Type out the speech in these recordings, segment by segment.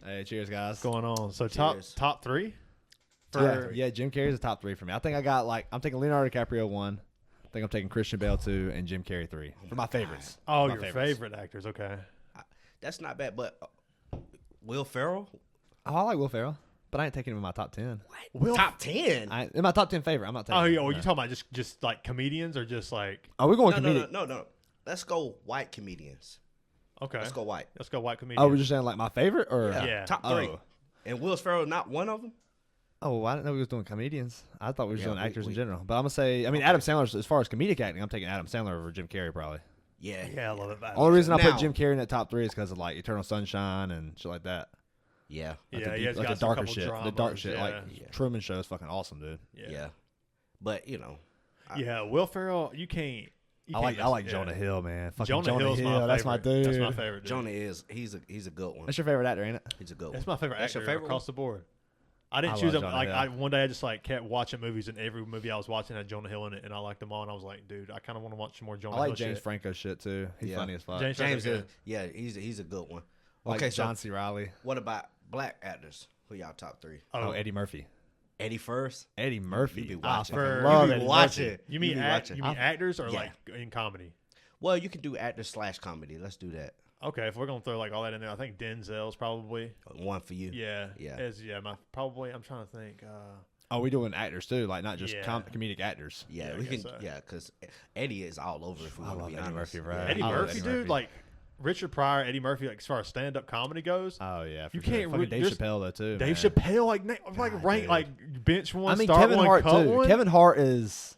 Hey, cheers, guys. What's going on? So Cheers. top three? Yeah, Jim Carrey's the top 3 for me. I think I'm taking Leonardo DiCaprio 1. I think I'm taking Christian Bale 2 and Jim Carrey 3 for my favorites. Oh, My your favorites. favorite actors. Okay. That's not bad, but Will Ferrell? Oh, I like Will Ferrell, but I ain't taking him in my top 10. Top 10? In my top 10 favorite, I'm not taking Oh, him. yeah. Well, No. you talking about just like comedians or just like? Oh, we're going No, comedic. no. Let's go white comedians. Okay. Let's go white. Let's go white comedians. Oh, we're just saying like my favorite or Yeah. Top 3. Oh. And Will Ferrell not one of them? Oh, I didn't know we was doing comedians. I thought we were Yeah, doing actors in we- general. But I'm gonna say, Adam Sandler. As far as comedic acting, I'm taking Adam Sandler over Jim Carrey probably. Yeah. Yeah, I love it. Only reason I Now- put Jim Carrey in that top 3 is because of like Eternal Sunshine and shit like that. Yeah. Like Yeah, the, he has like got the some darker couple shit, the dark dramas, shit. yeah. Like Yeah. Truman Show is fucking awesome, dude. Yeah. But, you know. Yeah, Will Ferrell. You can't. I like Jonah Hill, man. Fucking Jonah Hill's my favorite. That's my dude. That's my favorite. Dude. Jonah he's a good one. That's your favorite actor, ain't it? He's a good one. That's my favorite That's your actor favorite across the board. I didn't I choose love them. Jonah Hill. One day I just like kept watching movies, and every movie I was watching had Jonah Hill in it, and I liked them all. And I was like, dude, I kind of want to watch some more Jonah I like Hill James shit. Franco shit too. He's Yeah. funny as fuck. James James Franco's is, yeah, he's a good one. Like Okay, John so C. Reilly. what about black actors? Who y'all top 3? Oh, Eddie Murphy. Eddie first? Eddie Murphy. You be I watching. fucking For- love You be Eddie watching. Murphy. You mean be watching. you mean actors or Yeah. like in comedy? Well, you can do actor / comedy. Let's do that. Okay, if we're gonna throw like all that in there, I think Denzel's probably. One for you. Yeah. Yeah. My probably. I'm trying to think. Oh, we doing actors too, like not just Yeah. comedic actors. Yeah, Yeah, I we can. guess so. Yeah, because Eddie is all over. If we I want to love be Eddie honest. Murphy, bro. Yeah. Eddie I love Murphy, Eddie dude, Murphy. like Richard Pryor, Eddie Murphy, like as far as stand-up comedy goes. Oh yeah, for You sure. can't Fucking Dave there's- Chappelle though too. Dave man. Chappelle, like God, rank, dude. like bench one, I mean, start Kevin one, Hart cut too. one. Kevin Hart is.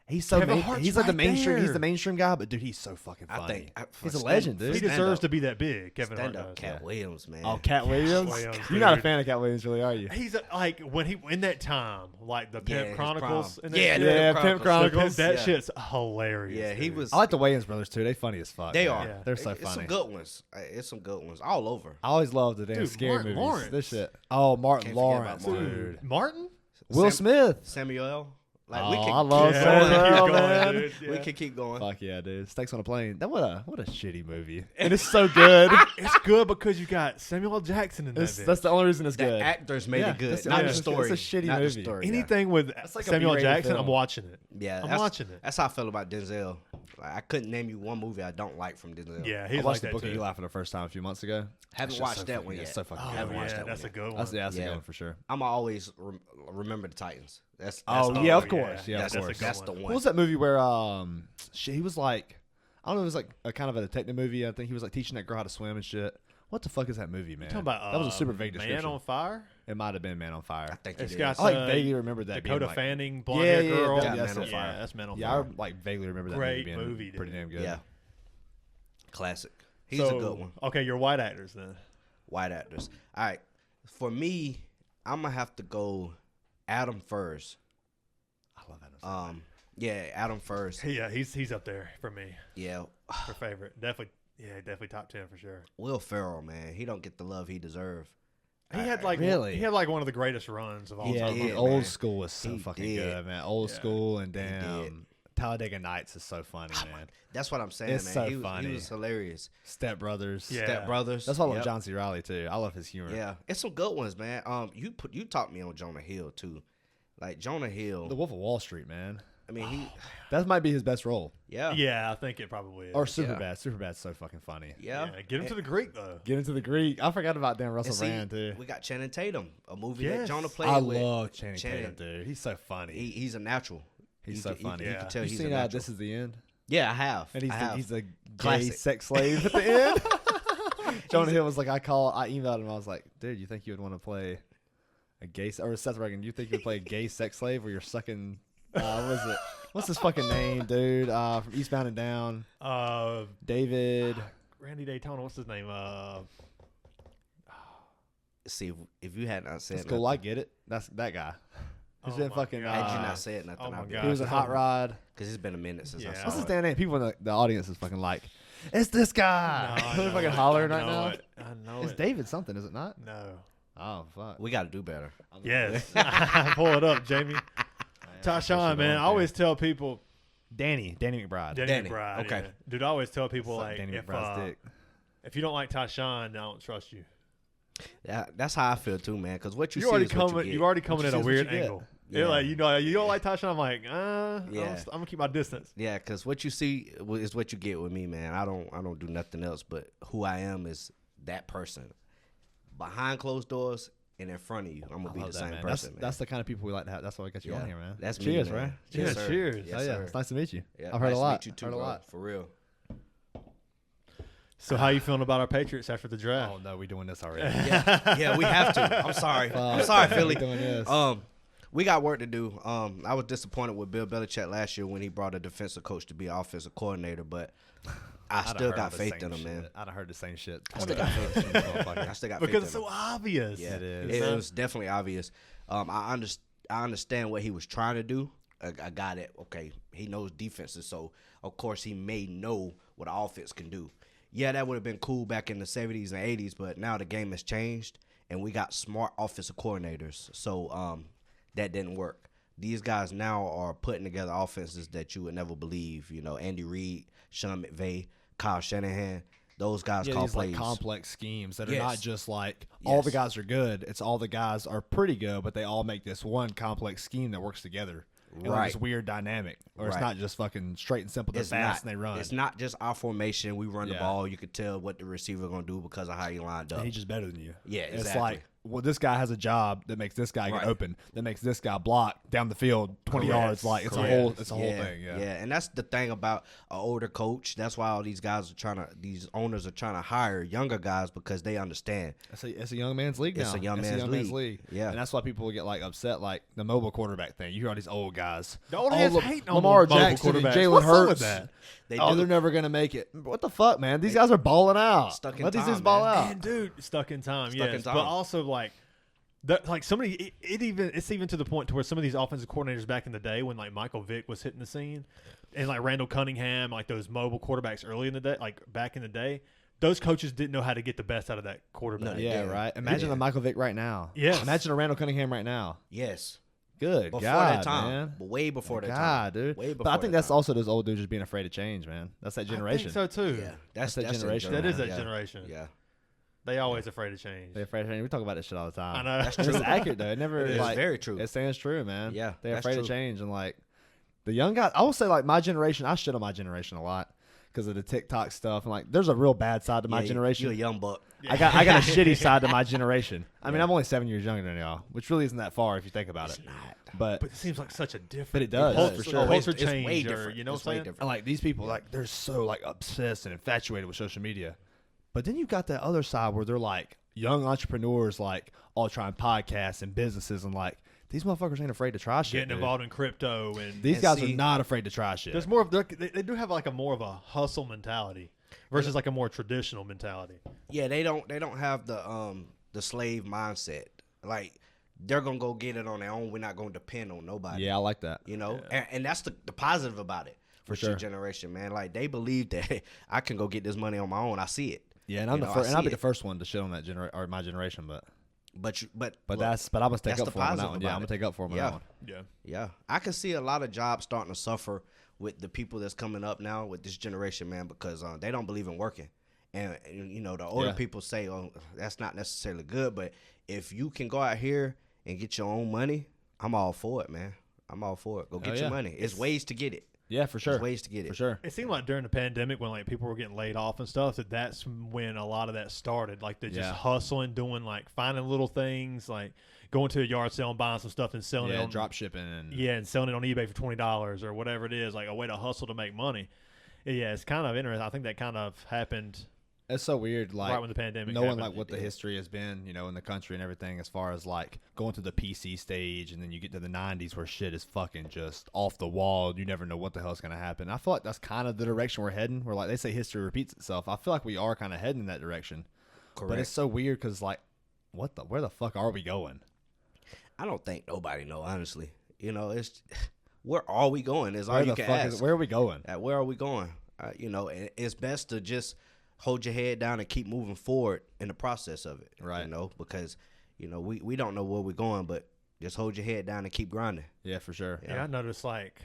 He's so Kevin main, Hart's he's like the right mainstream. He's there. the mainstream guy, but dude, he's so fucking I funny. think He's a legend, dude. He stand deserves up. to be that big. Kevin Hart Stand up, does. Cat Yeah. Williams, man. Oh, Cat Williams. Williams, You're not a dude. fan of Cat Williams, really, are you? He's like when he in that time, like the Yeah, Pimp his Chronicles. prom. And that Yeah, shit. Yeah, Pimp Pimp Chronicles. Chronicles. That Yeah. shit's hilarious. Yeah, he dude. was. I like the Wayans brothers too. They funny as fuck. They man. are. Yeah. They're so It's funny. some good ones. It's some good ones all over. I always loved the damn Dude, scary Martin movies. Lawrence. This shit. Oh, Martin Can't forget Lawrence, about Martin. dude. Martin. Will Sam- Smith. Samuel. Like Oh, we can. I love Yeah, Samuel, keep going, man. dude. We Yeah. can keep going. Fuck yeah, dude. Snakes on a Plane. That what a shitty movie. And it's so good. It's good because you got Samuel L. Jackson in that. bitch. That's the only reason it's The good. actors made Yeah, it good, that's the not only the reason story. it's a shitty not the movie. story, yeah. Anything with That's like a Samuel L. B-rated Jackson, film. I'm watching it. Yeah, I'm watching it. That's how I feel about Denzel. Like, I couldn't name you one movie I don't like from Denzel. Yeah, I he's watched like the that Book of too. Eli for the first time a few months ago. Haven't That's watched so that fucking one good. yet. It's so fucking Oh, good. haven't yeah, watched that that's one a good one. That's a Yeah. good one for sure. I'm always remember the Titans. That's Oh, the yeah, one. of course. Yeah, that's, of course. That's the one. What was that movie where he was like, I don't know, it was like a kind of a detective movie. I think he was like teaching that girl how to swim and shit. What the fuck is that movie, man? Talking about that was a super vague Man description. on Fire. It might have been Man on Fire. I think It's it got is. I like Uh, vaguely remember that Dakota being like, Fanning, blonde Yeah, hair yeah, girl. yeah, Yeah, that's Man on it. Fire. Yeah, that's Man on Yeah, I Fire. like vaguely remember that Great movie being movie, pretty dude. damn good. Yeah. Classic. He's So, a good one. Okay, you're white actors then. White actors. All right. For me, I'm gonna have to go Adam first. I love that. Yeah, Adam first. Yeah, he's up there for me Yeah. for favorite. Definitely top 10 for sure. Will Ferrell, man, he don't get the love he deserves. He had like Really? he had like one of the greatest runs of all Yeah, time. did, old man. school was so He fucking did. good, man. Old Yeah. school and did. damn Talladega Nights is so funny, man. That's what I'm saying, It's man. so He funny. was hilarious. Step Brothers. Yeah. Step Brothers. That's why I love Yep. John C. Reilly too. I love his humor. Yeah, it's some good ones, man. You taught me on Jonah Hill too. Like Jonah Hill. The Wolf of Wall Street, man. I mean, he. That might be his best role. Yeah. Yeah, I think it probably is. Or Superbad. Superbad's so fucking funny. Yeah. Get him to the Greek though. Get into the Greek. I forgot about Dan Russell And see, Brand too. we got Channing Tatum, a movie Yes. that Jonah played I with. love Channing Tatum, dude. He's so funny. He's a natural. He's You so can- funny. You Yeah. can tell You he's seen a natural. This Is the End? Yeah, I have. And I have. he's a gay Classic. sex slave at the end. Jonah Hill was like, I emailed him. I was like, dude, you think you would want to play a gay, or Seth Rogen, you think you would play a gay sex slave where you're sucking, what was it? What's his fucking name, dude? From Eastbound and Down. David. Randy Daytona, what's his name? See, if you had not said That's cool. I get it. That's that guy. He's Oh in my fucking. God. had you not said nothing, Oh my I'd be God. He was in Hot Rod. because it's been a minute since I Yeah. saw What's his it. damn name? People in the audience is fucking like, it's this guy. No, I They're know fucking it. hollering I right know now. it. I know It's it. David something, is it not? No. Oh fuck. We got to do better. Yes. Pull it up, Jamie. Tyshawn, man. I always tell people. Danny McBride. Danny Danny, McBride. okay. Yeah. Dude, I always tell people Suck like Danny if McBride's dick. if you don't like Tyshawn, I don't trust you. That's how I feel too, man. Because what you see already is what coming. you You get. already coming What at you a see is weird what you get. angle. Yeah. You're like, you don't like Tyshawn. I'm like, Yeah. I'm gonna keep my distance. Yeah, because what you see is what you get with me, man. I don't do nothing else, but who I am is that person. Behind closed doors and in front of you, I'm gonna be the same person, man. That's the kind of people we like to have. That's why we got you on here, man. That's me, cheers, man. right? Yes, Yeah, sir. cheers. Yes, Oh, yeah, sir. it's nice to meet you. Yeah, I've heard nice a lot. To meet you too, Heard a bro. lot. For real. So how you feeling about our Patriots after the draft? Oh no, we doing this already. Yeah, we have to. I'm sorry. I'm Fuck, sorry, man, Philly. we doing this. We got work to do. I was disappointed with Bill Belichick last year when he brought a defensive coach to be offensive coordinator, but I still got faith in him, man. I'd have heard the same shit. I still got faith in him. I still got faith Because in it's him. so obvious. Yeah, It is. It was definitely obvious. I understand what he was trying to do. I got it. Okay, he knows defenses, so of course he may know what the offense can do. Yeah, that would have been cool back in the 70s and 80s, but now the game has changed, and we got smart offensive coordinators. So that didn't work. These guys now are putting together offenses that you would never believe. You know, Andy Reid, Sean McVay, Kyle Shanahan. Those guys call these plays. like complex schemes that are Yes. not just like all the Yes. guys are good. It's all the guys are pretty good, but they all make this one complex scheme that works together. And like Right. this weird dynamic, or it's Right. not just fucking straight and simple. They're It's fast not. and they run. It's not just our formation. We run the Yeah. ball. You could tell what the receiver gonna do because of how you lined up. And he's just better than you. Yeah, It's exactly. like, well, this guy has a job that makes this guy Right. get open, that makes this guy block down the field 20 Correct. yards. Like it's Correct. a whole thing. Yeah. And that's the thing about an older coach. That's why all these guys these owners are trying to hire younger guys because they understand. It's a young man's league now. It's a young man's league. Yeah. And that's why people get like upset, like the mobile quarterback thing. You hear all these old guys. The old Oh, heads look, hating on Lamar mobile Jackson and quarterbacks. Jalen What's up with Hurts. that? They Oh, do. they're never gonna make it. What the fuck, man? These guys are balling out. Stuck in Let these time, dudes ball man. out. Man, dude, stuck in time. Stuck in Yes, time. but also like somebody. It's even to the point to where some of these offensive coordinators back in the day, when like Michael Vick was hitting the scene, and like Randall Cunningham, like those mobile quarterbacks early in the day, like back in the day, those coaches didn't know how to get the best out of that quarterback. No, Yeah, Yeah. right. Imagine Yeah. a Michael Vick right now. Yes. Imagine a Randall Cunningham right now. Yes. Good Before God, that time. man. But way before that time. God, dude. Way But I before think that that's time. also those old dudes just being afraid to change, man. That's that generation. I think so too. Yeah. That's that the generation. That is that yeah. generation. Yeah. They always afraid to change. They're afraid to change. We talk about this shit all the time. I know. That's It's true. accurate though. It never It is like very true. It stands true, man. Yeah, they're that's afraid true. to change, and like the young guys. I will say, like my generation, I shit on my generation a lot because of the TikTok stuff, and like there's a real bad side to my Yeah, generation. You're a young buck. I got a shitty side to my generation. I mean, I'm only 7 years younger than y'all, which really isn't that far if you think about it. But But it seems like such a different. But it does, culture, for sure. Culture It's way change, or different. you know It's what I'm way saying? different. and like these people, like they're so like obsessed and infatuated with social media. But then you've got that other side where they're like young entrepreneurs, like all trying podcasts and businesses, and like these motherfuckers ain't afraid to try shit. Getting dude. involved in crypto and These And guys see- are not afraid to try shit. there's more of they do have like a more of a hustle mentality versus like a more traditional mentality. Yeah, they don't have the slave mindset. Like they're gonna go get it on their own. We're not gonna depend on nobody. Yeah, I like that. You know? And that's the positive about it. For with your sure. generation, man. Like they believe that I can go get this money on my own. I see it. Yeah, and I'm You the know, I first, and I'll see be the it. first one to shit on that or my generation, but But but look, I'm gonna take that's up the for him on that positive one. Yeah, about I'm gonna it. take up for him on Yeah. that one. Yeah. yeah, I can see a lot of jobs starting to suffer with the people that's coming up now with this generation, man, because they don't believe in working. And you know, the older Yeah. people say, "Oh, that's not necessarily good." But if you can go out here and get your own money, I'm all for it, man. I'm all for it. Go get yeah. your money. It's ways to get it. Yeah, for sure. There's ways to get it. For sure. It seemed like during the pandemic when like people were getting laid off and stuff that's when a lot of that started. Like they're just Yeah. hustling, doing like finding little things, like going to a yard sale and buying some stuff and selling it Yeah, on drop shipping and and selling it on eBay for $20 or whatever it is, like a way to hustle to make money. Yeah, it's kind of interesting. I think that kind of happened it's so weird, like right when the pandemic knowing happened. like what the history has been, you know, in the country and everything, as far as like going to the PC stage, and then you get to the 90s where shit is fucking just off the wall. You never know what the hell's gonna happen. I feel like that's kind of the direction we're heading. Where like they say history repeats itself. I feel like we are kind of heading in that direction. Correct. But it's so weird because like, where the fuck are we going? I don't think nobody know, honestly. You know, it's where are we going? Is all Where you the can fuck ask. where are we going? Where are we going? You know, and it's best to just hold your head down and keep moving forward in the process of it. Right. You know, because, you know, we don't know where we're going, but just hold your head down and keep grinding. Yeah, for sure. Yeah, I noticed like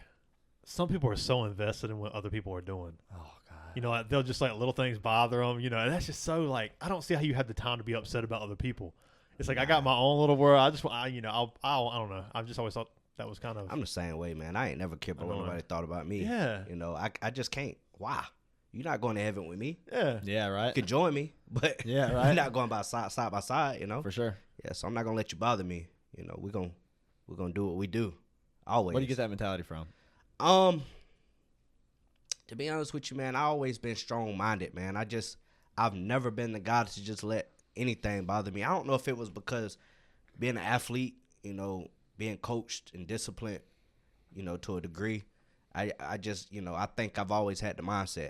some people are so invested in what other people are doing. Oh god. You know, like, they'll just like little things bother them. You know, and that's just so like I don't see how you have the time to be upset about other people. It's like I got my own little world. I just, I don't know. I've just always thought that was kind of. I'm the same way, man. I ain't never cared about what nobody thought about me. Yeah. You know, I just can't. Why? You're not going to heaven with me. Yeah. Yeah, right. You can join me, but Yeah, right. you're not going by side by side. You know. For sure. Yeah. So I'm not gonna let you bother me. You know, we're gonna do what we do. Always. Where do you get that mentality from? To be honest with you, man, I always been strong-minded, man. I've never been the guy to just let anything bother me. I don't know if it was because being an athlete, you know, being coached and disciplined, you know, to a degree. I just, you know, I think I've always had the mindset,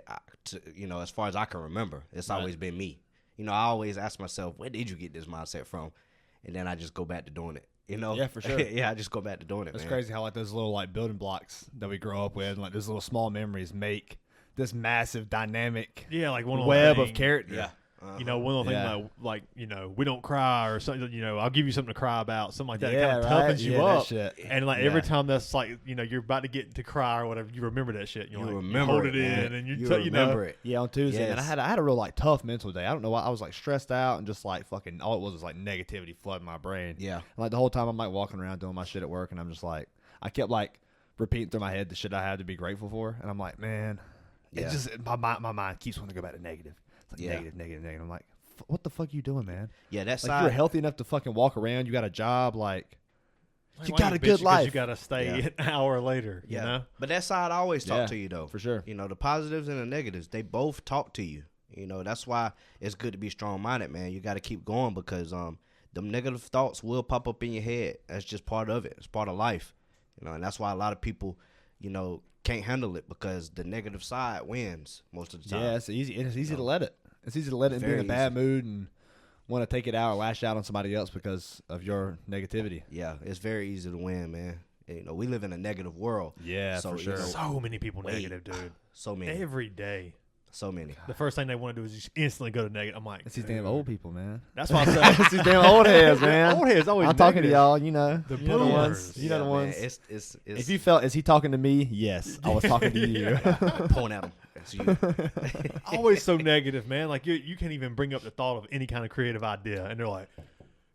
you know, as far as I can remember, it's always been me. You know, I always ask myself, where did you get this mindset from? And then I just go back to doing it. You know? Yeah, for sure. Yeah, I just go back to doing it, It's man. crazy how like those little like building blocks that we grow up with, like those little small memories make this massive dynamic Yeah, like one web thing, of character. Yeah. You know, one of the things Yeah. like, you know, we don't cry or something, you know, I'll give you something to cry about, something like that. It Yeah, kind of right. toughens you Yeah, that up. shit. And like Yeah. every time that's like, you know, you're about to get to cry or whatever, you remember that shit. You Like, remember hold it, it man. in and you remember know. it. Yeah, on Tuesday, and Yes. I had a real like tough mental day. I don't know why I was like stressed out and just like fucking all it was like negativity flooding my brain. Yeah. And, like the whole time I'm like walking around doing my shit at work, and I'm just like I kept like repeating through my head the shit I had to be grateful for, and I'm like, man, Yeah. it just my mind keeps wanting to go back to negative. It's like Yeah. negative. I'm like, what the fuck you doing, man? Yeah, that Like side. you're healthy enough to fucking walk around. You got a job, like Like, you why got a bitch good because life. You got to stay Yeah. an hour later, Yeah. you know? But that side I always talk Yeah, to you though. for sure. You know, the positives and the negatives, they both talk to you. You know, that's why it's good to be strong minded, man. You gotta keep going because them negative thoughts will pop up in your head. That's just part of it. It's part of life. You know, and that's why a lot of people, you know, can't handle it because the negative side wins most of the time. yeah, it's easy. It's easy to let it. It's easy to let it and be in a Very bad mood and want to take it out or lash out on somebody else because of your negativity. Yeah, it's very easy to win, man. And, you know, we live in a negative world. Yeah, So, for you sure. know, So many people Wait. negative, dude. So many. Every day. So many. The first thing they want to do is just instantly go to negative. I'm like, It's these damn old people, man. That's why I said It's these damn old heads, man. old heads always I'm talking to negative. y'all, you know. The You know the ones. boomers. You know the man, ones. It's If you felt, is he talking to me? Yes, I was talking to you. point at them. That's you. Always so negative, man. Like you can't even bring up the thought of any kind of creative idea, and they're like,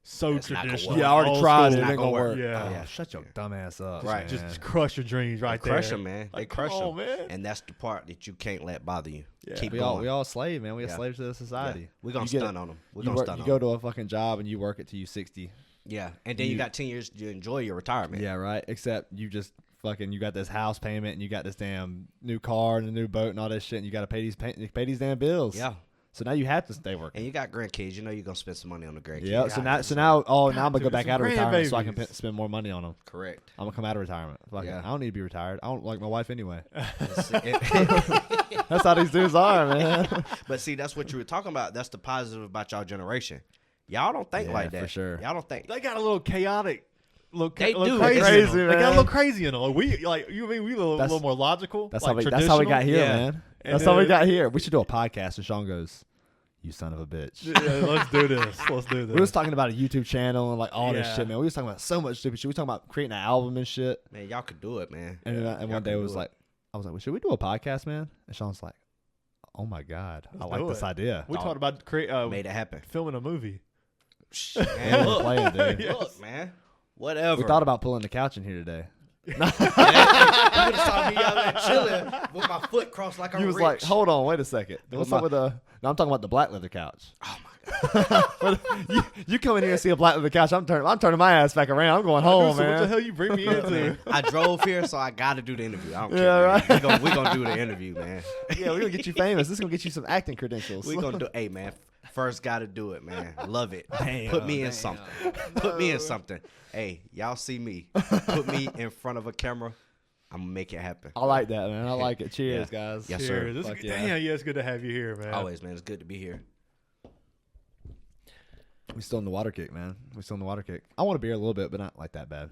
so It's not gonna traditional. work. Yeah, I already old tried it. school. It ain't gonna work. Yeah. Oh, Yeah. shut your dumb ass up. Right. man. Just crush your dreams right there. Crush them, man. They Like, crush come on, them, man. and that's the part that you can't let bother you. Yeah. Keep we going. all slave, man. We are Yeah. slaves to the society. Yeah. We're gonna You get stun it. on them. We're You, gonna work, stun you on go them. to a fucking job and you work it till you 60. Yeah, and then you got 10 years to enjoy your retirement. Yeah, right. Except you just fucking you got this house payment and you got this damn new car and a new boat and all that shit. And you got to pay these damn bills. Yeah. So now you have to stay working. And you got grandkids. You know you're gonna spend some money on the grandkids. Yeah. So now I'm gonna go to. back Some out of retirement so I can grandbabies. spend more money on them. Correct. I'm gonna come out of retirement. Fuck it. Yeah. I don't need to be retired. I don't like my wife anyway. But That's how these dudes are, man. see, that's what you were talking about. That's the positive about y'all generation. Y'all don't think Yeah, like that. for sure. Y'all don't think. They got a little chaotic. They Little do. crazy, Crazy, in 'em. They got a man. little crazy in them. Like we like you mean we a little That's- more logical. That's like how we got here, Yeah. man. And That's how we then- got here. We should do a podcast. And Sean goes, "You son of a bitch." Yeah, let's do this. Let's do this. We was talking about a YouTube channel and like all this Yeah. shit, man. We was talking about so much stupid shit. We was talking about creating an album and shit. Man, y'all could do it, man. And, Y'all and one day can it was do like, I was like, well, should we do a podcast, man? And Sean's like, oh my God, I Let's like do this it. idea. we talked about made it happen. filming a movie. Man, look, playing, dude. look, man. Whatever. We thought about pulling the couch in here today. You would have saw me out there chilling with my foot crossed like I'm You was rich. like, hold on, wait a second. What's my- up with the? No, I'm talking about the black leather couch. Oh my god. you come in here and see a black leather couch. I'm turning my ass back around. I'm going home, So what the man. hell you bring me into? I drove here, so I got to do the interview. I don't care. Yeah, man. right. We gonna do the interview, man. Yeah, we're gonna get you famous. This is gonna get you some acting credentials. We gonna do. Hey, man. First, got to do it, man. Love it. Damn, Put me in something. Put me in something. Hey, y'all see me. Put me in front of a camera. I'm gonna make it happen. I like that, man. I like it. Cheers, Yeah. guys. Yes, Cheers. sir. This- Fuck yeah. Damn, yeah, it's good to have you here, man. Always, man. It's good to be here. We still in the water kick, man. We still in the water kick. I want a beer a little bit, but not like that bad.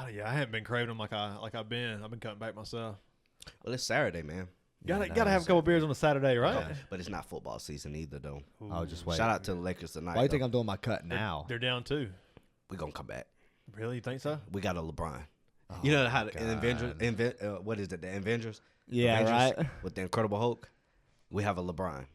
Oh, yeah, I haven't been craving them like I've been. I've been cutting back myself. Well, it's Saturday, man. Gotta have a couple beers on a Saturday, right? Yeah. But it's not football season either, though. I'll just wait. Shout out to the Lakers tonight. Why do you think though. I'm doing my cut now? They're down too. We gonna come back? Really? You think so? We got a LeBron. Oh, You know how the God. Avengers, what is it? The Avengers? Yeah, Avengers right. With the Incredible Hulk. We have a LeBron.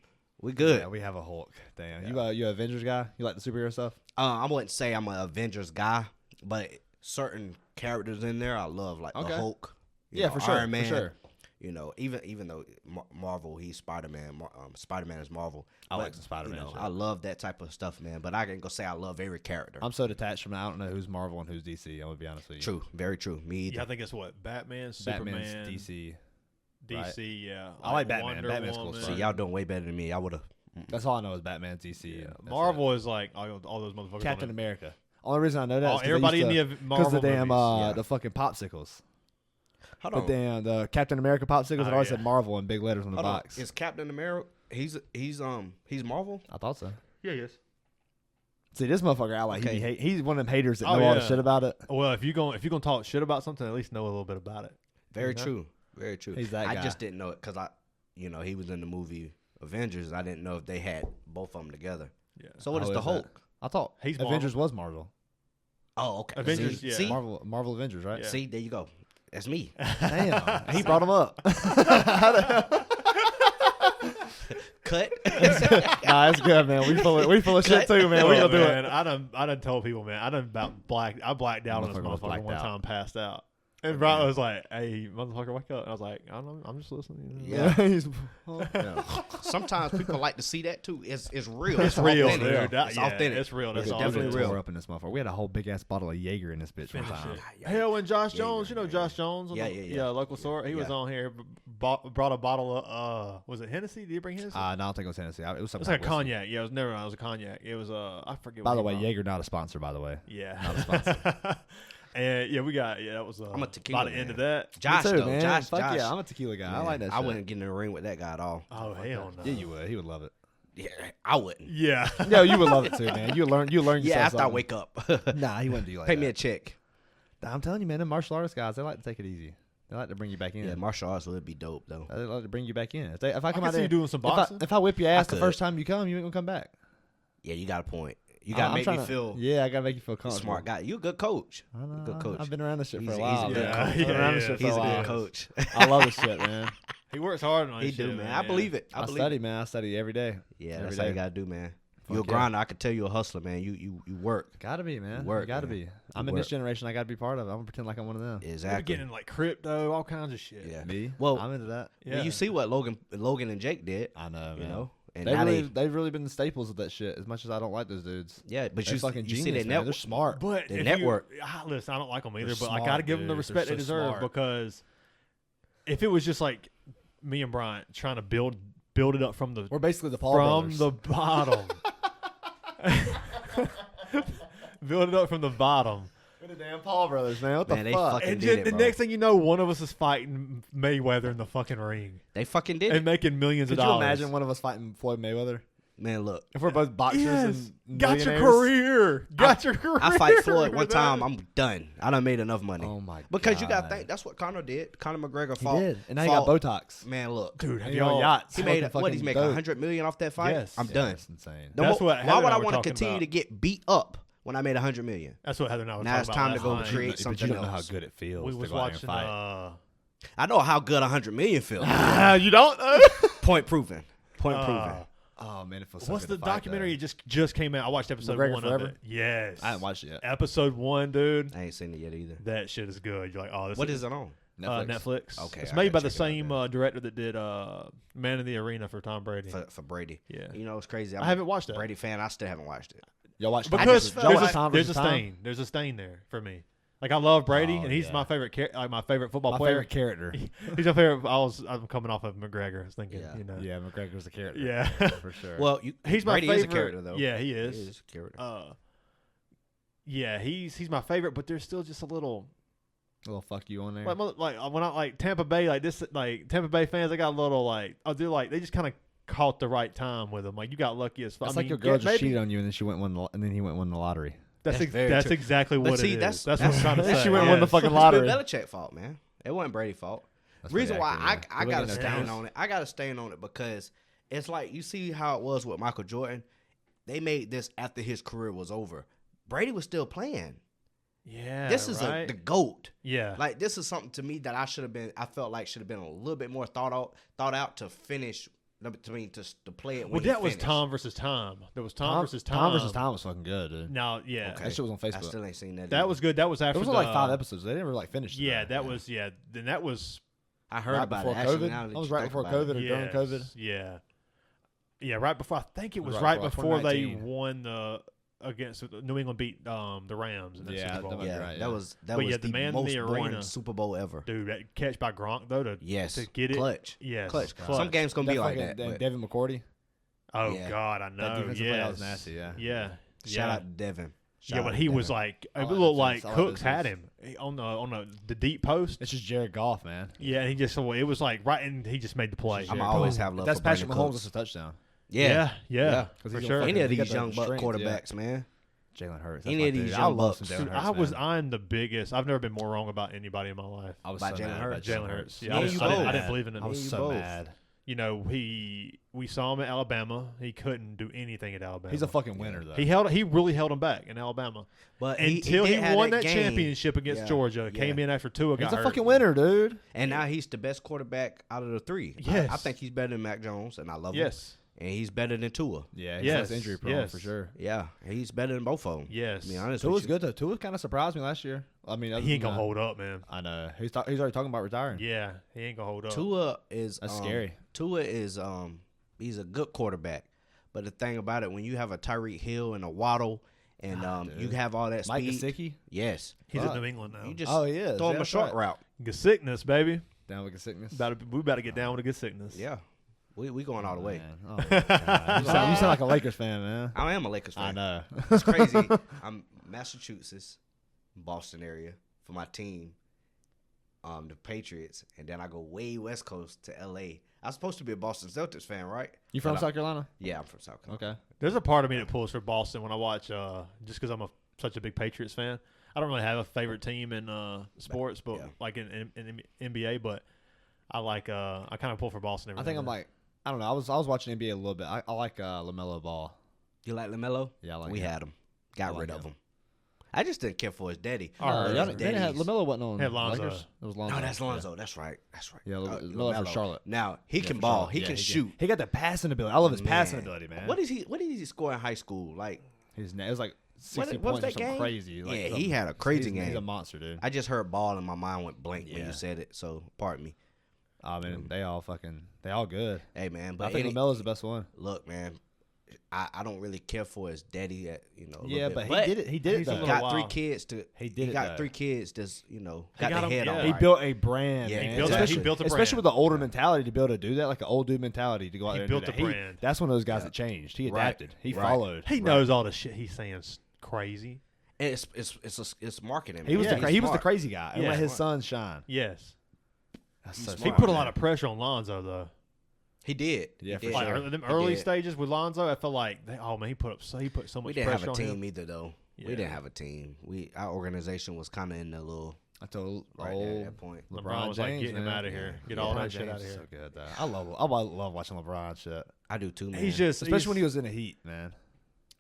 We good. Yeah, we have a Hulk. Damn. You a Avengers guy? You like the superhero stuff? I wouldn't say I'm an Avengers guy, but certain characters in there I love, like the Hulk. Yeah, for sure. Iron Man. For sure. You know, even though Marvel, he's Spider-Man. Spider-Man is Marvel. I But, like the Spider-Man shit. I love that type of stuff, man. But I can go say I love every character. I'm so detached from it. I don't know who's Marvel and who's DC. I'm gonna be honest with you. True, very true. Me either. Yeah, I think it's what Batman, Superman, Batman's DC. DC. right? Yeah, I like Batman. Wonder Batman's cool Woman. stuff. See, y'all doing way better than me. I would have. That's all I know is Batman, DC. Yeah. That's Marvel is like all those motherfuckers. Captain on it. America. Only reason I know that is 'cause Everybody in the because Marvel the damn movies. Yeah. the fucking popsicles. Hold The on. damn the Captain America popsicles. It always yeah. said Marvel in big letters on the Hold on. box. Is Captain America? He's Marvel. I thought so. Yeah, yes. See, this motherfucker out like Okay. he's one of them haters that Oh, know all the yeah. shit about it. Well, if you gonna talk shit about something, at least know a little bit about it. Very You know? true. Very true. He's that I guy. just didn't know it because he was in the movie Avengers. I didn't know if they had both of them together. Yeah. So what is Oh, the is that? Hulk? I thought He's Avengers was Marvel. Oh, okay. Avengers, See, yeah. see, Marvel Avengers, right? Yeah. see, there you go. That's me. Damn, he brought him up. Cut. Nah, it's good, man. We full of shit too, man. We Oh, gonna do man, it. I done told people, man. I blacked out on this Motherfucker was motherfucker blacked one out. time, passed out. And Brian was like, "Hey, motherfucker, wake up!" And I was like, "I don't know, I'm just listening." You know? Yeah. He's- Sometimes people like to see that too. It's real. It's real, authentic. dude. It's Yeah, authentic. It's real. We That's could all definitely it is. real. tore up in this motherfucker. We had a whole big ass bottle of Jaeger in this bitch one time. Hell, when Josh Yeah, Jones, yeah, you know yeah, Josh Jones, on Yeah, the, yeah. local store. He was Yeah. on here, brought a bottle of was it Hennessy? Did he bring Hennessy? No, I don't think it was Tennessee. It was It something was like a whiskey. cognac. Yeah, it was never. It was a cognac. It was I forget. By what the he way, brought. Jaeger not a sponsor. By the way, Yeah. not a sponsor. And yeah, we got that was I'm a tequila by the end man. of that. Josh Me too, though. man. Josh. Fuck Josh. yeah, I'm a tequila guy. I Man, like that. I shit. wouldn't get in the ring with that guy at all. Oh hell no. Yeah, you would. He would love it. Yeah, I wouldn't. Yeah. Yeah, you would love it too, man. You learn. Yourself Yeah, after I something. wake up. Nah, he wouldn't do you like Pay that. me a check. I'm telling you, man. Them martial arts guys, they like to take it easy. They like to bring you back in. Yeah, martial arts would be dope though. They like to bring you back in. If I come can out see there you doing some boxing. if I whip your ass the could. first time you come, you ain't gonna come back. Yeah, you got a point. You gotta I'm make trying me to- feel Yeah, I gotta make you feel a comfortable. smart guy. You a good coach. I know, Good coach. I've been around this shit for He's a a- while. he's a man. good coach. I've been Yeah, around this yeah, shit for He's a a while. good coach. I love this shit, man. He works hard on He his do, shit, man. I believe it. I I believe study, it. man. I study every day. Yeah, every that's how you day. gotta do, man. Fuck You're a yeah. grinder. I could tell you're a hustler, man. You work. Gotta be, man. work, gotta man. be. I'm in work. this generation. I gotta be part of it. I'm gonna pretend like I'm one of them. We're Exactly. getting like crypto, all kinds of shit. Yeah. Me? Well- I'm into that. Yeah. Well, you see what Logan and Jake did. I know, You man. know, and They've now they've really been the staples of that shit. As much as I don't like those dudes, yeah, but they're you fucking you genius, see their man. They're network. smart. But The if network. listen, I don't like them either, They're but I smart, gotta give them the dude. respect They're they so deserve smart. because if it was just like me and Bryant trying to build it up from the We're basically the Paul from brothers. the bottom, build it up from the bottom, We're the damn Paul brothers, man. What Man, the they fuck? fucking and did then it, the bro. next thing you know, one of us is fighting Mayweather in the fucking ring They fucking did and it. making millions Could of you dollars. imagine one of us fighting Floyd Mayweather? Man, look. If we're both boxers Yes, and got your millionaires? career, got your career. I fight Floyd one with time. that. I'm done. I done made enough money. Oh my god! Because you gotta think that's what Conor did. Conor McGregor He fought. did, and now he got fought- Botox. Man, look. Dude, have And he on y'all? yachts. He made Smoking what? He's fucking making dope. $100 million off that fight. Yes. I'm Yeah, done. That's insane. No That's more- what Heather why and would I I were want to talking continue about. to get beat up when I made $100 million? That's what Heather and I were Now talking it's time about to go last create night. But something you don't know how else. good it feels We to was go out there and watching. fight. I know how good $100 million feels. You don't know? Point proven. Point proven. Oh man, it feels so What's good the to fight, documentary? though. It just came out. I watched episode McGregor 1 Forever? of it. Yes, I haven't watched it yet. Episode 1, dude. I ain't seen it yet either. That shit is good. You're like, oh, this What is it on? Netflix. Okay, it's I made by gotta the check it out same then. director that did Man in the Arena for Tom Brady. For Brady. Yeah. You know, it's crazy. I haven't watched that. Brady fan. I still haven't watched it. Y'all watch Because Tom versus Tom there's a versus Tom? stain. There's a stain there for me. Like I love Brady, Oh, and he's yeah. my favorite. My favorite football My player. favorite character. He's my favorite. I'm coming off of McGregor. I was thinking, Yeah. you know, Yeah, McGregor's the character. yeah. for sure. Well, He's my Brady favorite. is a character, though. Yeah, he He is. is a character. Yeah, he's my favorite, but there's still just a little a little fuck you on there. like when I like Tampa Bay, like this, like Tampa Bay fans, they got a little like they just kind of caught the right time with him. Like you got lucky as fuck. It's I like mean, your girl yeah, just maybe- cheated on you, and then she went and then he went and won the lottery. That's That's very that's true. exactly But what see, it is. that's- That's what I'm trying to Then say. she went and won the yes. fucking It's lottery. Bill Belichick's fault, man. It wasn't Brady's fault. That's Reason pretty why accurate, I yeah. got to Look at stand that. on it. I got to stand on it because it's like you see how it was with Michael Jordan. They made this after his career was over. Brady was still playing. Yeah, This is right? the GOAT. Yeah. Like this is something to me that I felt like should have been a little bit more thought out to finish To play it. Well, When that he was finished. Tom versus Tom. There was Tom versus Tom. Tom versus Tom was fucking good, dude. No, yeah. Okay. That shit was on I Facebook. still ain't seen that. That either. was good. That was after It was the, like 5 episodes. They never like finished it. Yeah, though. that was Then that was I heard right about before it. Actually, COVID. now That was right before about it. COVID or during COVID. Yeah, yeah. Right before. I think it was Right right before before they 2019. won against New England beat the Rams in that Yeah, Super Bowl. that might be Yeah, right, that yeah. was But the, yeah, the man in most the boring arena- Super Bowl ever. Dude, that catch by Gronk though to Yes, get it. clutch. Yes, Clutch. clutch. Some games gonna That be like fucking- that. but Devin McCourty. Oh Yeah. God, I That know. defensive play, Yes. that was nasty. Yeah. Yeah. Shout yeah. out to Devin. Yeah, Shout but out he to was Devin. like, I it like looked that like defense. I like Cooks that had defense. him on the deep post. It's just Jared Goff, man. Yeah, and he just it was like right, and he just made the play. I'm Jared always Goff. have love If that's for Patrick Brandon Mahomes. Cooks. That's a touchdown. yeah, Yeah. Because for he's sure. gonna Any of He got these the young buck strength, yeah. quarterbacks, man. Jalen Hurts. Any that's my of these dude. young I love bucks. some Jalen Dude, Hurts. I'm the biggest. I've never been more wrong about anybody in my life. I was By so Jalen mad about Hurts. Jalen Hurts. Me Yeah, and you I both. didn't believe in him. I was Me and so you both. mad. You know, we saw him at Alabama. He couldn't do anything at Alabama. He's a fucking winner, though. He really held him back in Alabama But until he did have won that game. championship against Yeah, Georgia. yeah. Came in after Tua got He's a hurt. fucking winner, dude. And now he's the best quarterback out of the three. Yes. I think he's better than Mac Jones, and I love him. Yes, And he's better than Tua. Yeah, he's Yes, less injury prone yes. for sure. Yeah, he's better than both of them. yes. To be honest Tua's with you. good though. Tua kind of surprised me last year. I mean, other He ain't than gonna that, hold up, man. I know he's already talking about retiring. Yeah, he ain't gonna hold up. Tua is That's scary. Tua is he's a good quarterback. But the thing about it, when you have a Tyreek Hill and a Waddle and you dude. have all that Mike speed, Gesicki. yes, He's Fuck. in New England now. you just Oh, he is. throw him Yeah, a that's short right. route. Good sickness, baby. Down with a sickness. We about to get down with a good sickness. Yeah, we going all the way. Man. Oh, my God. you sound like a Lakers fan, man. I am a Lakers fan. I know. It's crazy. I'm Massachusetts, Boston area for my team, the Patriots, and then I go way West Coast to L.A. I'm supposed to be a Boston Celtics fan, right? You from But South Carolina? Yeah, I'm from South Carolina. Okay. There's a part of me that pulls for Boston when I watch, just because I'm such a big Patriots fan. I don't really have a favorite team in sports, but Yeah. like in NBA. But I like I kind of pull for Boston. Every I think now I'm and like, I don't know. I was watching NBA a little bit. I like LaMelo Ball. You like LaMelo? Yeah, I like we him. had him. Got I like rid of him. him. I just didn't care for his daddy. All right. Y'all His didn't- they didn't have daddies- LaMelo wasn't on Had Lonzo. Lakers. It was Lonzo. No, that's Lonzo. That's right. That's right. Yeah, LaMelo for Charlotte. Now he Yeah, can for ball. Charlotte. He Yeah, can shoot. He got the passing ability. I love his passing Man. ability, man. What did he score in high school? Like, It was like 60 what was points or that something game? crazy. Like Yeah, something- he had a crazy He's a game. monster, dude. I just heard ball and my mind went blank when Yeah. you said it. So pardon me. I mean, they all good. Hey man, But I but think LaMelo's the best one. look, man, I don't really care for his daddy. A little Yeah, bit. but he did it. He did it he's a though. little got wild. 3 kids to. He did it, got though. 3 kids. That's He got got the 'em- head yeah. on. He Right. built a brand. Yeah, he man. built a- especially, he built a especially brand. with the older mentality to be able to do that, like an old dude mentality to go out He there built and a do that. brand. That's one of those guys Yeah. that changed. He Right. adapted. He Right. followed. He knows all the shit he's saying's crazy. It's marketing. He was man. the He's he was the smart. crazy guy and Yeah. let his son shine. Yes, That's He's so smart. he smart, put a man. lot of pressure on Lonzo though. He did. Yeah, He for did. Like sure. them He early did. stages with Lonzo, I felt like, he put so much We didn't have pressure a on team him. either, though. Yeah. We didn't have a team. Our organization was kind of in the little I told right there old at that point. LeBron was like, James, get him man. out of here. Get Yeah. all LeBron that shit out James of is here. So good, though. I love watching LeBron shit. I do too, man. He's just, Especially when he was in the Heat, man.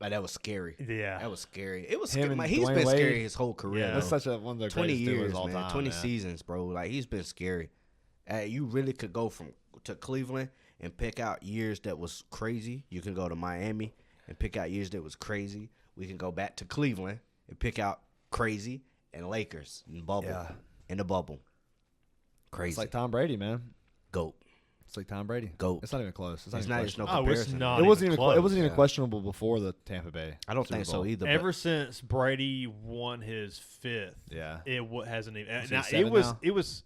like, that was scary. yeah. That was scary. It was Him scary. and He's Dwayne been Wade. scary his whole career. Yeah. though. That's such a one of the 20 greatest years, duos all man. time. 20 man. seasons, bro. Like, he's been scary. You really could go to Cleveland and pick out years that was crazy. You can go to Miami and pick out years that was crazy. We can go back to Cleveland and pick out crazy and Lakers and bubble. Yeah. In the bubble. Crazy. It's like Tom Brady, man. GOAT. It's like Tom Brady. GOAT. It's not even close. It's not just no Oh, it's comparison. not. It wasn't even. close. It wasn't even Yeah. questionable before the Tampa Bay. I don't Super think so Bowl. either. Ever since Brady won his 5th, Yeah. it hasn't even. Is he Now, 7 now? It was,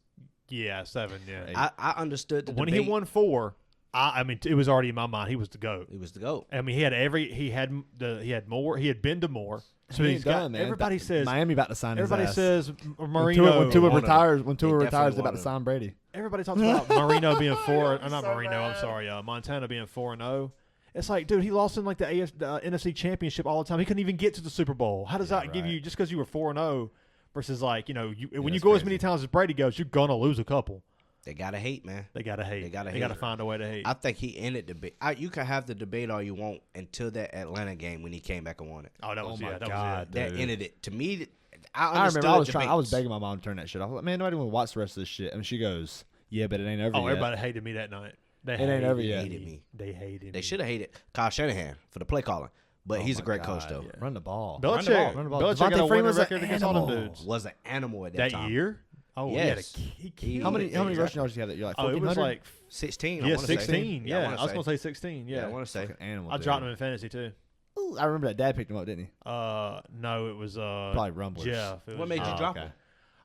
yeah, 7. Yeah. but I understood the When debate. he won 4, I mean, it was already in my mind. He was the GOAT. He was the GOAT. I mean, he had more. He had been to more. So He he's ain't got. done, man. Everybody says. Miami about to sign his Everybody ass. says when Marino. Tua, wanna- retires, when they Tua retires, definitely they're about to wanna- sign Brady. Everybody talks about Marino being 4. Not so Marino. I'm mad. sorry. Montana being 4-0. It's like, dude, he lost in like the NFC Championship all the time. He couldn't even get to the Super Bowl. How does Yeah, that give right. you just because you were 4-0 versus like when you that's go as crazy. many times as Brady goes, you're gonna lose a couple. They gotta hate, man. They gotta hate. They gotta They gotta hate. find a way to hate. I think he ended the debate. You can have the debate all you want until that Atlanta game when he came back and won it. oh, that was my that God, was That Dude. ended it. To me, I understood remember I was debates. begging my mom to turn that shit off. I was like, man, nobody want to watch the rest of this shit. And she goes, yeah, but it ain't over Oh, yet. everybody hated me that night. They ain't over yet. hated me. They hated They me. should have hated Kyle Shanahan for the play calling, but Oh he's a my great coach God. though. Yeah. Run the ball. Run the Belichick, ball. Run the ball. Belichick got Devontae a winning Freeman's an record against all them animal. dudes. Was an animal at That time. year? Oh, Yes. he killed How many it. rushing yards do you have that you're like Oh, it 1,400? was like 16. I yeah, wanna say. 16. Yeah, I was wanna gonna say 16. Yeah, I Yeah, want to say. Fucking animal. I dude. dropped him in fantasy too. Ooh, I remember that dad picked him up, didn't he? No, it was Probably Rumblers. Jeff. It What was made you Jeff. drop okay. him?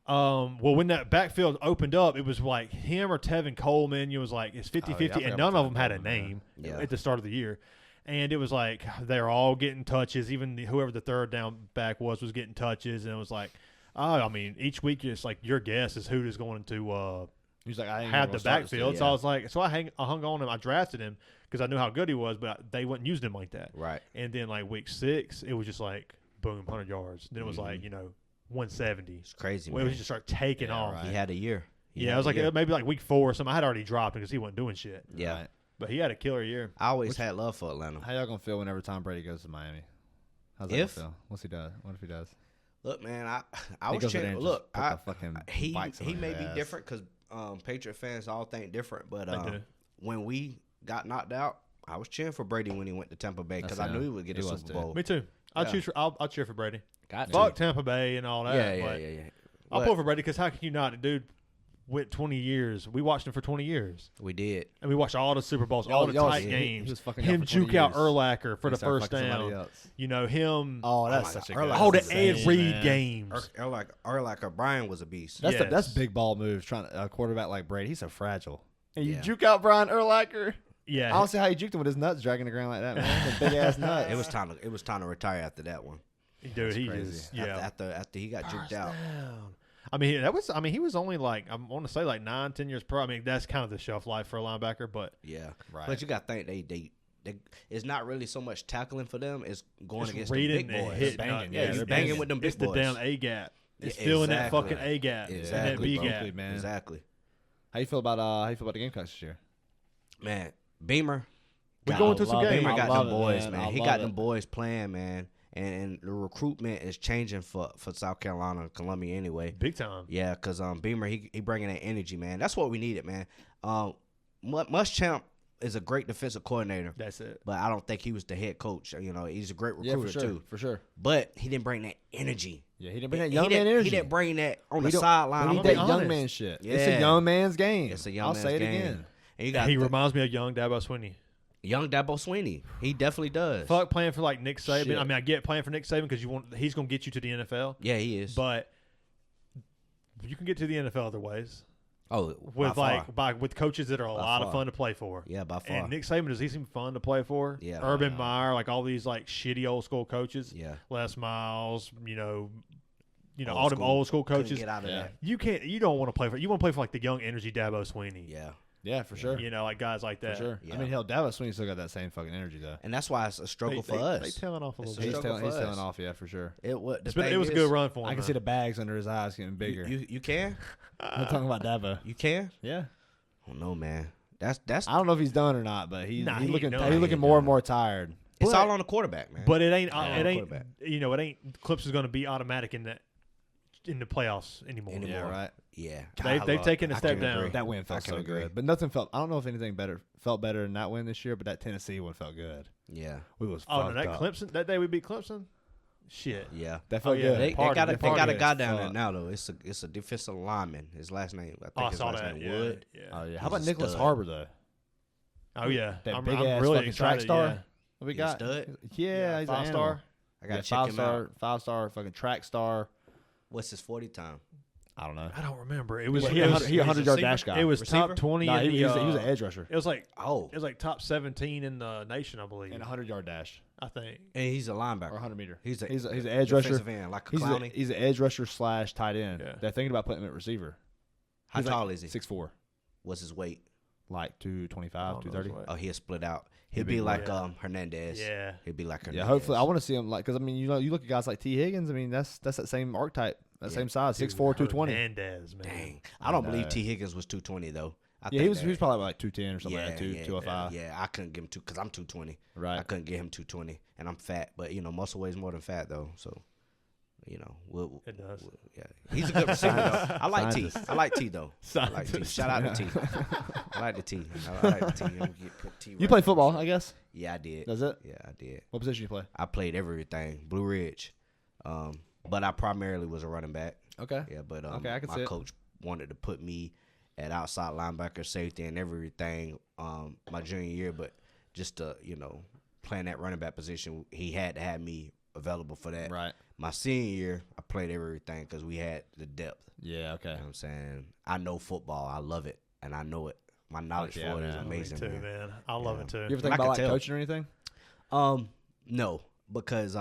Well, when that backfield opened up, it was like him or Tevin Coleman. It was like it's 50-50, I forgot and none of them about had a Coleman, name yeah. at the start of the year. And it was like they're all getting touches. Even whoever the third down back was getting touches, and it was like, I mean, each week it's like your guess is who is going to He's like, I ain't have gonna the start this backfield. dude. So I was like, I hung on him. I drafted him because I knew how good he was, but they wasn't using him like that. Right. And then like week 6, it was just like boom, 100 yards. Then it was like 170. It's crazy, Well, it man. was just start taking Yeah, off. right. He had a year. He Yeah, had it was a like year. maybe like week 4 or something. I had already dropped him because he wasn't doing shit. Yeah. Right. But he had a killer year. I always had love for Atlanta. How y'all gonna feel whenever Tom Brady goes to Miami? How's that If? gonna feel? What's he does? What if he does? Look, man, I He was goes in there cheering. and Look, just put the fucking he bikes on he his may be ass. different because Patriot fans all think different. But They do. when we got knocked out, I was cheering for Brady when he went to Tampa Bay because I That's knew him. he would get He a was Super too. Bowl. Me too. Yeah. I'll cheer for Brady. Got to. Fuck Tampa Bay and all that. Yeah, but yeah. I'll But pull for Brady because how can you not? Dude went 20 years. We watched him for 20 years. We did. And we watched all the Super Bowls, Y'all- all the y'all tight was- games. he was fucking him up for 20 juke out years. Urlacher for He the started first fucking somebody down. else. You know, him. Oh, that's my such a God. good. all the that's Ed insane, Reed man. games. Urlacher Brian was a beast. That's that's Yes. big ball moves. Trying to, a quarterback like Brady, he's so fragile. And you Yeah. juke out Brian Urlacher. I Yeah. don't see how he juked him with his nuts dragging the ground like that, man. The big ass nuts. It was time to retire after that one. Dude, he crazy. just, yeah. After he got juked out. I mean, he was only like, I want to say like 9-10 years pro. I mean, that's kind of the shelf life for a linebacker, but Yeah. Right. But you got to think they it's not really so much tackling for them. It's going it's against the reading big and boys. hitting. banging, Yeah, yeah, he's they're banging with them big It's the boys. down A gap. It's Yeah, filling that exactly. fucking A gap. And that Exactly, B bro. gap. man. Exactly. How you feel about the Gamecocks this year? Man, Beamer. We got- going to some love it. games. Beamer I got love them it, boys, man. man. I He love got it. them boys playing, man. And the recruitment is changing for South Carolina and Columbia anyway. Big time. Yeah, because Beamer, he bringing that energy, man. That's what we needed, man. Muschamp is a great defensive coordinator, That's it. but I don't think he was the head coach. You know, he's a great Yeah, recruiter for sure. too. For sure. But he didn't bring that energy. Yeah, he didn't bring that He young man didn't- energy. He didn't bring that on We the don't- sideline. We I'm need gonna that be young honest. man shit. It's Yeah. a young man's game. It's a young I'll man's say it game. again. And you got He the reminds me of young Dabo Swinney. young Dabo Swinney. He definitely does. Fuck playing for like Nick Saban. Shit. I mean, I get playing for Nick Saban because he's going to get you to the NFL, Yeah, he is. but you can get to the NFL other ways by with far. with coaches that are a By lot of far. fun to play for. Yeah, by far. And Nick Saban, does he seem fun to play for? Yeah. Urban Meyer, like all these like shitty old school coaches. Yeah. Les Miles, Old all them school. old school Couldn't coaches. get out of Yeah. that. You don't want to play for. You want to play for like the young energy Dabo Swinney. Yeah. Yeah, for sure. Like guys like For that. sure. Yeah. I mean, hell, Dallas Sweeney still got that same fucking energy though. And that's why it's a struggle They for us. They tailing off a It's little a bit. struggle He's for tailing us. off, yeah, for sure. It was A good run for him. I can man. see the bags under his eyes getting bigger. You can? I'm talking about Dabo. You can? Yeah. I don't know, man. That's I don't know if he's done or not, but he's Nah, he's he looking done. he's He looking ain't more and done. more tired. it's But- all on the quarterback, man. But it ain't. Yeah. It ain't. Quarterback. It ain't. Clips is going to be automatic in the playoffs anymore. Anymore. Yeah, right. Yeah. They've God, taken a I step can down. agree. That win I felt can so agree. good, but nothing felt. I don't know if anything felt better than that win this year, but that Tennessee one felt good. Yeah. We was Oh, no, fucked that up. Clemson. That day we beat Clemson. Shit. Yeah. That felt yeah, good. They Party, got a they party guy as down there fuck. now though. It's a defensive lineman. His last name, I think Oh, I his saw last that. name Yeah. Wood. Yeah. Oh yeah. He's How about a Nicholas stud. Harbor though? Oh yeah. That I'm big ass really fucking track excited, star. yeah. What we He's a got? stud? Yeah, he's an 5 animal. star. I gotta Yeah, check him out. 5-star fucking track star. What's his 40 time? I don't know. I don't remember. It was. He It a was, 100-yard dash guy. it was Receiver? top 20. Nah, in he was the, an edge rusher It was like. Oh, It was like top 17 in the nation, I believe. and a 100-yard dash I think. and he's a or linebacker. 100 meter. He's an edge rusher. defensive end, like a Clowney. He's an edge rusher / tight end. Yeah. They're thinking about putting him at receiver. How He's tall like is he? 6'4", What's his weight? like 225, I don't know his 230. weight. Oh, he'll split out. He'll He'll be be like yeah. Hernandez. Yeah. He'll be like Hernandez. Yeah, hopefully I want to see him like because I mean you look at guys like T Higgins. I mean that's that same archetype, that Yeah. same size, Dude, 6'4", 220. Hernandez, man. Dang, I don't believe know. T Higgins was 220 though. I Yeah, think he was that- probably like 210 or something yeah, like that, 205. Yeah, I couldn't give him because I'm 220. Right. I couldn't get him 220, and I'm fat. But muscle weighs more than fat though. So You know, It does. yeah, he's a good receiver. Though. I like T. Scientist. I like T though. I like T. Scientist. Shout out to T. I like the T. I like the T. I'm gonna put T You right play there. football, I guess. Yeah, I did. Does it? Yeah, I did. What position you play? I played everything. Blue Ridge, but I primarily was a running back. Okay. Yeah, but Okay, I can see my it. coach wanted to put me at outside linebacker, safety, and everything my junior year. But just to playing that running back position, he had to have me available for that. Right. My senior year, I played everything because we had the depth. Yeah. Okay. You know what I'm saying? I know football. I love it, and I know it. My knowledge yeah, for it is man. amazing. Me too, man. I love it too. You ever think I about can like tell. coaching or anything? No, because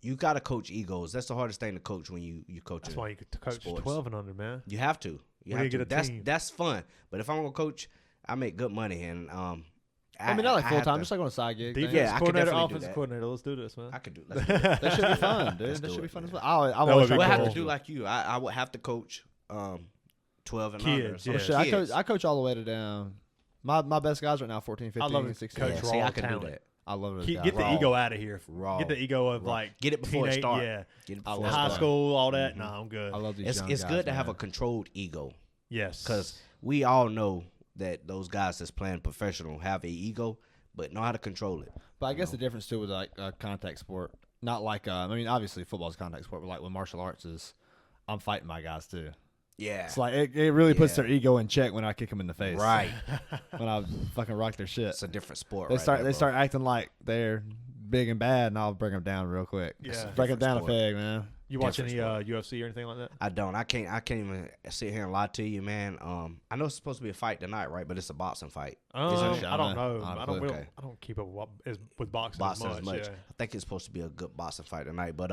you gotta coach egos. That's the hardest thing to coach when you coach. That's why you get to coach sports. 12 and under, man. You have to. You When have you to. get a team. That's fun. But if I'm gonna coach, I make good money, and I mean, not like I full have time, to- just like on a side gig. Defense thing. Yeah, I could coordinator, definitely do offensive that. coordinator. Let's do this, man. I could do. Let's do it. That should be fun, dude. Let's That do should be it, fun as man. well. I'm That always would be trying We'll to have cool. to do like you. I would have to coach 12 and Kids, under. So yeah. Shit, kids. I coach all the way to down. My best guys right now, 14, 15, I love it. 16. Coach Yeah, raw see, I can talent. do that. I love it. Get the Raw. ego out of here. Raw. Get the ego of Raw. like Get it before it teenage, start. Yeah, Get it I before love it high start. school, all that. Nah, I'm good. I love these It's young it's guys, good to have man. a controlled ego Yes, because we all know that those guys that's playing professional have a ego, but know how to control it. But I guess the difference too with like a contact sport, not like I mean, obviously football's a contact sport, but like with martial arts is, I'm fighting my guys too. Yeah. It's like it really puts Yeah. their ego in check when I kick them in the face. Right. When I fucking rock their shit. It's a different sport. They right start there, they bro. start acting like they're big and bad, and I'll bring them down real quick. Yeah. Break them down Different a sport. peg, man. you watch any different UFC or anything like that? I don't. I can't even sit here and lie to you, man. I know it's supposed to be a fight tonight, right? But it's a boxing fight. Isn't it? I don't know. I I don't don't. know. Okay. I don't keep up with boxing, Boxing as much. Yeah. I think it's supposed to be a good boxing fight tonight. But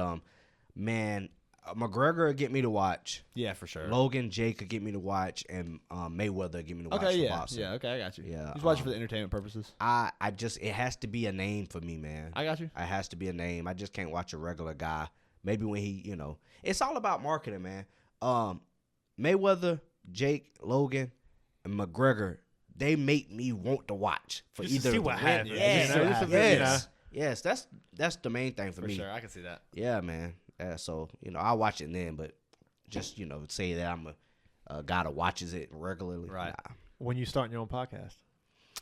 man, McGregor will get me to watch. Yeah, for sure. Logan, Jake could get me to watch, and Mayweather will get me to watch Okay, for yeah, boxing. yeah, okay, I got you. Yeah, Just watch it for the entertainment purposes. I just it has to be a name for me, man. I got you. It has to be a name. I just can't watch a regular guy. Maybe when he, it's all about marketing, man. Mayweather, Jake, Logan, and McGregor, they make me want to watch for Just to either see to what win. happens, Yes, you know, just to be, you know. yes, that's the main thing for For me. sure, I can see that. Yeah, man. So I'll watch it then, but just say that I'm a guy that watches it regularly. Right. Nah. When you starting your own podcast?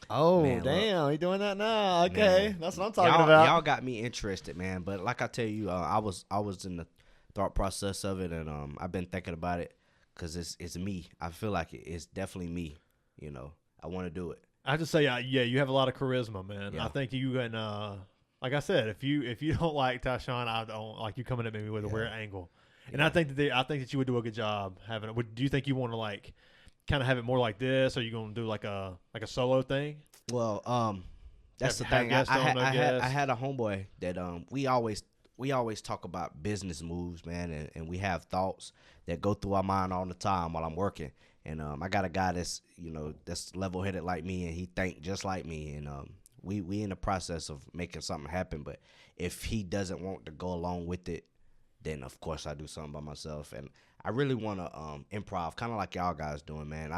Oh, Man, damn, he doing that now. Okay, Man. that's what I'm talking y'all, about. Y'all got me interested, man. But like I tell you, I was in the thought process of it, and I've been thinking about it because it's me. I feel like it's definitely me. I want to do it. I just say, yeah, you have a lot of charisma, man. Yeah. I think you and like I said, if you don't like Tyshawn, I don't like you coming at me with a weird angle. And I think that you would do a good job having it. Do you think you want to like kind of have it more like this, or are you going to do like a solo thing? Well, that's the Have thing. guests on, no I guests? had a homeboy that we always talk about business moves, man, and we have thoughts that go through our mind all the time while I'm working. And I got a guy that's that's level headed like me, and he think just like me, and we in the process of making something happen. But if he doesn't want to go along with it, then of course I do something by myself. And I really want to improv, kind of like y'all guys doing, man.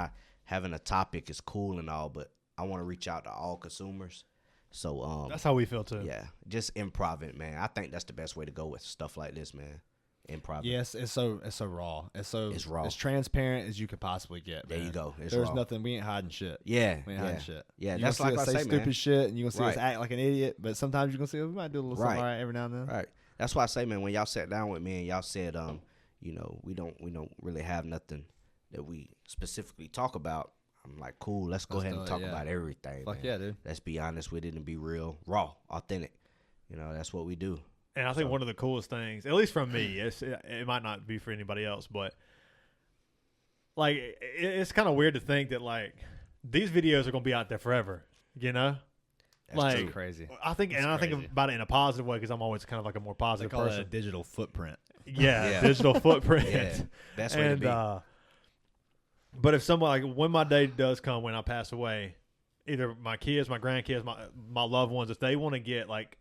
Having a topic is cool and all, but I want to reach out to all consumers. So That's how we feel too. yeah, just improv it, man. I think that's the best way to go with stuff like this, man. Improv. it. Yes, it's so raw. It's raw. As transparent as you could possibly get. There man. you go. It's There's raw. nothing. We ain't hiding shit. Yeah, We ain't yeah, hiding shit. yeah. You That's gonna like see I us say say, stupid man. shit, and you gonna see us Right. act like an idiot. But sometimes you gonna see we might do a little something Right. right every now and then. Right. That's why I say, man, when y'all sat down with me and y'all said, we don't really have nothing that we specifically talk about. I'm like, cool. Let's go Let's ahead do and it, talk yeah. about everything. Fuck man. yeah, dude. Let's be honest with it and be real, raw, authentic. That's what we do. And I think one of the coolest things, at least from me, it might not be for anybody else, but like it's kind of weird to think that like these videos are gonna be out there forever. That's Like, true. Crazy. I think, and I think crazy. about it in a positive way because I'm always kind of like a more They positive call it a person. digital footprint. Yeah, Yeah. digital footprint. Yeah, best way to And be. but if someone like when my day does come when I pass away, either my kids, my grandkids, my loved ones, if they want to get like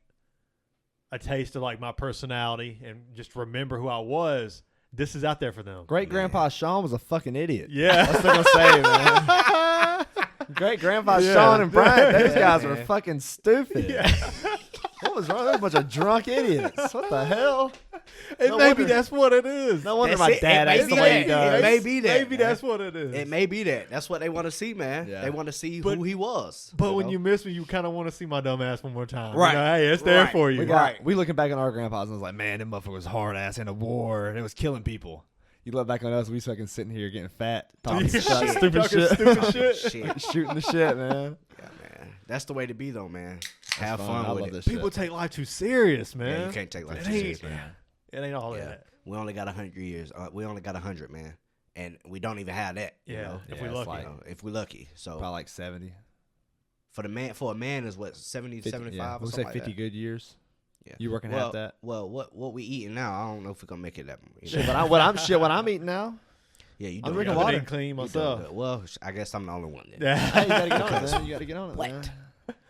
a taste of like my personality and just remember who I was, this is out there for them. Great grandpa Shawn was a fucking idiot. Yeah. That's what I'm gonna say, man. Great grandpa Yeah. Shawn and Bryant. Those Yeah, guys were man. fucking stupid. What was wrong? They were a bunch of drunk idiots. What the hell? Maybe that's what it is. No wonder That's my it. dad It may acts the be way he that. does. It may be that. Maybe man. that's what it is. It may be that. That's what they want to see, man. Yeah. They want to see But- who he was. But you when know? you miss me, you kind of want to see my dumb ass one more time. Right. You know, hey, it's there Right. for you. We looking back on our grandpas and was like, man, that motherfucker was hard ass in a war and it was killing people. You look back on us, we fucking sitting here getting fat, talking Yeah. stupid Talking shit, stupid shit. Shit. shooting the shit, man. Yeah, man. That's the way to be, though, man. Have fun. fun I with love it. this People shit. take life too serious, man. Yeah, you can't take life It too ain't- serious, man. It ain't all Yeah. that. We only got 100 years. We only got 100, man. And we don't even have that. You Yeah, know? if Yeah, we it's lucky. like- You know, if we're lucky. So Probably like 70. for a man is what 70, 50, 75 yeah. or We'll say something 50 like good years. that. Yeah. You working well, half that? Well, what we eating now? I don't know if we're gonna make it that. Shit, but what I'm eating now. Yeah, you I'm doing drinking good. water. Everything clean You doing myself. good. Well, I guess I'm the only one. Then. Yeah. Hey, you gotta get on it, man. You gotta get on it, What? man.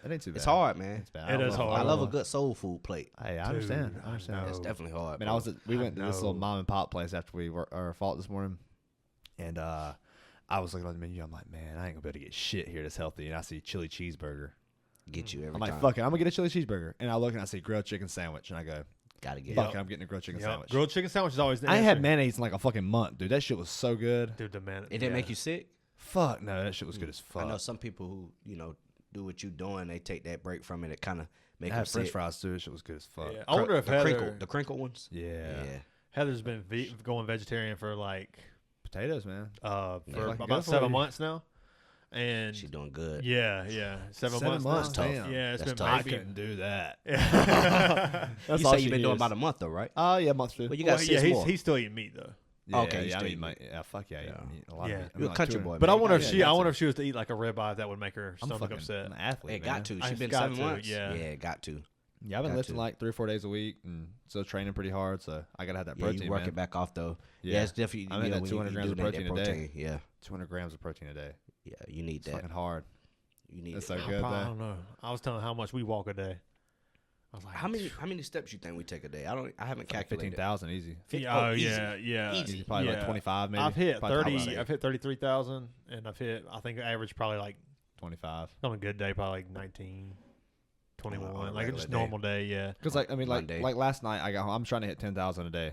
That ain't too bad. It's hard, man. It's bad. It I don't is know. hard. I love a good soul food plate. Hey, I understand. Dude, I understand. I know. It's definitely hard. Man, bro. we went to this little know. mom and pop place after we fought this morning, and I was looking on the menu. I'm like, man, I ain't gonna be able to get shit here that's healthy. And I see chili cheeseburger. Get you every I'm time. like, fuck it, I'm gonna get a chili cheeseburger. And I look and I see grilled chicken sandwich, and I go, Gotta get fuck it. it, I'm getting a grilled chicken Yep. sandwich. Grilled chicken sandwich is always the I ain't had answer. mayonnaise in like a fucking month, dude. That shit was so good. Dude, the man. It didn't make you sick. Fuck no, that shit was good as fuck. I know some people who do what you doing. They take that break from it. It kind of make I them had French sick. fries too. That shit was good as fuck. Yeah. I wonder if Heather, the crinkle ones. Yeah. Heather's been going vegetarian for like Potatoes, man. for like good about for 7 you. months now, and She's doing good. yeah, 7 months. months, now. damn. Yeah, it's That's been tough. I maybe. couldn't do that. You say you've been doing about a month though, right? Oh yeah, month two. Well, you got Well, 6 more. he's still eating meat though. Yeah, Okay, you yeah, I still mean, eat yeah, fuck yeah, Yeah. I eat a lot Yeah. of meat. I You're mean, a country 200 boy, But I man. wonder if Yeah, she, got I wonder to. if she was to eat like a ribeye, if that would make her I'm stomach fucking upset. an athlete. It man. got to. I She's been got 7 to, months. yeah. Yeah, got to. Yeah, I've been Got lifting to. like 3 or 4 days a week, and still training pretty hard. So I gotta have that Yeah, protein. you work man. it back off though. Yeah. Yeah, it's definitely. I'm at that when 200 you grams do of need that protein a day. Yeah, 200 grams of protein a day. yeah, you need It's that. fucking hard. You need It's it. so good I though. don't know. I was telling how much we walk a day. I was like, How many steps you think we take a day? I haven't calculated. 15,000 easy. Oh easy. yeah. Easy. Probably Yeah. like 25 maybe. I've hit Probably 30. I've hit 33,000, and I've hit. I think average probably like 25. on a good day, probably like 19, 21, On a like just regular day. normal day. Yeah. Because like I mean like Monday. like last night I got home. I'm trying to hit 10,000 a day,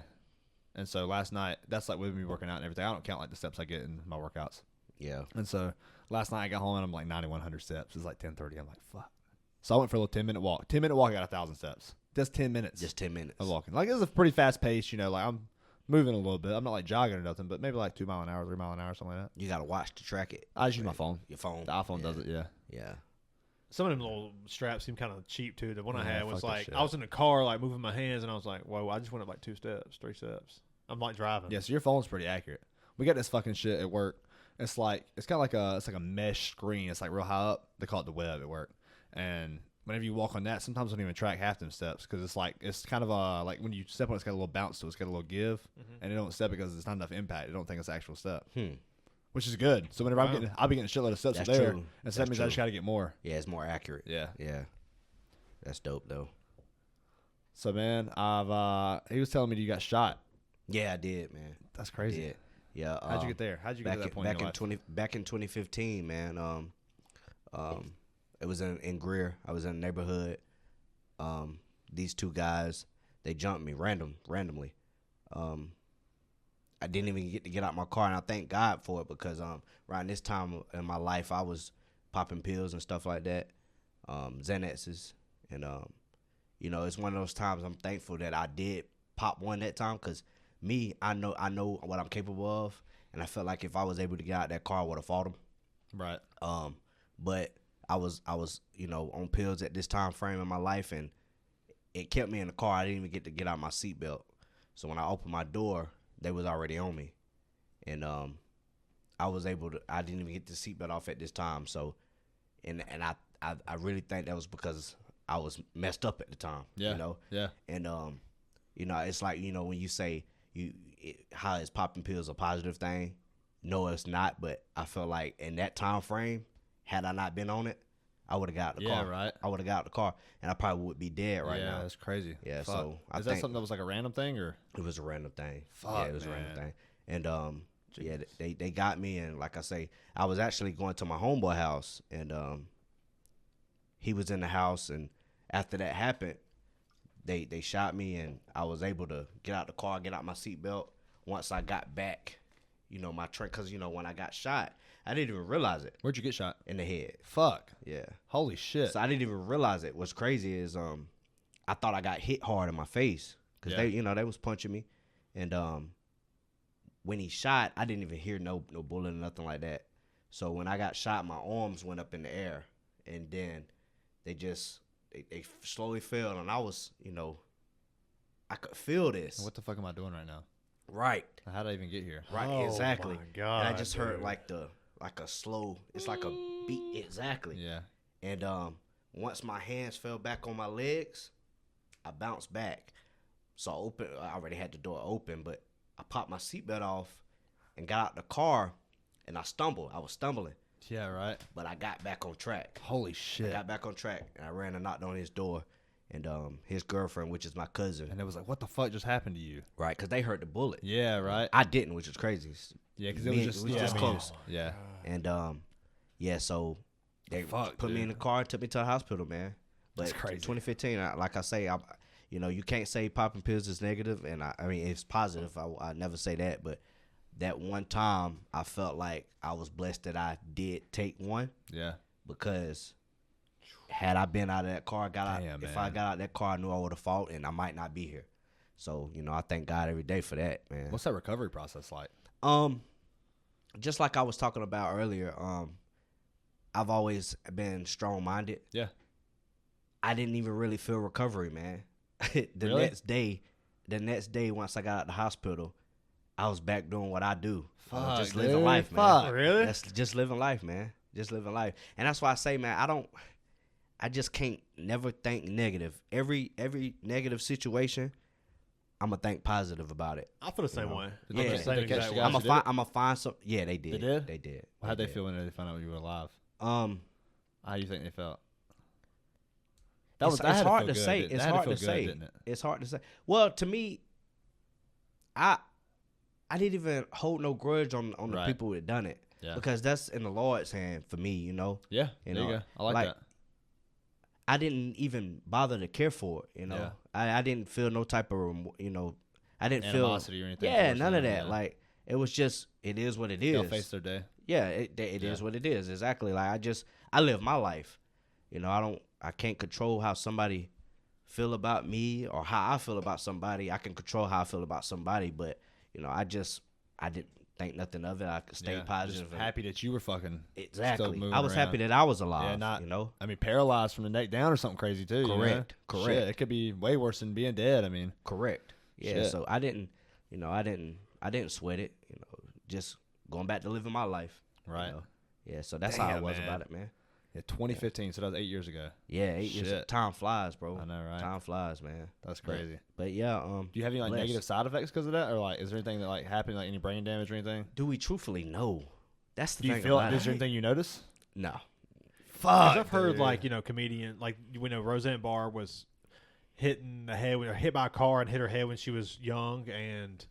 and so last night that's like with me working out and everything. I don't count like the steps I get in my workouts. Yeah, And so last night I got home and I'm like 9,100 steps. It's like 10:30. I'm like fuck. So I went for a little 10-minute walk. 10-minute walk, I got 1,000 steps. Just 10 minutes. just 10 minutes. of walking. Like it was a pretty fast pace. Like I'm moving a little bit. I'm not like jogging or nothing, but maybe like 2 mile an hour, 3 mile an hour, something like that. You gotta watch to track it. I just use my phone. Your phone. The iPhone yeah. does it. Yeah. Yeah. Some of them little straps seem kind of cheap too. The one I Yeah, had was fuck that like shit. I was in the car like moving my hands, and I was like, whoa! I just went up like 2 steps, 3 steps. I'm like driving. Yeah. So your phone's pretty accurate. We got this fucking shit at work. It's kind of like a mesh screen. It's like real high up. They call it the web at work. And whenever you walk on that, sometimes I don't even track half them steps because it's kind of like when you step on it, it's got a little bounce to it. It's got a little give, and it don't step because it's not enough impact. It don't think it's an actual step, which is good. So whenever I'll be getting a shitload of steps That's there, true. and so that That's means I just true. got to get more. Yeah, it's more accurate. Yeah. Yeah. That's dope though. So man, he was telling me you got shot. Yeah, I did, man. That's I crazy. did. Yeah. How'd you get there? How'd you get to that point back in your in life? back in 2015, man. It was in Greer. I was in the neighborhood. These 2 guys, they jumped me randomly. I didn't even get to get out my car, and I thank God for it because around this time in my life, I was popping pills and stuff like that, Xanaxes, and it's one of those times I'm thankful that I did pop one that time because I know what I'm capable of, and I felt like if I was able to get out that car, I would have fought him. Right. But I was on pills at this time frame in my life, and it kept me in the car. I didn't even get to get out my seatbelt. So when I opened my door, they was already on me, and I didn't even get the seatbelt off at this time. So, and I really think that was because I was messed up at the time. Yeah. Yeah. And it's like when you say how is popping pills a positive thing? No, it's not. But I feel like in that time frame, had I not been on it, I would have got out the car. Yeah, right. I would have got out the car, and I probably would be dead right yeah, now. that's crazy. Yeah, Fuck. so I is that think something that was like a random thing or? it was a random thing. Fuck, yeah, it was a man. random thing. And yeah, they got me, and like I say, I was actually going to my homeboy house, and he was in the house, and after that happened, they shot me, and I was able to get out the car, get out my seatbelt. Once I got back, my train, because when I got shot, I didn't even realize it. Where'd you get shot? In the head. Fuck. Yeah. Holy shit. So I didn't even realize it. What's crazy is I thought I got hit hard in my face because they was punching me, and when he shot, I didn't even hear no bullet or nothing like that. So when I got shot, my arms went up in the air, and then they slowly fell, and I was, I could feel this. What the fuck am I doing right now? Right. How did I even get here? Right, Oh exactly. my God, and I just heard dude. like a slow, it's like a beat, exactly. Yeah. And once my hands fell back on my legs, I bounced back. So I already had the door open, but I popped my seatbelt off and got out the car, and I stumbled. I was stumbling, Yeah, right. but I got back on track. Holy I shit. got back on track, and I ran and knocked on his door, and his girlfriend, which is my cousin, And it was like, what the fuck just happened to you? right, because they heard the bullet. Yeah, right. I didn't, which is crazy. Yeah, because it was just close. Yeah. And so they Fuck, put me in the dude. car and took me to the hospital, man. But That's crazy. 2015, like I say, you can't say popping pills is negative, and I mean it's positive. I never say that, but that one time I felt like I was blessed that I did take one, Yeah. because had I been out of that car, Damn, if man. I got out of that car, I knew I would have fought, and I might not be here. So I thank God every day for that, man. What's that recovery process like? Just like I was talking about earlier, I've always been strong-minded. Yeah. I didn't even really feel recovery, man. The Really? next day, once I got out of the hospital, I was back doing what I do. Fuck, Just living dude. life, man. Fuck. Really? That's just living life, man. Just living life. And that's why I say, man, I just can't never think negative. Every negative situation, I'm going to think positive about it. I feel the same way. Did Yeah. I'm Did the same they catch exact the way. guy? I'm Actually did going to find some. Yeah, they did. They did? They did. How'd they did. feel when they found out you were alive? Um, How do you think they felt? It's had hard feel to good, say. didn't it? It's That had hard feel to good, say. didn't it? It's hard to say. Well, to me, I didn't even hold no grudge on the Right. people that done it, Yeah. because that's in the Lord's hand for me. Yeah. You There know, you go. I like like, that. I didn't even bother to care for it. Yeah. I didn't feel no type of I didn't Animosity or feel anything. yeah, towards none them, of that. yeah. Like, it was just, it is what it They'll is. face their day. Yeah, it is Yeah. what it is. Exactly. Like, I live my life. I can't control how somebody feel about me or how I feel about somebody. I can control how I feel about somebody, but I didn't think nothing of it. I could stay Yeah, positive. Just happy that you were fucking Exactly. moving I was happy around. that I was alive. Yeah, not you know. I mean, paralyzed from the neck down or something crazy too. you know? Correct, correct. Shit, it could be way worse than being dead. I mean, Correct. Yeah. Shit. So I didn't sweat it. Just going back to living my life. right? Yeah. So that's how I Damn, was man. about it, man. Yeah, 2015. So that was 8 years ago. Yeah. 8 years. Shit. Time flies, bro. I know, right? Time flies, man. That's crazy. But yeah. Do you have any like blessed. negative side effects because of that, or like is there anything that like happened, like any brain damage or anything? Do we truthfully know? That's the Do you thing. feel? about Is there it. anything you notice? No. Fuck. 'Cause I've heard dude. like comedian like Roseanne Barr was hitting the head hit by a car and hit her head when she was young, and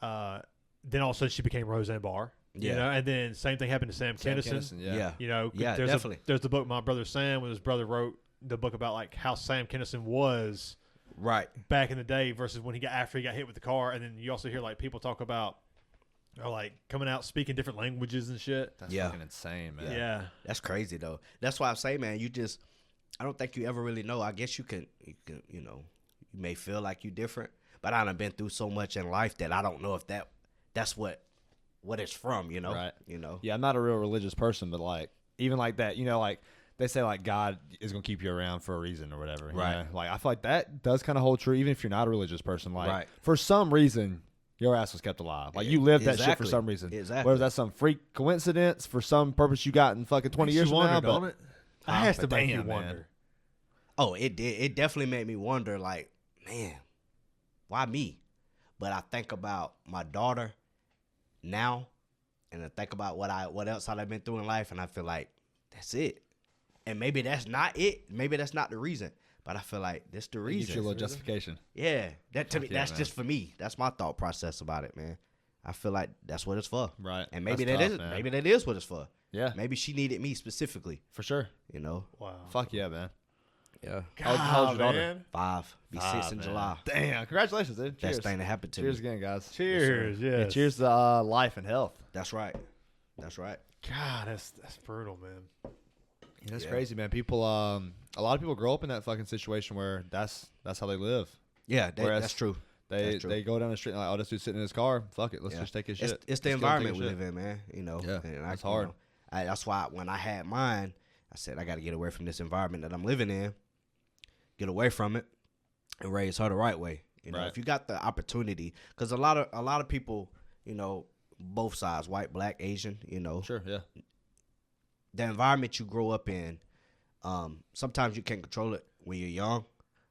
then all of a sudden she became Roseanne Barr. Yeah. And then same thing happened to Sam Kinison. Yeah. Yeah. 'Cause Yeah, there's definitely. there's the book My Brother Sam, when his brother wrote the book about like how Sam Kinison was Right. back in the day versus when after he got hit with the car. And then you also hear like people talk about like coming out speaking different languages and shit. That's Yeah. fucking insane, man. Yeah. That's crazy though. That's why I say, man, I don't think you ever really know. I guess you can, you may feel like you different, but I done been through so much in life that I don't know if that's what it's from, Right. Yeah. I'm not a real religious person, but like even like that, like they say like God is gonna keep you around for a reason or whatever. you Right. know? Like I feel like that does kind of hold true, even if you're not a religious person. Like Right. for some reason, your ass was kept alive. Like you lived that shit for Exactly. some reason. Exactly. Whether that's some freak coincidence for some purpose you got in fucking 20 years you from now. wonder, But don't it? It has to but make you damn, man. wonder. Oh, it did. It definitely made me wonder, like, man, why me? But I think about my daughter now, and I think about what else I've been through in life, and I feel like that's it. And maybe that's not it. Maybe that's not the reason. But I feel like that's the It gives you a reason. little justification. Yeah, that to me, yeah, that's man. just for me. That's my thought process about it, man. I feel like that's what it's for. Right. And maybe That's that tough, man. maybe that is what it's for. Yeah, Maybe she needed me specifically. for sure. Wow. Fuck yeah, man. Yeah. How's your daughter? man. 5. Be 6 in man. July. Damn, congratulations, dude. Cheers. Best thing that happened to Cheers me. again, guys. Cheers. Yeah, Yes. cheers to life and health. That's right. That's right. God, that's brutal, man. That's Yeah. crazy, man. People, a lot of people grow up in that fucking situation where that's how they live. Yeah, Whereas that's true. That's true. They go down the street and like, oh, this dude's sitting in his car. Fuck it, let's Yeah. just take his shit. It's the Let's go and take environment his we shit. live in, man. You know. Yeah, and it's hard. That's why when I had mine, I said I got to get away from this environment that I'm living in, get away from it, and raise her the right way. You know, Right. if you got the opportunity, because a lot of people, you know, both sides, white, black, Asian, you know, Sure, yeah. the environment you grow up in, sometimes you can't control it when you're young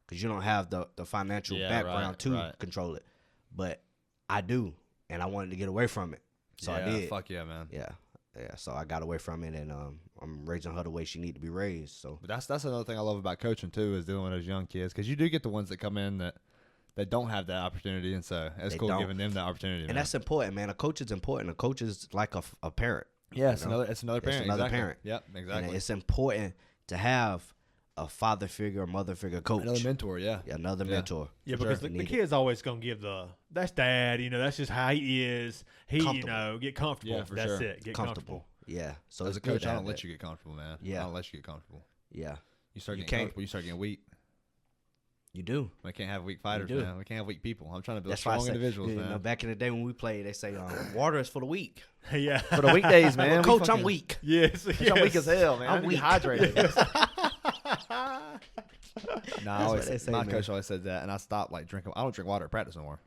because you don't have the financial Yeah, background right, to right. control it. But I do, and I wanted to get away from it, so I did. Fuck yeah, man. Yeah. So I got away from it, and I'm raising her the way she need to be raised. So But that's another thing I love about coaching too is dealing with those young kids because you do get the ones that come in that don't have that opportunity, and so it's They cool don't. giving them that opportunity. and man. that's important, man. A coach is important. A coach is like a parent. yeah, it's you know? another parent. another exactly. parent. Yep, And exactly. it's important to have a father figure, a mother figure coach. Another mentor. Yeah. Yeah, another Yeah. mentor. Yeah, For because sure. the Need it. kid's always gonna give that's dad. You know, that's just how he is. He, Comfortable. get comfortable. Yeah, for that's sure. it. Get Comfortable. Yeah. So As it's a good coach, to I have don't let that. you get comfortable, man. Yeah. I don't let you get comfortable. Yeah, You start You getting can't. comfortable, you start getting weak. you do. We can't have weak fighters, do. man. We can't have weak people. I'm trying to build That's why I strong say, individuals, you man. know, back in the day when we played, they say water is for the weak. yeah. For the weekdays, man. Well, we coach, I'm fucking- weak. Yes. Bitch, I'm weak as hell, man. I'm I'm weak. dehydrated. Nah, what they say, my man. coach always said that, and I stopped like drinking. I don't drink water at practice no more.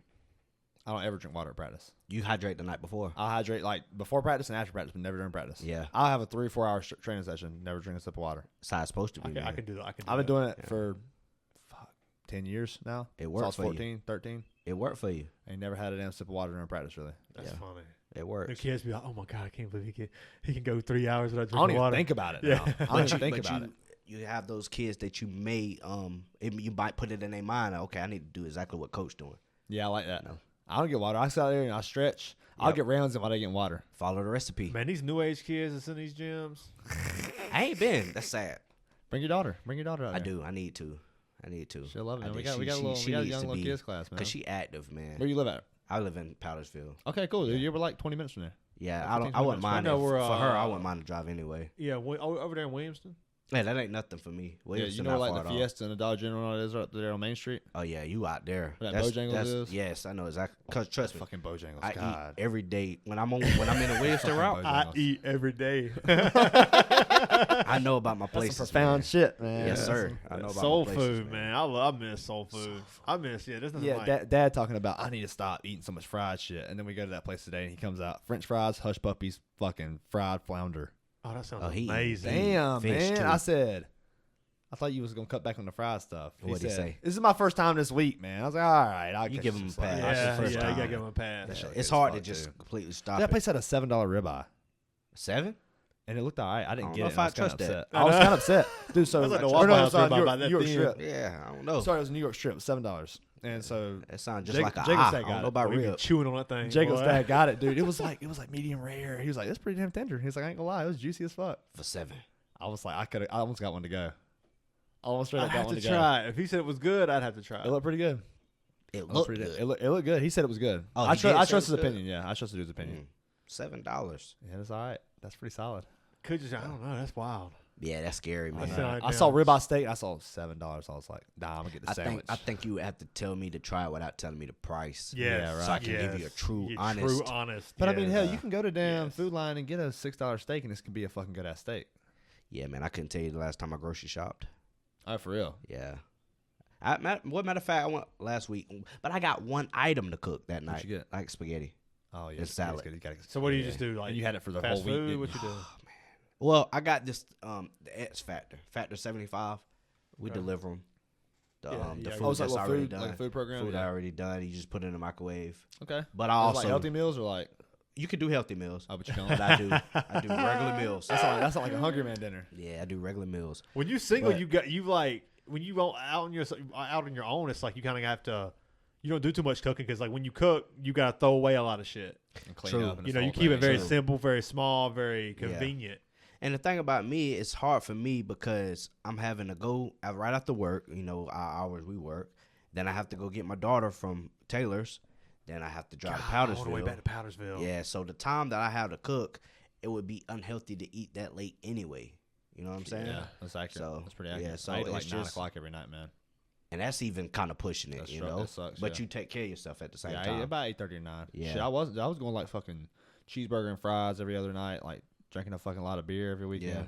I don't ever drink water at practice. You hydrate the night before. I'll hydrate like before practice and after practice, but never during practice. Yeah. I'll have a 3 or 4 hour training session, never drink a sip of water. That's how it's supposed to be. I man. can do that. I've been doing it Yeah. for 10 years now. It So I works was for you. 14, 13. It worked for you. I ain't never had a damn sip of water during practice, really. That's Yeah. funny. It The works. kids be like, "Oh my god, I can't believe he can go 3 hours without I don't drinking even water." think about it Yeah. now. I don't even think But about it. You have those kids that you may you might put it in their mind. Okay, I need to do exactly what coach doing. Yeah, I like that. No. I don't get water. I sit out there and I stretch. I'll Yep. get rounds in while I get water. Follow the recipe. Man, these new age kids that's in these gyms. I ain't been. That's sad. Bring your daughter. Bring your daughter out I there. do. I need to. She'll love it. I Man. We do. got a She young needs to little be- kids class, man. Cause she active, man. Where you live at? I live in Powdersville. Okay, cool, dude. You were like 20 minutes from there. Yeah, Like I 15, wouldn't 20 mind minutes. it. I know we're, For her, I uh, wouldn't mind to drive anyway. Yeah, over there in Williamston. Yeah, that ain't nothing for me. Yeah, Williamston you know not where far like the at all. Fiesta and the Dollar General and all that is right there on Main Street? Oh yeah, you out there. Where that Bojangles is? Yes, I know exactly. Cause trust me, Fucking Bojangles. I God. eat every day when I'm in the Williamston route. Bojangles. I eat every day. I know about my That's places. some profound man. shit, man. Yes, That's sir. some- I know about Soul my places, food, man. I miss soul food. I miss there's nothing Yeah, like dad talking about I need to stop eating so much fried shit, and then we go to that place today, and he comes out French fries, hush puppies, fucking fried flounder. Oh, that sounds Oh, he- amazing. Damn, fish, man! too. I said, I thought you was gonna cut back on the fried stuff. What'd he say? This is my first time this week, man. I was like, all right, I'll You catch give some him a slack. pass. Yeah, That's the first you time. gotta give him a pass. That shit It's good as hard to fuck, just dude. completely stop That it. place had a $7 ribeye, 7? and it looked all right. I didn't don't get know it. if and I I was kind of trust that. upset. I was kind of upset, dude. So That's like the or Waffle no, it House was on ribeye New by York, that New York thin. strip. Yeah, I don't know. Sorry, it was New York strip, $7, and so That sounds just Jacob's like dad a I got don't it. know about We been rib. chewing on that thing. Jacob's boy. dad got it, dude. It was like medium rare. He was like, "That's pretty damn tender." He was like, "I ain't gonna lie, it was juicy as fuck." For 7. I was like, I almost got one to go. I almost straight I'd up got have one to to go. try it. If he said it was good, I'd have to try It it. looked pretty good. It Looked looked pretty good. good. It looked good. He said it was good. Oh, I he did say trust it his was good? opinion. Yeah, I trusted his opinion. $7. Yeah, that's all right. That's pretty solid. Could just I don't know. That's wild. Yeah, that's scary, man. I sound like I saw damn- ribeye steak. I saw $7. I was like, nah, I'm gonna get the sandwich. I think you have to tell me to try it without telling me the price. Yes, Yeah, right. So I can give you a true, True honest. honest. But I mean, yes. hell, you can go to damn Yes. Food Line and get a $6 steak, and this can be a fucking good ass steak. Yeah, man, I couldn't tell you the last time I grocery shopped. Oh, for real. Yeah. What matter of fact, I went last week, but I got one item to cook that night. you get? Like spaghetti. Oh yeah, It's spaghetti's salad. good. You gotta get So what do you Yeah. just do? Like and you had it for the fast whole week. food? didn't What you? you do? Well, I got this the X Factor 75. We Okay. deliver them. The, Yeah, the yeah, food Oh, it's like that's a already food, done. like a food program. Food yeah. already done. You just put it in the microwave. Okay. But I Is it also like healthy meals or like? you can do healthy meals. Oh, but you don't. But I do regular meals. That's not like a Hungry Man dinner. Yeah, I do regular meals. When you single, But- you like when you go out on your own. It's like you kind of have to. You don't do too much cooking because like when you cook, you gotta throw away a lot of shit. And clean True. up. And You this know, you whole keep it thing. very True. simple, very small, very convenient. And the thing about me, it's hard for me because I'm having to go right after work, our hours we work. Then I have to go get my daughter from Taylor's. Then I have to drive to Powdersville. All the way back to Powdersville. Yeah, so the time that I have to cook, it would be unhealthy to eat that late anyway. You know what I'm saying? Yeah, that's accurate. So, That's pretty accurate. yeah, so I eat at like it's 9 just- o'clock every night, man. And that's even kind of pushing it, That's you true. know? That sucks, But yeah. you take care of yourself at the same Yeah, I time. eat about 8:30 or 9. Yeah. Shit, I was going like fucking cheeseburger and fries every other night, like drinking a fucking lot of beer every weekend. Yeah.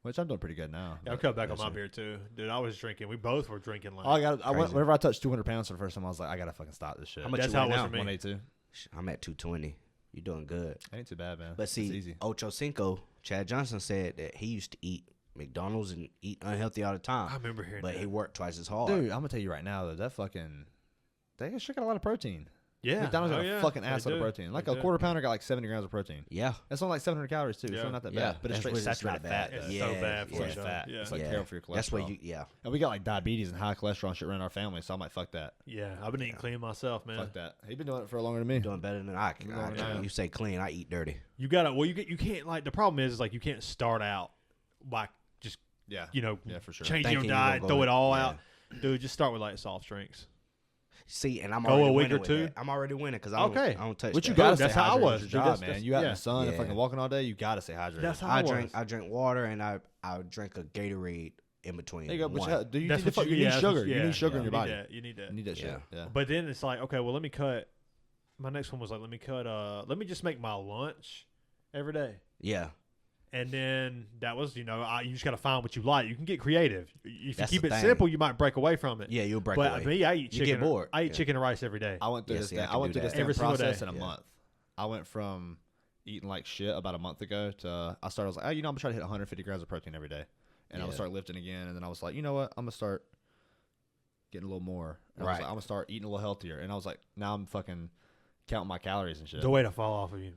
Which I'm doing pretty good now. Yeah, I've but- cut back on Yes, my sir. beer too, dude. I was drinking. We both were drinking like. Whenever I touched 200 pounds for the first time, I was like, I gotta fucking stop this shit. How much That's you how weigh it was now? for me. 182. I'm at 220. You're doing good. Ain't too bad, man. But It's see, easy. Ocho Cinco, Chad Johnson said that he used to eat McDonald's and eat unhealthy all the time. I remember hearing But that. he worked twice as hard. Dude, I'm gonna tell you right now though, they sure got a lot of protein. yeah, McDonald's got yeah, a fucking they ass load of do. protein. Like They a do. quarter pounder got like 70 grams of protein. Yeah. That's only like 700 calories too. Yeah. So not that Yeah. bad. But it's That's straight what- it's saturated not fat. bad. though. It's Yeah, so bad for It's you. like though. fat. Yeah. It's like Yeah. terrible for your cholesterol. That's where yeah. And we got like diabetes and high cholesterol and shit running our family, so I'm like, fuck that. Yeah, I've been eating clean myself, man. Fuck that. He been doing it for longer than me. Doing better than I can. Yeah. You say clean, I eat dirty. You gotta. Well, you can't like. The problem is like you can't start out by just Yeah. yeah for sure. changing your Thinking you're diet, gonna throw go- it all yeah. out. Dude, just start with like soft drinks. See, and I'm Go already a week winning or with two? that. I'm already winning because Okay. I don't touch What that. you gotta That's stay how I hydrated was, is dude. your job, That's- man. that's- You out in yeah. the sun and Yeah. fucking walking all day, you gotta stay hydrated. That's how I I drink was. I drink water and I drink a Gatorade in between. There you go. But one. you That's need, what you need yeah, that's sugar. what- You yeah, need sugar yeah, in your body. You need that. You need that shit. Yeah. Yeah. But then it's like, okay, well, let me cut. My next one was like, let me just make my lunch every day. Yeah. And then that was, you just got to find what you like. You can get creative. If you That's keep the it thing. simple, you might break away from it. Yeah, you'll break But away. me, I eat You chicken. get bored. I eat Yeah. chicken and rice every day. I went through Yeah, this. see, I I can went do through this that. damn Every single process day. in a Yeah. month. I went from eating like shit about a month ago to I was like, I'm gonna try to hit 150 grams of protein every day, and I would Yeah. start lifting again, and then I was like, you know what, I'm gonna start getting a little more. And I was Right. like, I'm gonna start eating a little healthier, and I was like, now I'm fucking counting my calories and shit. The way to fall off of you.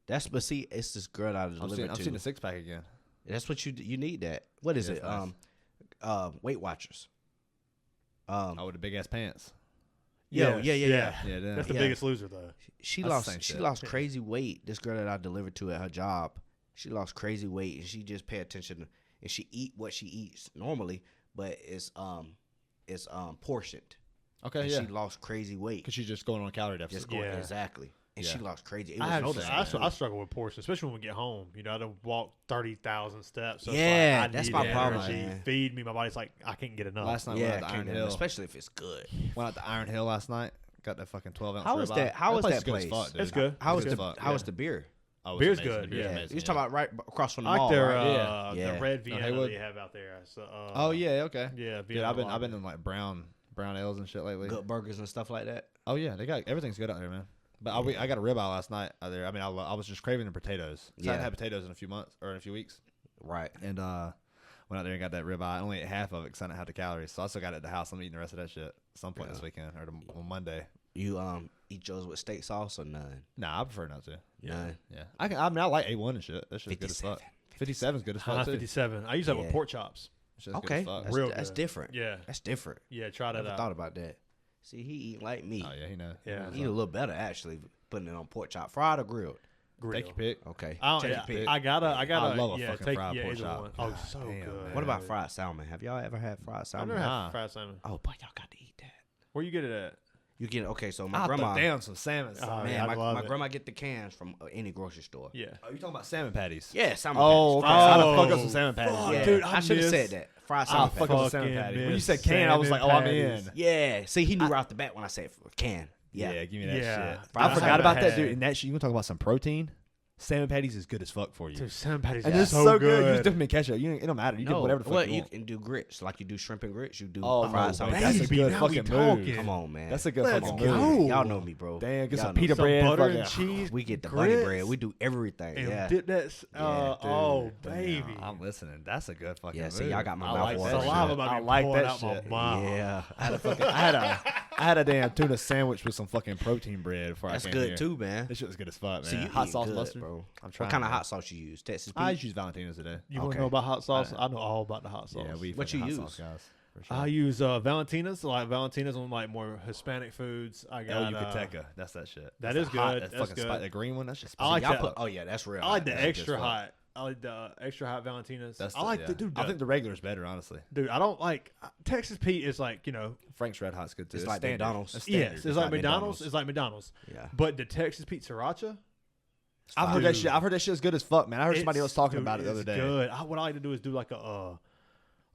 But see, it's this girl that I delivered I'm to. seeing a six pack again. That's what you need. That. What is Yeah, it? it's nice. Weight Watchers. Oh, with the big ass pants. Yeah. Yeah, That's the Yeah. biggest loser though. She That's the lost same she shit. lost crazy weight. This girl that I delivered to at her job, she lost crazy weight, and she just pay attention and she eat what she eats normally, but it's portioned. Okay, And yeah. she lost crazy weight. Because she's just going on a calorie deficit. Just going Yeah. exactly, and Yeah. she lost crazy. It I was have noticeable. I struggle with portions, especially when we get home. I don't walk 30,000 steps. So Yeah, it's like, I that's need my the problem, energy. man. Feed me. My body's like, I can't get enough. Last night we Yeah, went out to Iron can't Hill. especially if it's good. Went out to Iron Hill last night. Got that fucking 12 ounce. How was ribeye. that? How was place that is good as place? fuck, dude. It's good. How It's was good the as fuck, how was yeah. the beer? Oh, it was Beer's amazing. good, The beer's yeah. amazing, You talking about right across from the I like mall, their right? Yeah. the Yeah. red No, Vienna Haywood. they have out there. So, Oh yeah, okay. yeah. Dude, Vienna I've been lager. in like brown ales and shit lately. Good burgers and stuff like that. Oh yeah, they got everything's good out there, man. But I got a ribeye last night out there. I mean, I was just craving the potatoes. So I Yeah. hadn't had potatoes in a few months or in a few weeks, Right. and went out there and got that ribeye. I only ate half of it because I didn't have the calories. So I still got it at the house. I'm eating the rest of that shit at some point this weekend or on Monday. You eat yours with steak sauce or none? Nah, I prefer not to. None. Yeah, I mean, I like A1 and shit. That shit's good as fuck. 57's good as High fuck too. 57. I use that with Yeah. pork chops. That shit's Okay, good as fuck. that's, Real that's good. different. Yeah. That's different. Yeah, try I that never out. thought about that. See, he eat like me. Oh yeah, he knows. Yeah. He eat a little better actually, putting it on pork chop, fried or grilled. Grill. Take your pick. Okay. I, Take don't, your pick. I gotta. I love a yeah, fucking take, fried yeah, pork either chop. one. Oh, God so damn, good. man. What about fried salmon? Have y'all ever had fried I've salmon? never Nah. had fried salmon. Oh, boy, y'all got to eat that. Where you get it at? You get okay. So my I'll grandma, put down some salmon. Oh, man, yeah, I my love it. grandma get the cans from any grocery store. Yeah. Oh, you talking about salmon patties? Yeah, salmon. Oh, okay. patties. I'd Oh, fuck up some salmon patties. fuck, Yeah, dude, I I should have miss- said that. Fried I'll salmon. fuck patties. up some salmon Fucking patties. When you miss said can, I was like, oh, I'm salmon in. Yeah. See, he knew right off the bat when I said can. Yeah. Give me that Yeah. shit. Fried I forgot salmon about that, patties. dude. And that shit, you want to talk about some protein? Salmon patties is good as fuck for you. Dude, salmon patties And are it's so good. You good. just dip them in ketchup. It don't matter. You do whatever the fuck well, you you want. can do grits like you do shrimp and grits. You do Oh, fried no, salmon. man. That's a Baby, good now we fucking talking. move. Come on, man. That's a good Let's fucking go. move. Y'all know me, bro. Damn, get Y'all some know pita Some bread. butter fucking- and cheese. We get the bunny grits, bread. We do everything. and Yeah. dip that. Yeah, oh, Dude, baby. damn, I'm listening. That's a good fucking Yeah, move. see, y'all got my I mouth like watering. that Saliva shit. about I to like pour that out shit. my mouth. Yeah. I had a damn tuna sandwich with some fucking protein bread before That's I came good here. too, man. This shit was good as fuck, man. See, you hot eat sauce good, mustard, bro. I'm trying. What kind of man. hot sauce you use? Texas I Pete? just use Valentina's today. You want to Okay. know about hot sauce? I know all about the hot sauce. Yeah, we What fucking you hot use? sauce guys. For sure. I use Valentina's. Like Valentina's on like more Hispanic foods. I got El Yucateca. That's that shit. that That's is hot- good. That's That's fucking good. the green one. That's just. I like Y'all that. put, oh yeah, that's real. I like That's the good extra as fuck. hot. the extra hot Valentinas. That's I like yeah. the dude. I think the regular's better, honestly. Dude, I don't like Texas Pete is like Frank's Red Hot's good too. It's like standard. McDonald's. It's standard. yes, it's like McDonald's. It's like McDonald's. Yeah. But the Texas Pete Sriracha, I've heard that shit. I've heard that shit is good as fuck, man. I heard somebody else talking dude, about it the other day. Good. What I like to do is do like a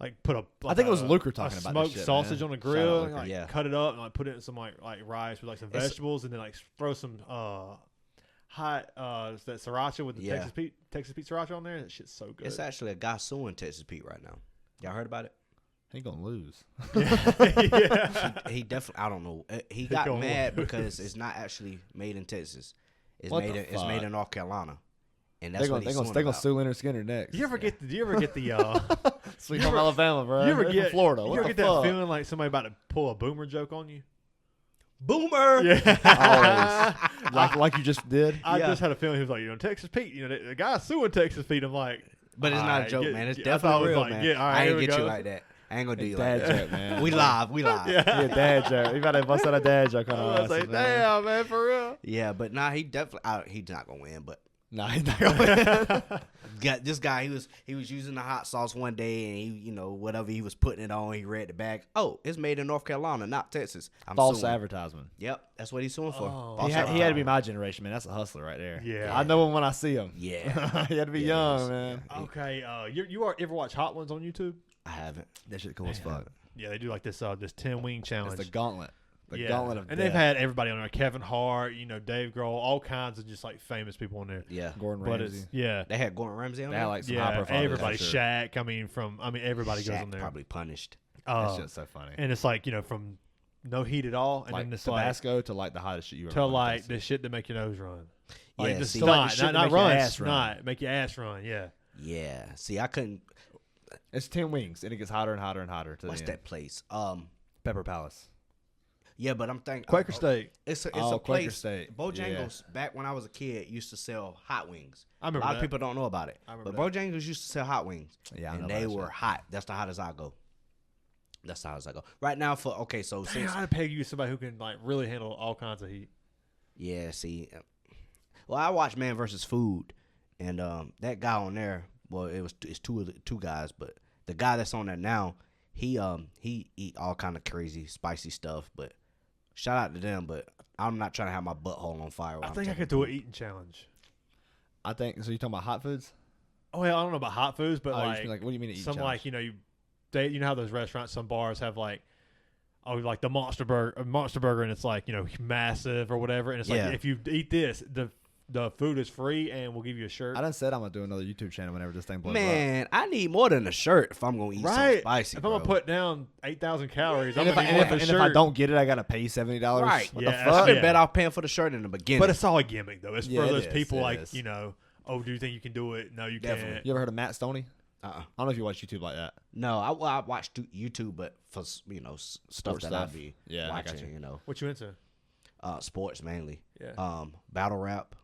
like put a. I think it was Luker talking a about smoked this shit, sausage man. on the Shout grill, out and, Luker. like Yeah. cut it up and like put it in some like rice with like some vegetables, and then like throw some hot that sriracha with the Yeah. Texas Pete sriracha on there. That shit's so good. It's actually a guy suing Texas Pete right now. Y'all heard about it? He gonna lose. yeah. He definitely. I don't know. He He got gonna mad lose. because it's not actually made in Texas. It's What made. the It's made fuck? in North Carolina, and They're that's gonna what he's suing they gonna about. sue Leonard Skinner next. Do you ever get the Sweet you home ever- Alabama, bro. you ever They're get from Florida? You What ever the get fuck? that feeling like somebody about to pull a boomer joke on you? Boomer. Yeah. like you just did. I Yeah. just had a feeling he was like, Texas Pete, the guy suing Texas Pete. I'm like, But it's not a alright, joke, get- man. It's I thought it definitely was real, like, man. yeah, all right, I here ain't we get you go. like that. I ain't gonna do you Dad like that. joke, man. We live. Yeah. Yeah, dad joke. You gotta bust out a dad joke on I our was like, asses, man. damn, man, for real. Yeah, but nah, he definitely. He's not gonna win. But Nah, he's not gonna win. got this guy. He was using the hot sauce one day, and he whatever he was putting it on, he read the bag. Oh, it's made in North Carolina, not Texas. I'm False suing. advertisement. Yep, that's what he's suing for. Oh. False He had to be advertisement. my generation, man. That's a hustler right there. Yeah. I know him when I see him. Yeah, He had to be Yeah, young, he's- man. yeah. Okay, you ever watch Hot Ones on YouTube? I haven't. That shit cool as fuck. Yeah, they do like this 10 wing challenge. It's the gauntlet. The yeah. gauntlet of and death. they've had everybody on there, Kevin Hart, Dave Grohl, all kinds of just like famous people on there. Yeah, Gordon But Ramsay. it's yeah, they had Gordon Ramsay on They had there. like some high yeah, profile. everybody. dudes, I'm sure. Shaq. Everybody goes Shaq on there. probably punished. That shit's so funny. And it's like from no heat at all, and like then it's Tabasco to like the hottest shit you ever. to run like into. the shit that make your nose run. Like Yeah, the see- snot, To like the shit not that make your run, ass run. snot, make your ass run. Yeah. Yeah, see, I couldn't. It's 10 wings, and it gets hotter and hotter and hotter. To What's the that end. place? Pepper Palace. Yeah, but I'm thinking Quaker Steak. It's a Oh, Quaker place. Steak. Bojangles back when I was a kid used to sell hot wings. I remember a lot that. of people don't know about it. I But remember Bojangles used to sell hot wings. Yeah, I know and about they that were shit. hot. That's the hottest I go. That's the hottest I go. Right now so Dang, since I'd peg you somebody who can like really handle all kinds of heat. yeah, see, well I watched Man vs. Food, and that guy on there, well it's two guys, but the guy that's on there now, he eat all kind of crazy spicy stuff, but. Shout out to them, but I'm not trying to have my butthole on fire. I think I could do an eating challenge. I think so. You talking about hot foods? Oh, well, I don't know about hot foods, but Oh, you like, mean like, what do you mean? Eat some challenge? like you know how those restaurants, some bars have like like the Monster Burger, and it's like massive or whatever, and it's Yeah. like if you eat this, the food is free, and we'll give you a shirt. I done said I'm gonna do another YouTube channel whenever this thing blows up. Man, I need more than a shirt if I'm gonna eat something spicy. If I'm gonna bro. put down 8,000 calories, And I'm if I, gonna need and a if shirt. I don't get it, I gotta pay $70. Right. What Yeah, the that's- fuck? I've been yeah. better off paying for the shirt in the beginning. but it's all a gimmick though. It's Yeah, for it those is, people it like is. oh, do you think you can do it? No, you Definitely. can't. You ever heard of Matt Stoney? I uh-uh. don't know if you watch YouTube like that. No, I watch YouTube, but for stuff Sports that I stuff. be Yeah, I got watching, you. What you into? Sports mainly. Yeah. Battle rap.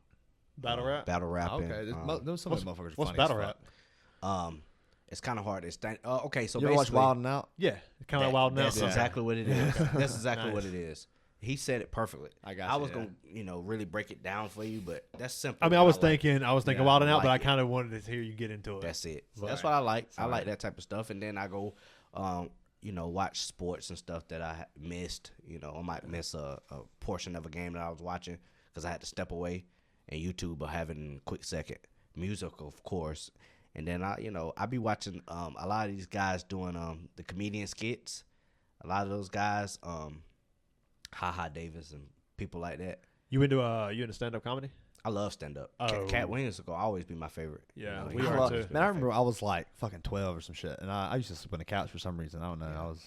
Battle rap. Battle rapping. Okay, those some of the motherfuckers. are What's funny as battle fuck. rap? It's kind of hard to stand. Okay, so You ever watch basically, Wild and Out? Yeah, kind of like Wild Now. That's Yeah. exactly what it is. That's exactly Nice. what it is. He said it perfectly. I got I you, was yeah. gonna, really break it down for you, but that's simple. I mean, I was like it. thinking Yeah, Wild and I Out, but I like it. kind of wanted to hear you get into it. That's it. Right. That's what I like. I Sorry. like that type of stuff, and then I go, watch sports and stuff that I missed. I might miss a portion of a game that I was watching because I had to step away, and YouTube will have it in a quick second. Music, of course, and then I be watching a lot of these guys doing the comedian skits. A lot of those guys, Ha Davis and people like that. You into stand up comedy? I love stand up. Oh. Cat Williams will always be my favorite. Yeah, he we will are always too. be Man, my I remember favorite. I was like fucking 12 or some shit, and I used to sleep on the couch for some reason. I don't know. I was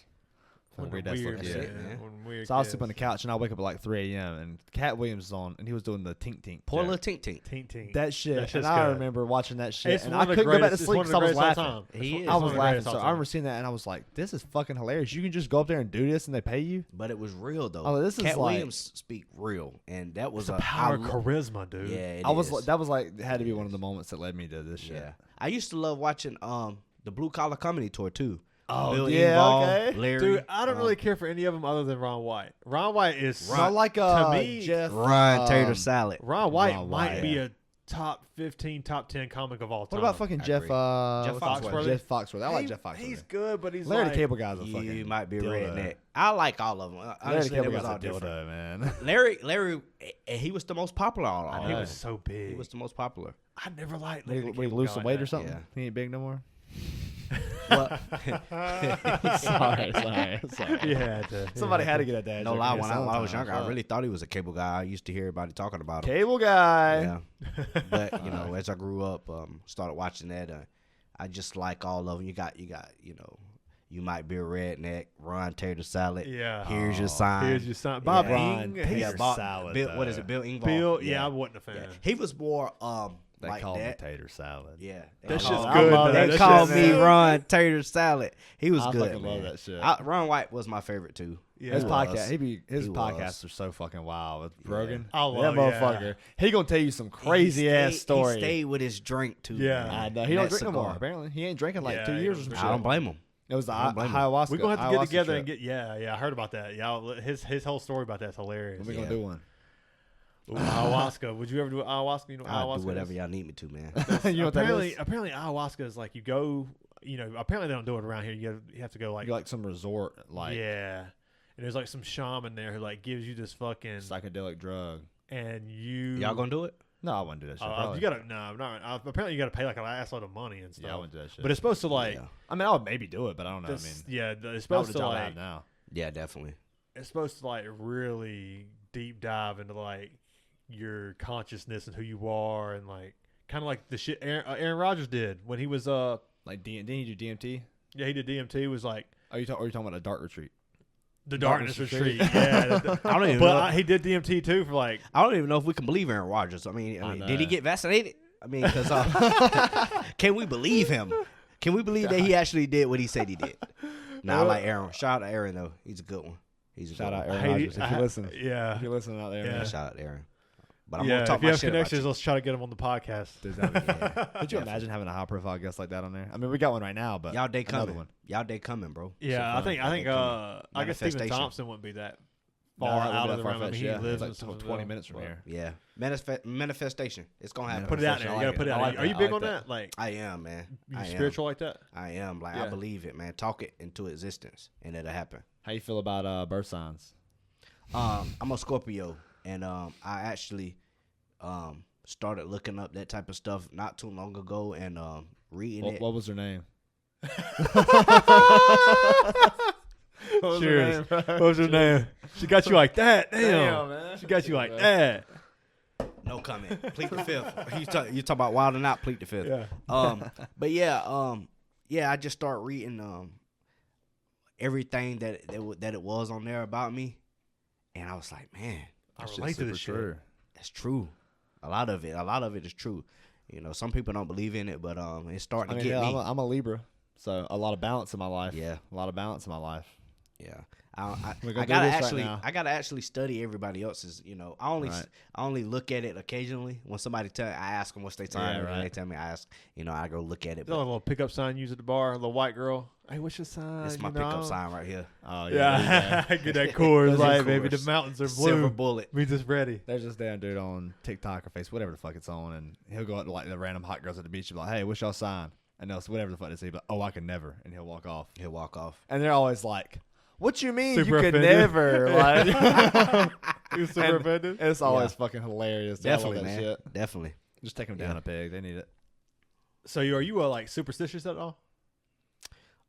fucking weird. That's Weird, like, That's yeah. it, man. When weird So I was kids. sleeping on the couch, and I wake up at like 3 a.m. and Cat Williams is on, and he was doing the tink tink. Poor joke. little Tink Tink. Tink Tink. That shit, That and shit's I good. remember watching that shit, It's and one I of the couldn't go back to greatest- it's sleep one of because I the was greatest all laughing. time. He It's is. one I of was the laughing, greatest so all I time. remember seeing that, and I was like, "This is fucking hilarious! You can just go up there and do this, and they pay you." But it was real though. Oh, this is Cat like- Williams speak real, and that was It's the power of I lo- charisma, dude. Yeah, it I was is. like, that was like had to be one of the moments that led me to this shit. Yeah, I used to love watching the Blue Collar Comedy Tour too. Oh, Bill yeah, Engvall, okay. Larry, Dude, I don't really care for any of them other than Ron White. Ron White is So like to me, Jeff Ryan Tater Salad. Ron White Ron might White. be a top 15, top 10 comic of all time. What about fucking Jeff? agree. Jeff Foxworthy? Jeff Foxworthy. I like Jeff Foxworthy. He's good, but he's Larry like the Cable Guy's a You fucking. might be a dildo. redneck. I like all of them. Larry the Honestly, they Cable was Guy's all a different. dildo, man. Larry, he was the most popular. I he know. was so big. He was the most popular. I never liked Did Larry the he Cable lose Guy some like weight that. or something? Yeah. He ain't big no more. Well, sorry. You had to. Somebody had to get a dad. no joke lie, in when here I was sometime. younger, I really thought he was a cable guy. I used to hear everybody talking about him. Cable Guy. Yeah, but you know, as I grew up, started watching that. I just like all of them. You got, you might be a redneck. Ron Tater Salad. Yeah. Here's your sign. Here's your son. Bob Ron Ing. Tater He's- Salad. Bill, what is it? Bill Engvall. Bill. Yeah, I wasn't a fan. Yeah. He was more They like call him that. tater salad. Yeah, That They shit's call- good, I love though. that They shit, called me man. Ron Tater Salad. He was I good. fucking man. love that shit. Ron White was my favorite too. Yeah. His He podcast, was. his He podcasts was. are so fucking wild with Rogan. I love- that motherfucker. yeah. He gonna tell you some crazy ass story. He stayed with his drink too. Yeah. man. I know he don't That drink no more. cigar. Apparently, he ain't drinking like Yeah, 2 he years or don't some drink. shit. I don't blame him. It was the I don't blame him. ayahuasca. We're gonna have to get ayahuasca together trip. and get. Yeah. I heard about that. Yeah, his whole story about that's hilarious. We're Yeah. gonna do one. Ooh, ayahuasca. Would you ever do ayahuasca? You know what I'll ayahuasca do whatever is? y'all need me to, man. You know what that apparently, is? apparently ayahuasca is like you go. Apparently they don't do it around here. You have to go like You're like some resort, like yeah. And there's like some shaman there who like gives you this fucking psychedelic drug. and you Y'all gonna do it? No, I wouldn't do that shit. you probably. gotta no not apparently you gotta pay like an assload of money and stuff. Yeah, I wouldn't do that shit. But it's supposed to like Yeah. I mean, I would maybe do it, but I don't know. I mean, it's not with supposed the to job I like have now. Yeah, definitely. it's supposed to like really deep dive into like your consciousness and who you are and like kind of like the shit Aaron Rodgers did when he was Like, didn't you do DMT? yeah he did DMT was like Are you talking about a dark retreat? the Darkness darkness retreat. retreat yeah I don't even but know. he did DMT too for like I don't even know if we can believe Aaron Rodgers. I mean, I did he know. get vaccinated? I mean, because can we believe him? Can we believe that he actually did what he said he did? Nah, I like Aaron. Shout out to Aaron though. He's a good one. He's a Shout good out one. Aaron Rodgers if you listen. yeah If you're listening out there, Yeah. man. Shout out to Aaron. But I'm yeah gonna talk if you my have shit about connections you. let's try to get him on the podcast. Dude, that'd be Could you imagine having a high profile guest like that on there? I mean, we got one right now, but Y'all day another coming. one. Y'all day coming, bro. Yeah, So I think y'all day coming. I guess Stephen Manifestation. Thompson wouldn't be that No, far that wouldn't out be of that the realm. I mean, far-fetched, he yeah. lives It's in like Summerville, 20 minutes from but- here. Yeah, manifestation. It's gonna happen. Put it out there. I You like gotta put it. it I out like there. Are you that. big I on like that? Like, I am, man. you I am. spiritual like that? I am. Like Yeah. I believe it, man. Talk it into existence, and it'll happen. How you feel about birth signs? I'm a Scorpio, and I actually started looking up that type of stuff not too long ago, and reading it. What was her name? Cheers. What was her name? She got you like that. Damn. man. She got you like that. No comment. Plead the fifth. You talk about wilding out. Plead the fifth. Yeah. But yeah. I just start reading everything that it was on there about me, and I was like, man, I That shit's relate to super this shit. true. that's true. A lot of it is true. You know, some people don't believe in it, but it's starting I mean, to get yeah, me. I'm a Libra, so a lot of balance in my life. Yeah. a lot of balance in my life. Yeah, I We're gonna I do gotta this right actually, now. I gotta actually study everybody else's. You know, I only look at it occasionally when somebody I ask them what's their sign, Yeah, and right. they tell me. I go look at it. There's a little pickup sign used at the bar. A little white girl. Hey, what's your sign? It's my You know? pickup sign right here. Oh Yeah, I get that Coors Those are Light, baby. The Coors. mountains are Silver blue. bullet. Means it's ready. There's this damn dude on TikTok or Facebook, whatever the fuck it's on, and he'll go up to like the random hot girls at the beach and be like, "Hey, what's y'all sign?" And they'll say whatever the fuck they say, but oh, I can never, and he'll walk off. He'll walk off. And they're always like, "What you mean Super you could offended. never?" Like, You super And- offended? it's always fucking hilarious. Dude. I love Definitely, that man. shit. Definitely. Just take them down a peg. They need it. So are you like superstitious at all?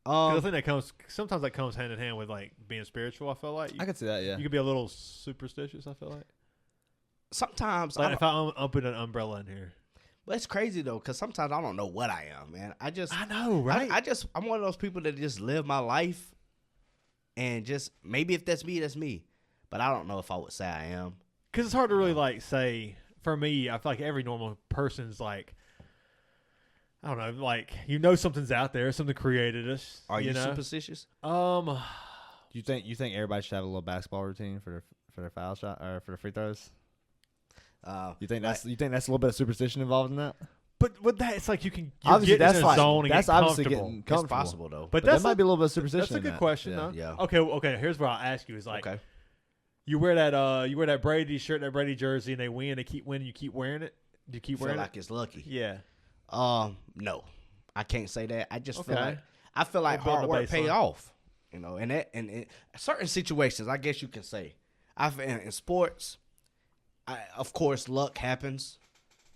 'Cause I think sometimes that comes hand in hand with like being spiritual. I feel like I could see that. Yeah. you could be a little superstitious. I feel like Sometimes, like if I open an umbrella in here. but it's crazy though, because sometimes I don't know what I am, man. I know, right? I'm one of those people that just live my life, and just maybe if that's me, that's me. But I don't know if I would say I am. Because it's hard to really like say. For me, I feel like every normal person's like, I don't know, like something's out there, something created us. Are you know? superstitious? You think everybody should have a little basketball routine for their foul shot or for the free throws? You think that's a little bit of superstition involved in that? But with that, it's like you're Obviously, getting that's in a like zone and that's get obviously comfortable. getting It's comfortable. possible though. But That that's might be a little bit of superstition. That's a in good that. question, Yeah. though. Yeah. Okay. Here's what I'll ask you: is like, Okay. you wear that Brady shirt, that Brady jersey, and they win, they keep winning, you keep wearing it. Do you keep feel wearing like it's lucky. Yeah. No, I can't say that. I just feel Okay. like We're building hard a work pay baseline. off. And in certain situations, I guess you can say, in sports, of course, luck happens.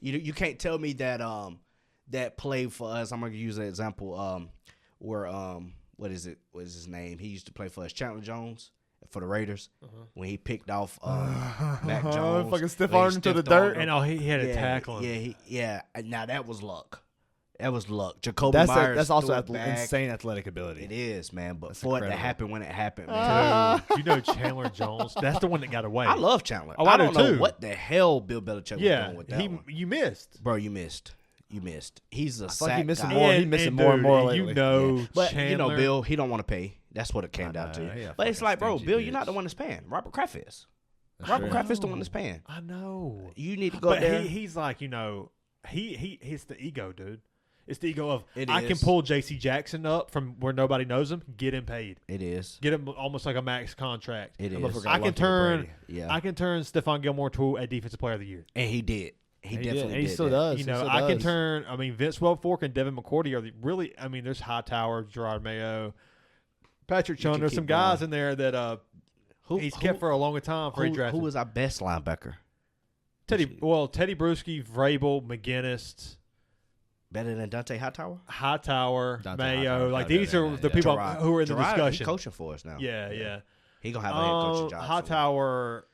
You can't tell me that that play for us. I'm gonna use an example. Where what is it? What is his name? He used to play for us, Chandler Jones, for the Raiders. When he picked off Mac Jones, fucking stiff when he armed him to the stiffed armed dirt. him. And he had to tackle him. Yeah. Now that was luck. That was luck. Jacoby That's Myers. that's also threw it back. insane athletic ability. It is, man. But That's for it to incredible. happen when it happened, man. Dude, you know Chandler Jones? That's the one that got away. I love Chandler. Oh, I don't do know too. what the hell Bill Belichick was doing with that one. You missed. Bro, you missed. He's a I feel sack like he missing guy. more. He missing more and more lately. You know, Yeah. But Chandler, Bill, he don't want to pay. That's what it came I down know, to. he a But it's fucking like, bro, stingy Bill, bitch. you're not the one that's paying. Robert Kraft is. That's Robert true. Kraft is the one that's paying. I know. You need to go But there. he's like, he's the ego, dude. It's the ego of It I can is. pull J.C. Jackson up from where nobody knows him, get him paid, It is. get him almost like a max contract. It That is. motherfucker I can lucky with turn, Brady. Yeah. I can turn Stephon Gilmore to a defensive player of the year. And he did. He did, definitely and he did still that. does. You He know, still I can does. turn. I mean, Vince Wilfork and Devin McCourty are really. I mean, there's Hightower, Gerard Mayo, Patrick Chung. can There's keep some guys going. in there that he's kept for a longer time for who drafted. was our best linebacker? Teddy Bruschi, Vrabel, McGinnis, Better than Dante Hightower? Are Dante Mayo. Hightower, Like better these than are that, the yeah. people Gerard- who are in the Gerard, discussion. He coaching for us now. Yeah. He gonna have a head coaching job. soon. Hightower,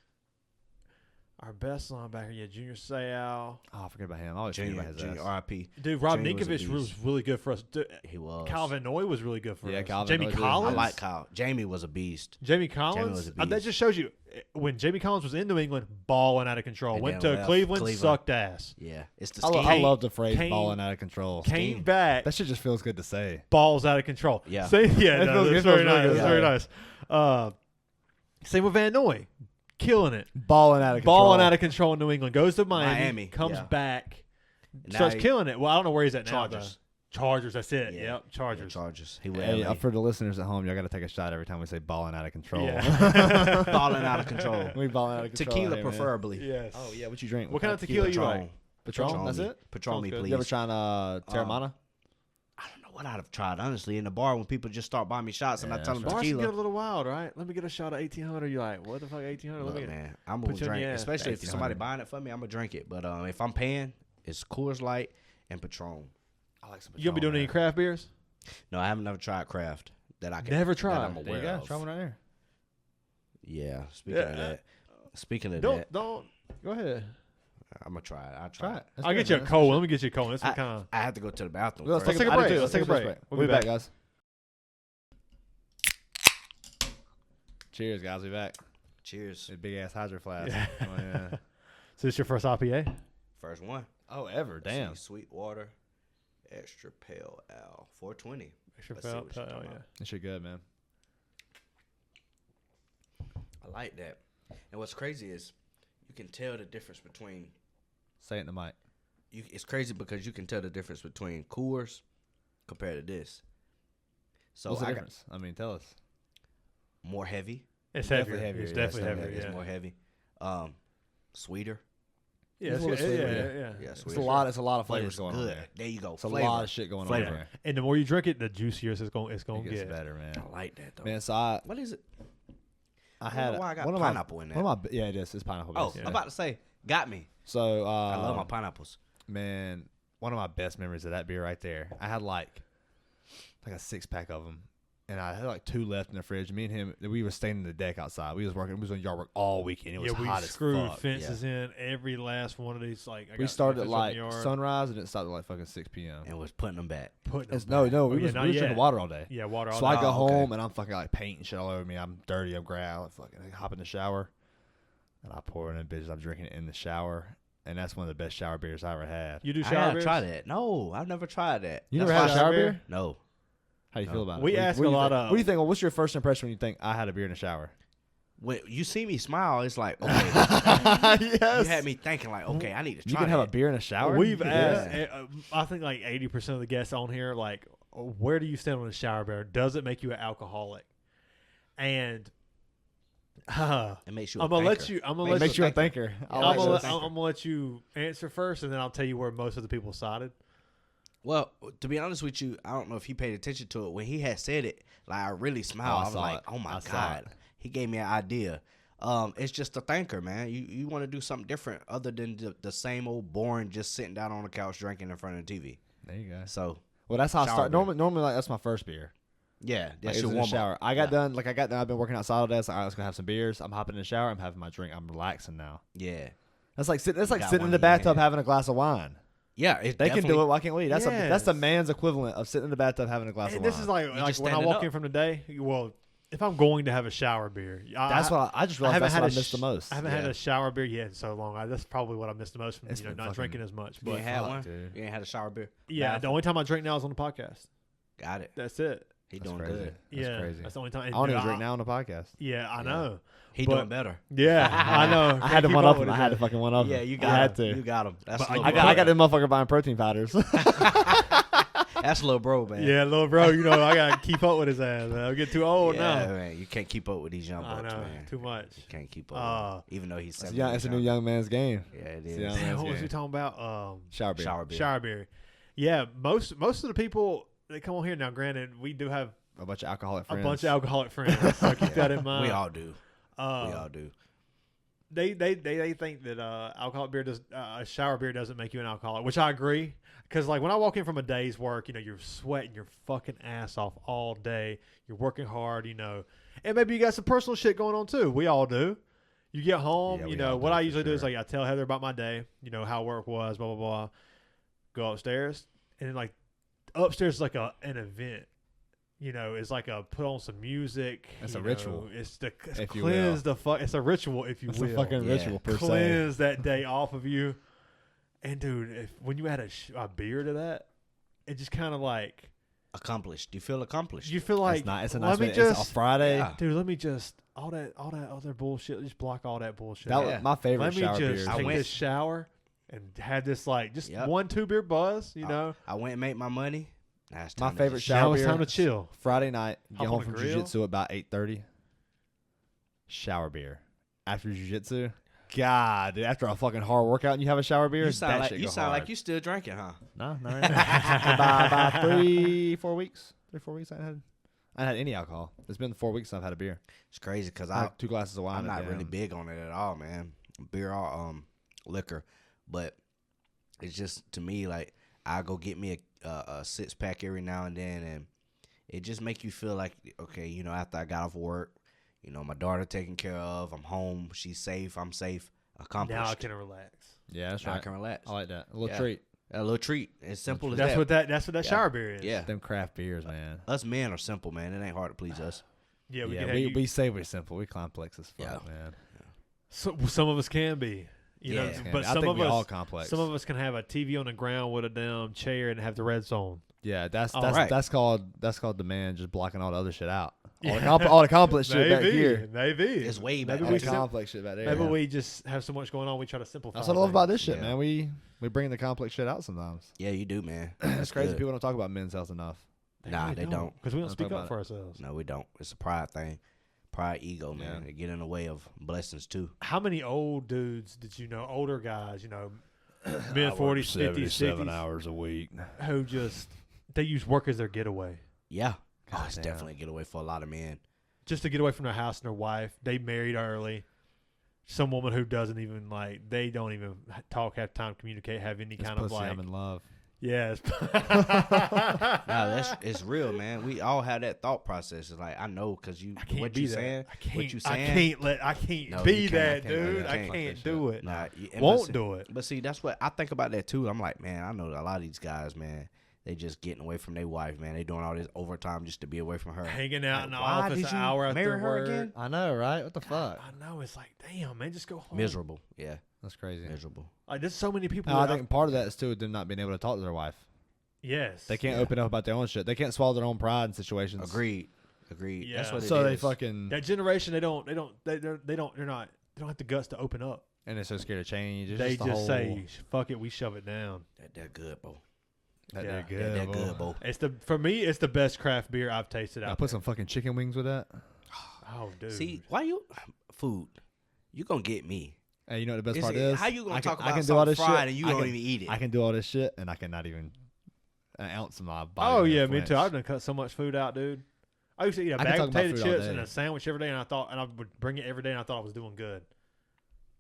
our best linebacker. Yeah, Junior Seau. Oh, I forget about him. I always forget about Junior, his Junior ass. RIP. Dude, Rob Junior was a Ninkovich was beast. really good for us. He was. Calvin Noy was really good for Yeah, us. Calvin Jamie Noy did. Collins. I like Kyle. Jamie was a beast. Jamie was Collins. a That beast. just shows you when Jamie Collins was in New England, balling out of control. And Went then to left Cleveland, Cleveland. sucked ass. Yeah. It's the I, scheme. I love the phrase Kane- balling out of control. Came Scheme. back, That shit just feels good to say. balls out of control. Yeah. Same, yeah, It no, feels- that's it feels very really nice. good. That's very nice. Same with Van Noy, killing it, Balling out of control. balling out of control in New England. Goes to Miami, comes yeah. back, Now starts he- killing it. Well, I don't know where he's at now. Chargers. Though. Chargers. That's it. Yeah. Yep, Chargers. Yeah, Chargers. He was Hey, LA. for the listeners at home, y'all got to take a shot every time we say balling out of control. Yeah. Balling out of control. we balling out of control. Tequila hey, man. preferably. Yes. Oh yeah, what you drink? What kind of tequila you Patron. like? Patron? That's me. it? Patron Sounds me, good. please. You ever trying Terramana? I don't know what I'd have tried, honestly, in the bar when people just start buying me shots and I Yeah, tell them that's Bars can get a tequila. little wild, right? Let me get a shot of 1800. You like, what the fuck, 1800? Let Look, me get man, I'm put gonna you in drink, your ass. especially if 1800. somebody buying it for me. I'm gonna drink it, but if I'm paying, it's Coors Light and Patron. I like some You gonna be doing any craft beers? No, I haven't never tried craft that I can. Never that tried. I'm There aware you go. of. Try one right here. Yeah. Speaking of that, Don't. Go ahead. I'm gonna try it. I'll Try try it. That's I'll good, get you a man. cold one. Let me get you a cold one. That's some I- kind of. I have to go to the bathroom. Let's first. take a I do break. too. Let's take a break. We'll be back, guys. Cheers, guys. We back. Cheers. A big ass hydro flask. Yeah. Oh, yeah. So this your first IPA? First one. Oh, ever. Damn. Sweet water, extra pale ale, 420. Extra Let's see felt. what you're Oh talking yeah. about. This shit good, man. I like that. And what's crazy is you can tell the difference between. Say it in the mic. It's crazy because you can tell the difference between Coors compared to this. So What's the I got difference? I mean, tell us. more heavy. It's Definitely heavier. heavier, It's yeah, definitely definitely heavier. It's Yeah. more heavy. Sweeter. Yeah, It's it's a little good. sweeter, Yeah, yeah. yeah. Yeah, It's sweeter. a lot. It's a lot of But flavors it's going on good. there. There you go. It's a Flavor. lot of shit going Flavor. on there. And the more you drink it, the juicier it's going It to gets get. better, man. I like that though. Man, so What is it? I don't had know why I got one of pineapple in my, there. One of my, yeah, it is. It's pineapple. Oh, based. I'm about to say, got me. So I love my pineapples. man, one of my best memories of that beer right there. I had like a 6-pack of them, and I had like 2 left in the fridge. Me and him, we were staying in the deck outside. We was working. We was on yard work all weekend. It was Yeah, we hot as screwed fuck. fences in every last one of these. Like We started at like sunrise, and it stopped at like fucking 6 p.m. And was putting them back. putting It's, them no, back. no, Oh, we yeah, was not drinking yet. water all day. Yeah, water. So I go okay. home and I'm fucking like painting shit all over me. I'm dirty. I'm gray. I fucking hop in the shower, and I pour it in the bitch. I'm drinking it in the shower, and that's one of the best shower beers I ever had. You do I shower gotta beers? try that. No, I've never tried that. You That's never had why a shower beer? No. How do you feel about it? We What do you- ask what do a you lot think? of- What do you think? Well, what's your first impression when you think I had a beer in the shower? When you see me smile, it's like, okay. Yes. You had me thinking like, okay, I need to try You can have a that. beer in a shower. We've Yeah. asked, I think like 80% of the guests on here, like, where do you stand on a shower beer? Does it make you an alcoholic? And It makes you. I'm gonna let you. I'm gonna let Makes you. you a thinker. I'm like this. gonna let you answer first, and then I'll tell you where most of the people sided. Well, to be honest with you, I don't know if he paid attention to it when he had said it. Like I really smiled. I was like, "Oh my god!" He gave me an idea. It's just a thinker, man. You want to do something different other than the same old boring, just sitting down on the couch drinking in front of the TV. There you go. So, well, that's how I start. beer. Normally, like, that's my first beer. Yeah, that's Like, your in the warm shower. up. I got done. I've been working outside all day. So I was gonna have some beers. I'm hopping in the shower. I'm having my drink. I'm relaxing now. Yeah, That's like sitting. That's You like got sitting in one the in your bathtub hand. having a glass of wine. yeah. They can do it. Why can't we? That's Yes. the man's equivalent of sitting in the bathtub having a glass And of this wine. is like just when I standing walk up. in from the day. Well, if I'm going to have a shower beer, That's what I just realized. That's what I missed the most. I haven't had Yeah. a shower beer yet in so long. That's probably what I missed the most from It's not been fucking- drinking as much. You But ain't had fuck, one. dude. You ain't had a shower beer. yeah, Bath? the only time I drink now is on the podcast. Got it. That's it. He That's doing crazy. good. That's Yeah, crazy. that's the only time. I don't even drink now on the podcast. Yeah, I know. He But- doing better. Yeah, I know. I had to Keep one up with him. it, I had to man. fucking one up him. Yeah, you I got had him. to. You got him. That's But little I bro. got this motherfucker buying protein powders. That's little bro, man. Yeah, little bro, you know I gotta keep up with his ass. Man. I'm getting too old yeah, now. man. You can't keep up with these young I bucks, know, man. too much. You can't keep up. Even though he's 7 It's a new young man's game. Yeah, it It's is. a young Damn, man's what was game. we talking about? Shower beer. Shower beer. Shower beer. Yeah, most of the people that come on here now. Granted, we do have A bunch of alcoholic a friends. bunch of alcoholic friends, so keep that in mind. We all do. We Uh, all do. they think that alcoholic beer does shower beer doesn't make you an alcoholic, which I agree. Because like when I walk in from a day's work, you know, you're sweating your fucking ass off all day. You're working hard, you know, and maybe you got some personal shit going on too. We all do. You get home, Yeah, you we know, all what do, I for usually do is sure. like I tell Heather about my day, you know, how work was, blah blah blah. Go upstairs, and then like upstairs is like an event. You know, it's like a put on some music. It's you a know, ritual, It's to if you cleanse the fuck. It's a ritual, if you It's will. a fucking Yeah. ritual per se. Cleanse that day off of you. And dude, when you add a beer to that, it just kind of like Accomplished. You feel accomplished. you feel like It's not. It's a let nice me way. It's a just Friday. Yeah. dude. Let me just all that other bullshit. Just block all that bullshit. That out. was my favorite Let me shower beer. just I take went- this shower and have this like just Yep. 1-2 beer buzz. You know, I went and made my money. Now it's My time to favorite just- shower now it's beer. time to chill. Friday night, Hop get on home the from grill. jiu-jitsu about 8:30. Shower beer. After jiu-jitsu, God, dude, after a fucking hard workout and you have a shower beer, You sound that like shit you go sound hard. like you still drinking, huh? No, not right now. By 3-4 weeks. 3-4 weeks I hadn't had any alcohol. It's been 4 weeks since I've had a beer. It's crazy because I had 2 glasses of wine. I'm not a really damn- big on it at all, man. Beer or liquor, but it's just to me like I go get me a 6-pack every now and then, and it just make you feel like okay, you know, after I got off work, you know, my daughter taken care of, I'm home, she's safe, I'm safe, accomplished. Now I can relax. Yeah, that's Now I right. can relax. I like that. A little Yeah. treat. A little treat, as simple as That's that. what that Yeah. shower beer is. Yeah, Them craft beers, man. us men are simple, man. It ain't hard to please us. Yeah, we Yeah, can have we, you- we say we're simple. We complex as fuck, Yeah. man. some of us can be. You know, Yeah. but I some think of we all us complex. some of us can have a TV on the ground with a damn chair and have the red zone. Yeah, that's right. that's called the man just blocking all the other shit out. All the complex shit back here. Maybe It's way back Maybe All we the there. complex shit back there. Maybe yeah. we just have so much going on. We try to simplify. That's what I love about this things. shit, Yeah. man. We bring the complex shit out sometimes. Yeah, you do, man. It's crazy. good. People don't talk about men's health enough. Nah, they don't. because we don't Don't speak talk up about for ourselves. No, we don't. It's a pride thing. Pride, ego, man. Yeah. They get in the way of blessings too. How many old dudes did you know? Older guys, you know, mid 40s, 50s, 60s, hours a week. who just they use work as their getaway, Yeah. Oh, it's Goddamn. definitely a getaway for a lot of men. just to get away from their house and their wife. They married early. Some woman who doesn't even like, they don't even talk, have time, communicate, have any It's kind pussy, of like. I'm in love. Yes. No, it's real, man. We all have that thought process. It's like I know because you I can't what be you that. saying. I can't. What you I saying? can't No, be you that, can't. dude. You I can't. can't do it. Nah, Won't do it. But see, that's what I think about that too. I'm like, man, I know a lot of these guys, man. They just getting away from their wife, man. They doing all this overtime just to be away from her. Hanging out in the Why office did an you hour after marry her work. again? I know, right? What the fuck? I know. It's like, damn, man, just go home. Miserable. Yeah, That's crazy. miserable. Like, there's so many people. I that think part of that is too them not being able to talk to their wife. yes. They can't Yeah. open up about their own shit. They can't swallow their own pride in situations. Agreed. That's Yeah. what it So is. they fucking That generation, they don't have the guts to open up. and they're so scared of change. It's They the just whole, say, "Fuck it, we shove it down." They're good, bro. that Yeah. they're good. They're good, bro. For me, it's the best craft beer I've tasted I out put there. some fucking chicken wings with that. Oh, dude. See, why you food? You gonna get me? Hey, you know what the best Is part it- is? how you gonna talk about I can do all something this fried shit and you I don't can- even eat it? I can do all this shit and I cannot even an ounce of my body. Oh will yeah, me too. flinch. I've done cut so much food out, dude. I used to eat a I can bag talk of about potato food all chips day. and a sandwich every day, and I would bring it every day, and I thought I was doing good.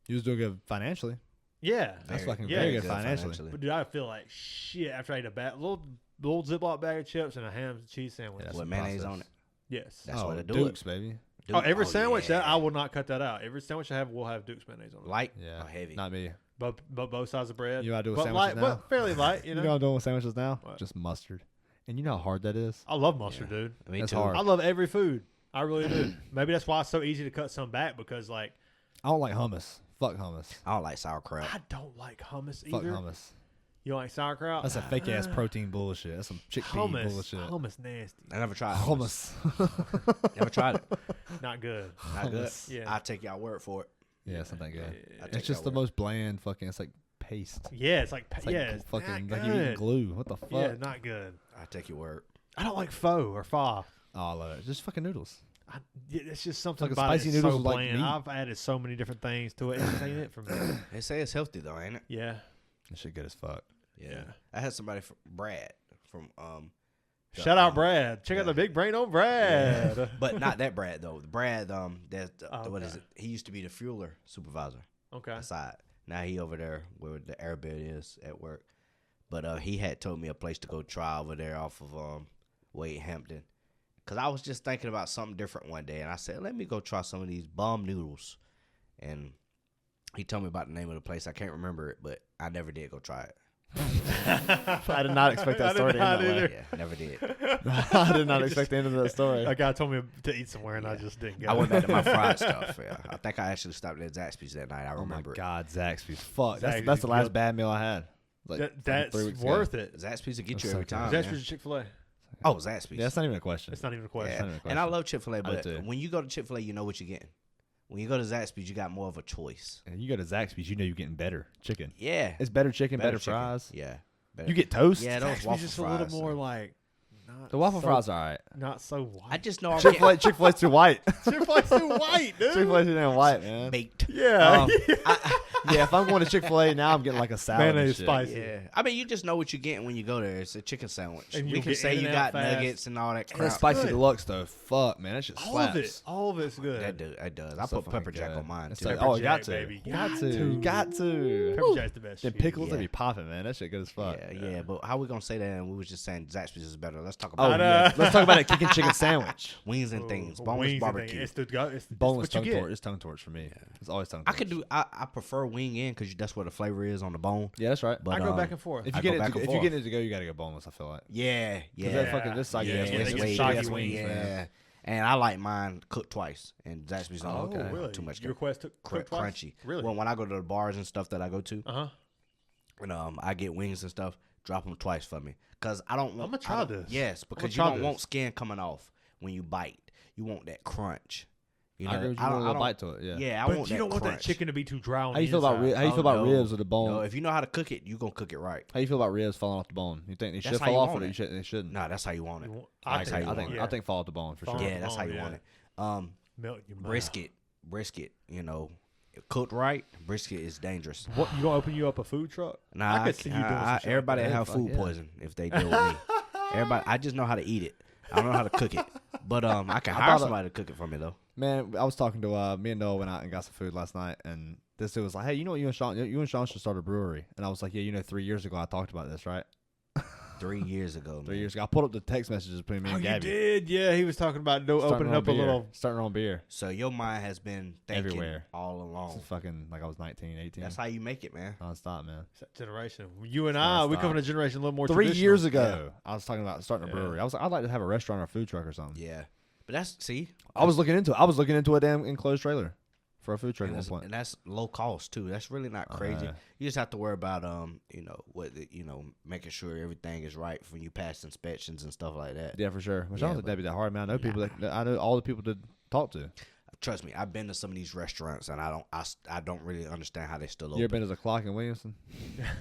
You was doing good financially. Yeah, That's fucking yeah, very good financially. but dude, I feel like shit after I ate a little Ziploc bag of chips and a ham and cheese sandwich. Yeah, that's With a mayonnaise process. on it. Yes. That's oh, what to do Dukes, it. baby. Dude, Oh, every sandwich yeah. that I will not cut that out. Every sandwich I have will have Duke's mayonnaise on it. light Yeah, or heavy. not me. But both sides of bread. You know what I do with but sandwiches light, now? but fairly light. You You know. know what I'm doing with sandwiches now? What? Just mustard. And you know how hard that is? I love mustard, dude. Me That's too. hard. I love every food. I really do. Maybe that's why it's so easy to cut some back because like I don't like hummus. Fuck hummus. I don't like sauerkraut. I don't like hummus Fuck either. hummus. You don't like sauerkraut? That's a fake ass protein bullshit. That's some chickpea hummus. bullshit. Hummus nasty. I never tried Hummus. Never tried it. Not good. Not good. Hummus. Yeah. I'll take y'all word for it. Yeah, it's not that good. I take It's just the y'all word. most bland fucking. It's like paste. Yeah, it's like It's like yeah, it's fucking not like you eating good. glue. What the fuck? Yeah, not good. I take your word. I don't like pho or pho. Oh, I love it. Just fucking noodles. It's just something like a about spicy it. It's noodles so with, like, bland. meat. I've added so many different things to it. It ain't it for me. They say it's healthy though, ain't it? Yeah. That shit good as fuck. Yeah. I had somebody from Brad from the, Shout out Brad. Check out yeah. the big brain on Brad. but not that Brad though. The Brad that what is Okay. it? He used to be the fueler supervisor. Okay. Aside. Now he over there where the airbed is at work. But he had told me a place to go try over there off of Wade Hampton. Cause I was just thinking about something different one day, and I said, "Let me go try some of these bomb noodles." And he told me about the name of the place. I can't remember it, but I never did go try it. I did not expect that I story did to end not that way. either. Yeah, never did. I did not expect the end of that story. A guy told me to eat somewhere, and I just didn't go. I went back to my fried stuff. Yeah, I think I actually stopped at Zaxby's that night. I Oh my remember god, Zaxby's. Fuck. Zaxby's That's the is last good. bad meal I had. Like fucking That's 3 weeks worth ago. it. it. Zaxby's will get That's you so every good. time. That's man. for Chick-fil-A. Oh, Zaxby's. Yeah, that's not even a question. It's not even a question. Yeah. not even a And I question. love Chick-fil-A, I do but too. when you go to Chick-fil-A, you know what you're getting. When you go to Zaxby's, you got more of a choice. And you go to Zaxby's, you know you're getting better chicken. Yeah. It's better chicken, better chicken. fries. Yeah. Better. You get toast. Yeah, those Zaxby's waffle just fries. a little more like not The waffle so, fries are alright. not so white. I just know I'm Chick-fil-A's too white. Chick-fil-A's too white, dude. Chick-fil-A's too damn white, getting man. baked. Yeah. Yeah, if I'm going to Chick-fil-A now, I'm getting like a salad. and Mayonnaise shit. spicy. Yeah. I mean, you just know what you're getting when you go there. It's a chicken sandwich. And We you'll can get say in you and got out fast. nuggets and all that That crap. spicy good. deluxe though, fuck man, that shit all slaps. of it. All of it's good. That does. I So put fucking pepper jack good. on mine It's too. like, Pepper oh, you got jack, to, baby. got Got to, to. got to. Pepper jack's the best. Them shit. pickles, Yeah. they be popping, man. That shit good as fuck. Yeah, but how we gonna say that? And we was just saying Zaxby's is better. Let's talk Oh about yeah, let's talk about a kicking chicken sandwich. wings and things. Ooh, Boneless wings and barbecue. things. It's Boneless what you tongue get. torch. It's tongue torch for me. It's always tongue I torch. could do. I prefer wing in because that's where the flavor is on the bone. Yeah, that's right. But I go back and forth. If I you go get it, back to, and if you forth. get it to go, you gotta go boneless. I feel like. Yeah, 'Cause yeah. that fucking this soggy yeah, ass yeah, wings, they get way soggy ass wings, man. Yeah, and I like mine cooked twice, and Zaxby's Oh, don't okay. really? too much. Your request took cooked twice? Crunchy. Really? Well, when I go to the bars and stuff that I go to, Uh-huh. and I get wings and stuff, drop them twice for me, cause I don't want. I'ma try I don't- this. Yes, I'ma because you try don't want this. skin coming off when you bite. You want that crunch. You know, I agree with you. I Want a little don't- bite to it. Yeah. Yeah, I But want you that don't want that crunch. chicken to be too dry on How you the feel about inside. how you feel Oh, about no. ribs with the bone? No, if you know how to cook it, you gonna cook it right. How you feel about ribs falling off the bone? You think they That's should how fall you off, want or it. they shouldn't? No, that's how you want it. You want- That's how you I want think it. I think fall off the bone for Fall sure. off Yeah, that's how you yeah. want it. Melt your mouth. Brisket. You know, cooked right, brisket is dangerous. What you gonna open you up a food truck? Nah, I could see you doing some shit like everybody that. have Fuck food yeah. poison if they deal with me. Everybody, I just know how to eat it. I don't know how to cook it, but I can I hire thought somebody to cook it for me though. Man, I was talking to me and Noah went out and got some food last night, and this dude was like, "Hey, you know what? You and Sean should start a brewery." And I was like, "Yeah, 3 years ago I talked about this, right? 3 years ago, 3 man. years ago, I pulled up the text messages between me Oh, and you Gabby. did? Yeah, he was talking about Starting opening our up own a beer. little. starting our own beer. So your mind has been thinking Everywhere. all It's along. fucking like I was 19, 18. That's how you make it, man. nonstop, man. Generation. You and I, we nonstop. come from a generation a little more 3 traditional. years ago, I was talking about starting a Yeah. brewery. I was like, I'd like to have a restaurant or a food truck or something. Yeah, but that's I was looking into a damn enclosed trailer for a food truck and at that's, one point. and that's low cost too. That's really not crazy. yeah. You just have to worry about making sure everything is right when you pass inspections and stuff like that. Yeah, for sure. Which Yeah, I don't think but- that'd be that hard, man. I know people that I know all the people to talk to. trust me, I've been to some of these restaurants and I don't really understand how they still open. You ever been to the Clock in Williamson?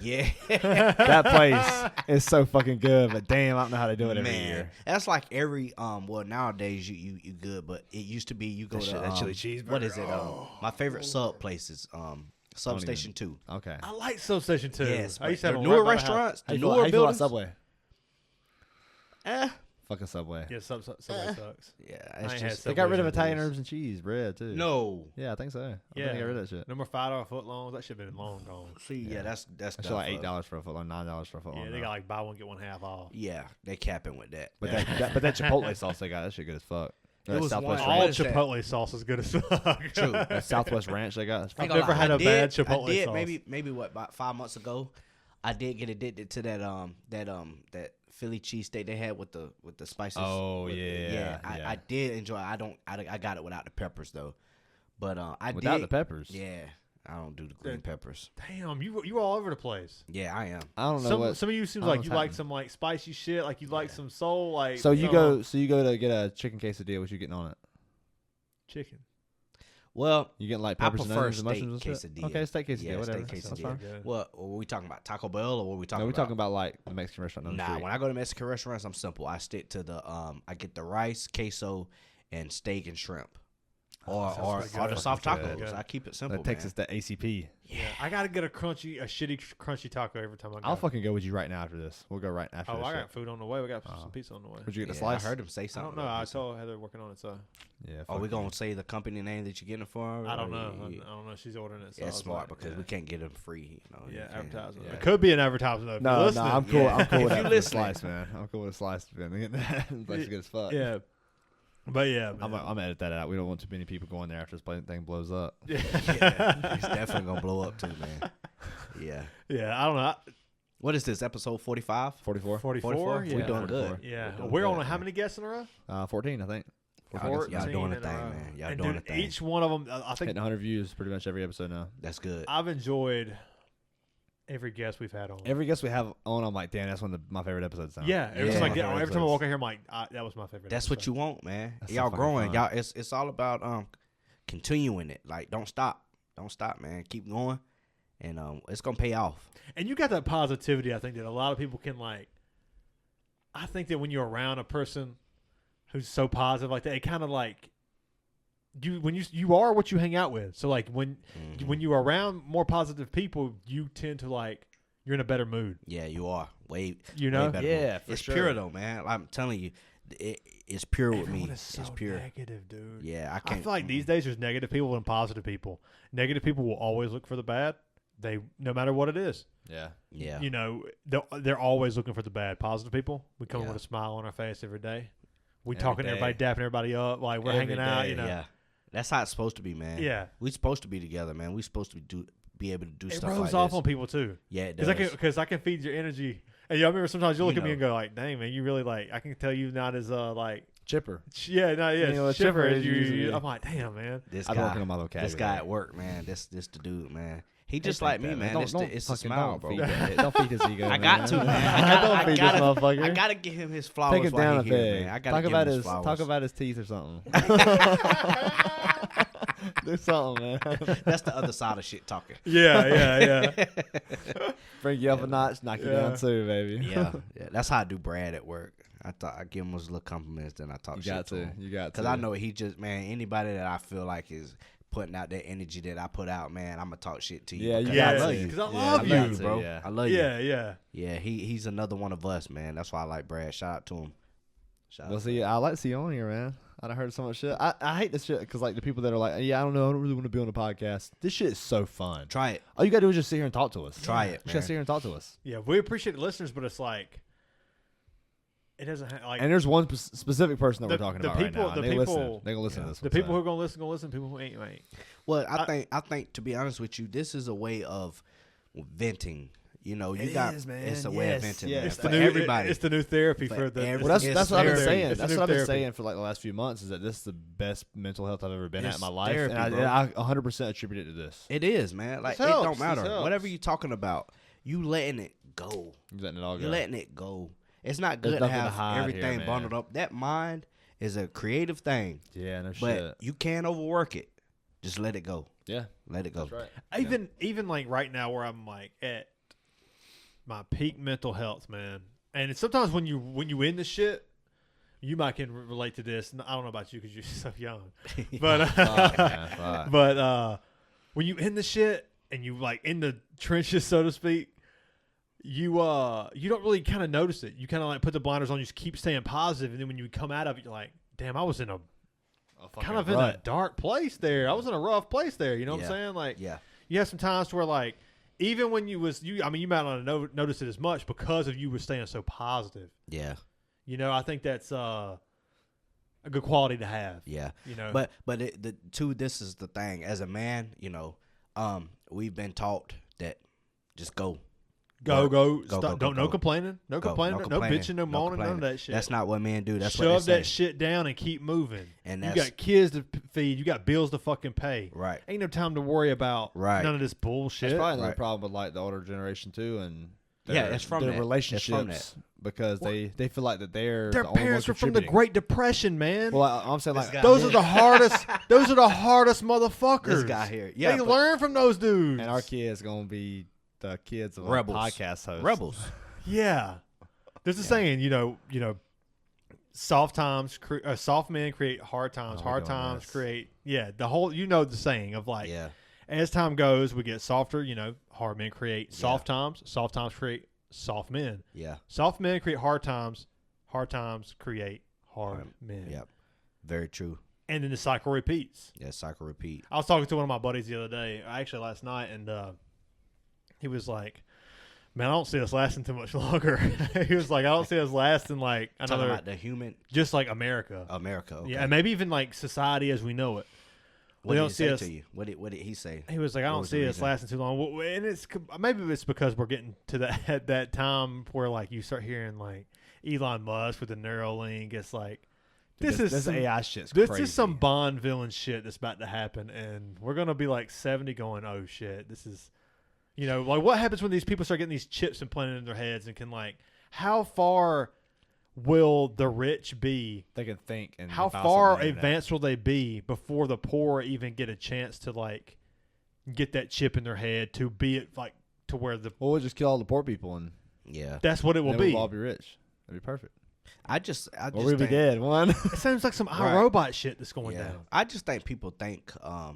Yeah. That place is so fucking good, but damn, I don't know how they do it every year. That's like every well nowadays you good, but it used to be you go to that chili cheeseburger. What is it? My favorite sub place is Substation 2. Okay. I like Substation 2. Yes, I used to have the a newer restaurants, How the you feel newer about buildings. Subway? Eh. Fucking Subway. Yeah, Subway sucks. Yeah, I it's ain't had just They got rid of Subway Italian since- herbs and cheese bread too. no. Yeah, I think so. I think Yeah, they got rid of that shit. No more $5 foot longs. That should have been long gone. See, yeah, that's That's tough, like $8 for a foot long, $9 for a foot long. Yeah, they got like buy one get one half off. Yeah, they capping with that. But that Chipotle sauce they got, that shit good as fuck. That was Southwest one- All Ranch. is that? Chipotle sauce is good as fuck. True. That Southwest Ranch they got. I've never had a bad Chipotle I did, sauce. Maybe what about 5 months ago, I did get addicted to that Philly cheesesteak they had with the spices. Oh, with the- yeah. I did enjoy it. I got it without the peppers though, but Without did, the peppers. Yeah, I don't do the green peppers. Damn, you all over the place. Yeah, I am. I don't know Some of you seems I don't like know you what's like some like spicy shit. Like you like some soul. Like So you go to get a chicken quesadilla. What you getting on it? chicken. Well, You getting like I peppers and prefer onions and mushrooms and steak shit? quesadilla. Okay, steak quesadilla, Yeah, whatever. steak That's quesadilla. fine. Good. what were we talking about? Taco Bell or what were we talking No, we're about? talking about like the Mexican restaurant on the Nah, street. when I go to Mexican restaurants, I'm simple. I stick to the I get the rice, queso, and steak and shrimp, or sounds pretty the good. soft Fucking tacos. good. I keep it simple. That takes man. us to ACP. Yeah, I gotta get a shitty crunchy taco every time I go. I'll fucking go with you right now after this. We'll go right after Oh, this I shit. got food on the way. We got some pizza on the way. Would you get the Yeah, slice? I heard him say I something. don't know. about I pizza. told Heather working on it, so Yeah. Are fuck we you. gonna say the company name that you're getting it for? I don't know. Yeah, I don't know. She's ordering it. So yeah, I it's was smart like, because we can't get them free. You know, you Yeah, can't- advertisement. yeah. It could be an advertisement. Though. No, Listening. I'm cool. Yeah. I'm cool with If that you for the listening. slice, man. I'm cool with the slice. Man. That's good as fuck. Yeah, but yeah, I'm man. gonna edit that out. We don't want too many people going there after this thing blows up. Yeah, it's definitely gonna blow up too, man. Yeah. Yeah, I don't know. What is this? Episode 45? 44. 44. We Yeah, doing good. Yeah, doing we're good, on how man. many guests in a row? 14, I think. Y'all doing a 14 thing, in a row. man. Y'all And doing dude, a thing. each one of them, I think Hitting 100 views pretty much every episode now. That's good. I've enjoyed every guest we've had on. Every guest we have on, I'm like, damn, that's one of my favorite episodes now. Yeah, every Yeah. time I get, My favorite every time I episodes. walk in here, I'm like, that was my favorite. That's what you want, man. That's so Y'all fucking growing. fun. Y'all it's all about continuing it. Like don't stop. Don't stop, man. Keep going. And it's gonna pay off. And you got that positivity, I think, that a lot of people can like. I think that when you're around a person who's so positive like that, it kind of like you are what you hang out with. So like when you are around more positive people, you tend to like you're in a better mood. Yeah, you are. Way You know? way better. Yeah, for it's sure. pure though, man. I'm telling you, it's pure with Everyone me. is so It's pure. negative, dude. Yeah, I I can't. feel like these days there's negative people and positive people. Negative people will always look for the bad. No matter what it is. Yeah. Yeah. You know, they're always looking for the bad. Positive people, we come Yeah. with a smile on our face every day. We Every talking to everybody, day. dapping everybody up, like we're Every hanging out. day, You know, Yeah. That's how it's supposed to be, man. yeah. We supposed to be together, man. We supposed to be able to do It stuff rubs like off this. on people too, Yeah, it does. because I can feed your energy. And yeah, I remember sometimes you look You at me know. and go like, "Dang man, you really like." I can tell you not as like, Chipper. yeah, no, yeah, You know, chipper chipper as is you. usually- I'm like, damn man. This I'm guy, working on my vocabulary. this guy at work, man. This the dude, man. He just Don't like think me, that, man. It's a fucking smile, don't bro. feed that. Don't feed his ego. I got to, man. Don't feed this motherfucker. I gotta give him his flowers. Take him while down a he here, peg. man. I gotta Talk give about him his flowers. talk about his teeth or something. Do something, man. That's the other side of shit talking. Yeah. Bring you up a notch, knock you down Yeah. too, baby. Yeah, that's how I do Brad at work. I thought I give him those little compliments, then I talk You shit got to to. him. You got to. Because I know he just, man, anybody that I feel like is putting out that energy that I put out, man, I'm going to talk shit to you. Yeah, because you I got love to. you. Because I Yeah, love I you, got to, bro. yeah. I love you. Yeah. Yeah, he's another one of us, man. That's why I like Brad. Shout out to him. Shout Well, out. see, I like to see you on here, man. I heard so much shit. I hate this shit because like the people that are like, yeah, I don't know, I don't really want to be on a podcast. This shit is so fun. Try it. All you gotta do is just sit here and talk to us. Try it, Just man. gotta sit here and talk to us. Yeah, we appreciate the listeners, but it's like it doesn't like And there's one specific person that The- we're talking the about people- right now. the And they listen. people- They gonna listen to this. the one, people so. who are gonna listen. People who ain't. Well, I think to be honest with you, this is a way of venting. You know, you It got is, man. it's a way of Yes, venting. yes. man. It's For the new everybody. It's the new therapy For for the. every- Well, that's It's what I've been therapy. saying. It's That's new what I've been therapy. saying for like the last few months. Is that this is the best mental health I've ever been at It's in my life, therapy, and bro. I 100% attribute it to this. It is, man. Like This it helps. don't matter. This helps. Whatever you talking about, you letting it go. You're letting it all go. You're letting it go. It's not There's good to nothing to have hide everything here, bundled man. up. That mind is a creative thing, Yeah, no but shit. you can't overwork it. Just let it go. Yeah, Let it go. that's right. Even like right now where I'm like at my peak mental health, man. And it's sometimes when you in the shit, you might can relate to this. I don't know about you because you're so young, but Fuck, man, fuck. but when you in the shit and you like in the trenches, so to speak, you don't really kind of notice it. You kind of like put the blinders on. You just keep staying positive, and then when you come out of it, you're like, damn, I was in a kind of in a dark place there. I was in a rough place there. You know what I'm saying? Like, you have some times to where like, even when you might not have noticed it as much because of you were staying so positive. Yeah. You know, I think that's a good quality to have. Yeah. You know, but this is the thing. As a man, you know, we've been taught that just go. Go. Stop. Don't no complaining, no complaining, no bitching, no moaning, none of that shit. That's not what men do. That's shove what they that shit down and keep moving. And you got kids to feed, you got bills to fucking pay. Right. Ain't no time to worry about none of this bullshit. That's probably another problem with like the older generation too, and it's from their that. relationships because they feel like that they're their the only parents ones were from the contributing. Great Depression, man. Well, I'm saying like those are the hardest. Those are the hardest motherfuckers. This guy here, yeah, they learn from those dudes. and our kids gonna be the kids of Rebels. our podcast hosts. Rebels. Yeah, there's a saying, you know, soft men create hard times. Hard times create the whole. You know the saying of like, as time goes, we get softer. You know, hard men create soft times. Soft times create soft men. Yeah. Soft men create hard times. Hard times create hard men. Yep. Very true. And then the cycle repeats. Yeah, cycle repeat. I was talking to one of my buddies the other day, actually last night, and he was like, man, I don't see us lasting too much longer. He was like, I don't see us lasting like another. Talking about the human. Just like America. Okay. Yeah, and maybe even like society as we know it. What did he say to you? What did he say? He was like, I don't see us lasting too long. And maybe it's because we're getting to that time where like you start hearing like Elon Musk with the Neuralink. It's like, this AI shit's this crazy. is some Bond villain shit that's about to happen, and we're gonna be like 70 going, oh shit, this is. You know, like what happens when these people start getting these chips implanted in their heads and can like, how far will the rich be? They can think and how far advanced will they be before the poor even get a chance to like get that chip in their head to be it like to where the we'll just kill all the poor people and that's what it will be. We'll all be rich. That'd be perfect. I just we'll be dead. One. It sounds like some iRobot shit that's going down. I just think people think a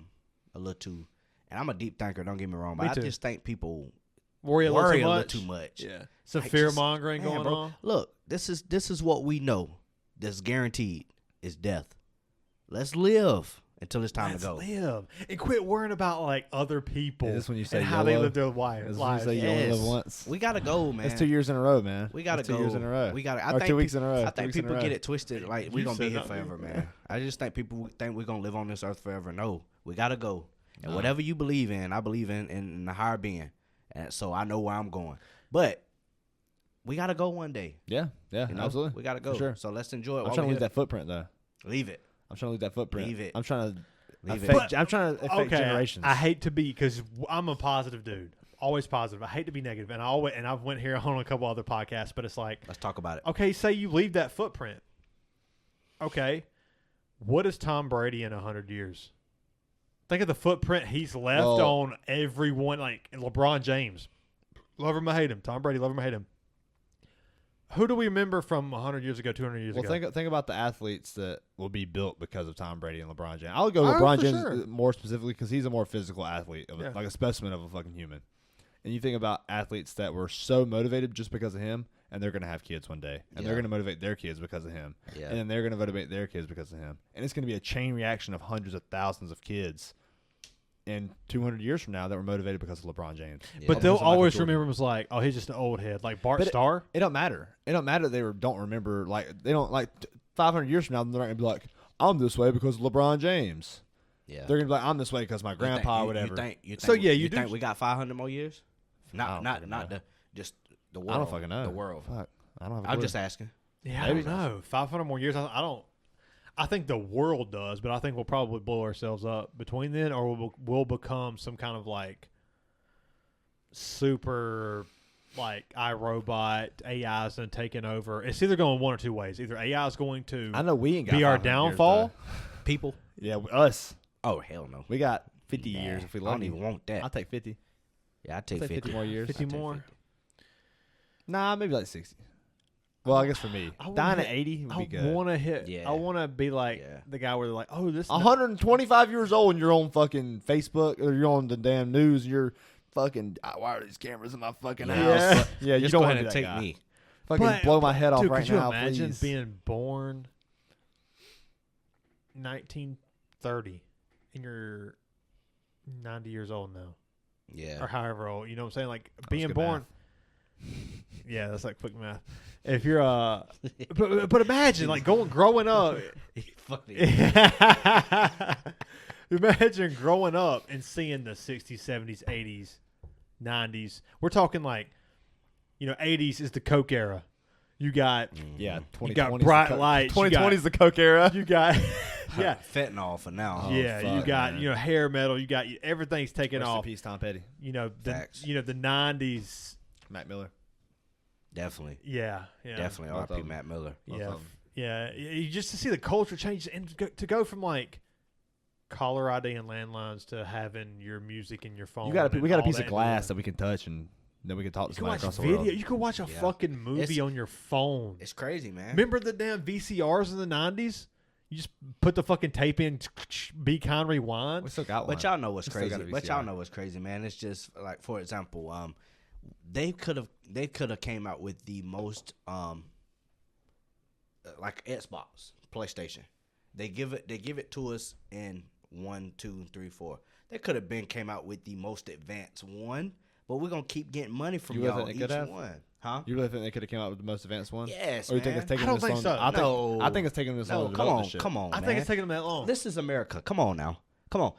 little too. And I'm a deep thinker, don't get me wrong, but I just think people worry a little too much. Yeah. Some fear mongering going on. Look, this is what we know that's guaranteed is death. Let's live until it's time to go. Live. And quit worrying about like other people. Is this when you say and how they live their lives. Is this when you say you only live once? We gotta go, man. It's 2 years in a row, man. We gotta go. 2 years in a row. We gotta. Or 2 weeks in a row. I think people get it twisted. Like we're gonna be here forever, man. I just think people think we're gonna live on this earth forever. No, we gotta go. And whatever you believe in, I believe in the higher being. And so I know where I'm going. But we got to go one day. Yeah, you know? Absolutely. We got to go. For sure. So let's enjoy it. I'm trying to leave that footprint, though. Leave it. I'm trying to leave that footprint. Leave it. I'm trying to leave it. I'm trying to affect generations. I hate to be, because I'm a positive dude. Always positive. I hate to be negative. And I've went here on a couple other podcasts, but it's like. Let's talk about it. Okay, say you leave that footprint. Okay. What is Tom Brady in 100 years? Think of the footprint he's left on everyone, like LeBron James. Love him or hate him. Tom Brady, love him or hate him. Who do we remember from 100 years ago, 200 years ago? Well, think about the athletes that will be built because of Tom Brady and LeBron James. I'll go LeBron James more specifically because he's a more physical athlete, like a specimen of a fucking human. And you think about athletes that were so motivated just because of him, and they're going to have kids one day, and they're going to motivate their kids because of him, and then they're going to motivate their kids because of him. And it's going to be a chain reaction of hundreds of thousands of kids in 200 years from now that were motivated because of LeBron James. Yeah. But they'll always remember him as like, oh, he's just an old head, like Bart Starr. It don't matter. It don't matter they don't remember. Like they don't 500 years from now. They're not gonna be like, I'm this way because of LeBron James. Yeah, they're gonna be like, I'm this way because my grandpa, whatever. You think we got 500 more years? Not just the world. I don't fucking know. The world. Fuck. I don't have. I'm just asking. Yeah, I don't know. 500 more years. I don't. I think the world does, but I think we'll probably blow ourselves up between then, or we'll become some kind of like super like iRobot, AI's and taking over. It's either going one or two ways. Either AI is going to I know we ain't got be our 500 years, downfall. People. though. Yeah, us. Oh hell no. We got 50 Nah, years if we I don't lucky. even want that. I'll take 50. Yeah, I take I'll take 50 more years. 50 I'll take more. 50. Nah, maybe like 60. Well, I guess for me, I wanna dying at hit- 80 would be I good. want to hit. Yeah. I want to be like Yeah. the guy where they're like, oh, this. 125 years old and you're on fucking Facebook or you're on the damn news and you're fucking, why are these cameras in my fucking Yeah. house? Yeah, you Just don't go want ahead to and take take me. me. Fucking But- blow my head off Dude, right could you now, imagine please. being born 1930 and you're 90 years old now, or Yeah. however old? You know what I'm saying? Like was being good born. Yeah, that's like quick math. If you're but imagine like growing up. Funny. Imagine growing up and seeing the 60s, 70s, 80s, 90s. We're talking like, 80s is the Coke era. You got Yeah, You got 2020 's the bright Coke- lights, you got- 2020 is the Coke era. you got yeah. Fentanyl for now. Yeah, you fuck, got man. hair metal. You got everything's taken Rest in off. peace, Tom Petty. The Facts. the 90s. Matt Miller. Definitely. Yeah, Definitely. Both of RP them. Matt Miller. Both Yeah, of 'em. yeah. You just to see the culture change and to go from like caller ID and landlines to having your music in your phone. We got and a all piece that of glass in that we can touch and then we can talk to You can somebody watch across the video. world. You can watch a Yeah. fucking movie It's- on your phone. It's crazy, man. Remember the damn VCRs in the 90s? You just put the fucking tape in, be kind, rewind. We still got one. But y'all know what's We still crazy. got a But y'all VCR. know what's crazy, man. It's just like, for example, they could have came out with the most like Xbox, PlayStation. They give it to us in 1, 2, 3, 4. They could have came out with the most advanced one, but we're gonna keep getting money from You really y'all think they each could have? one, huh? You really think they could have come out with the most advanced one? Yes, Or you think man. it's taking I don't this think long? so. No. I think it's taking this long No, to come develop on, this shit. come on, I man. think it's taking them that long. This is America. Come on now. Come on.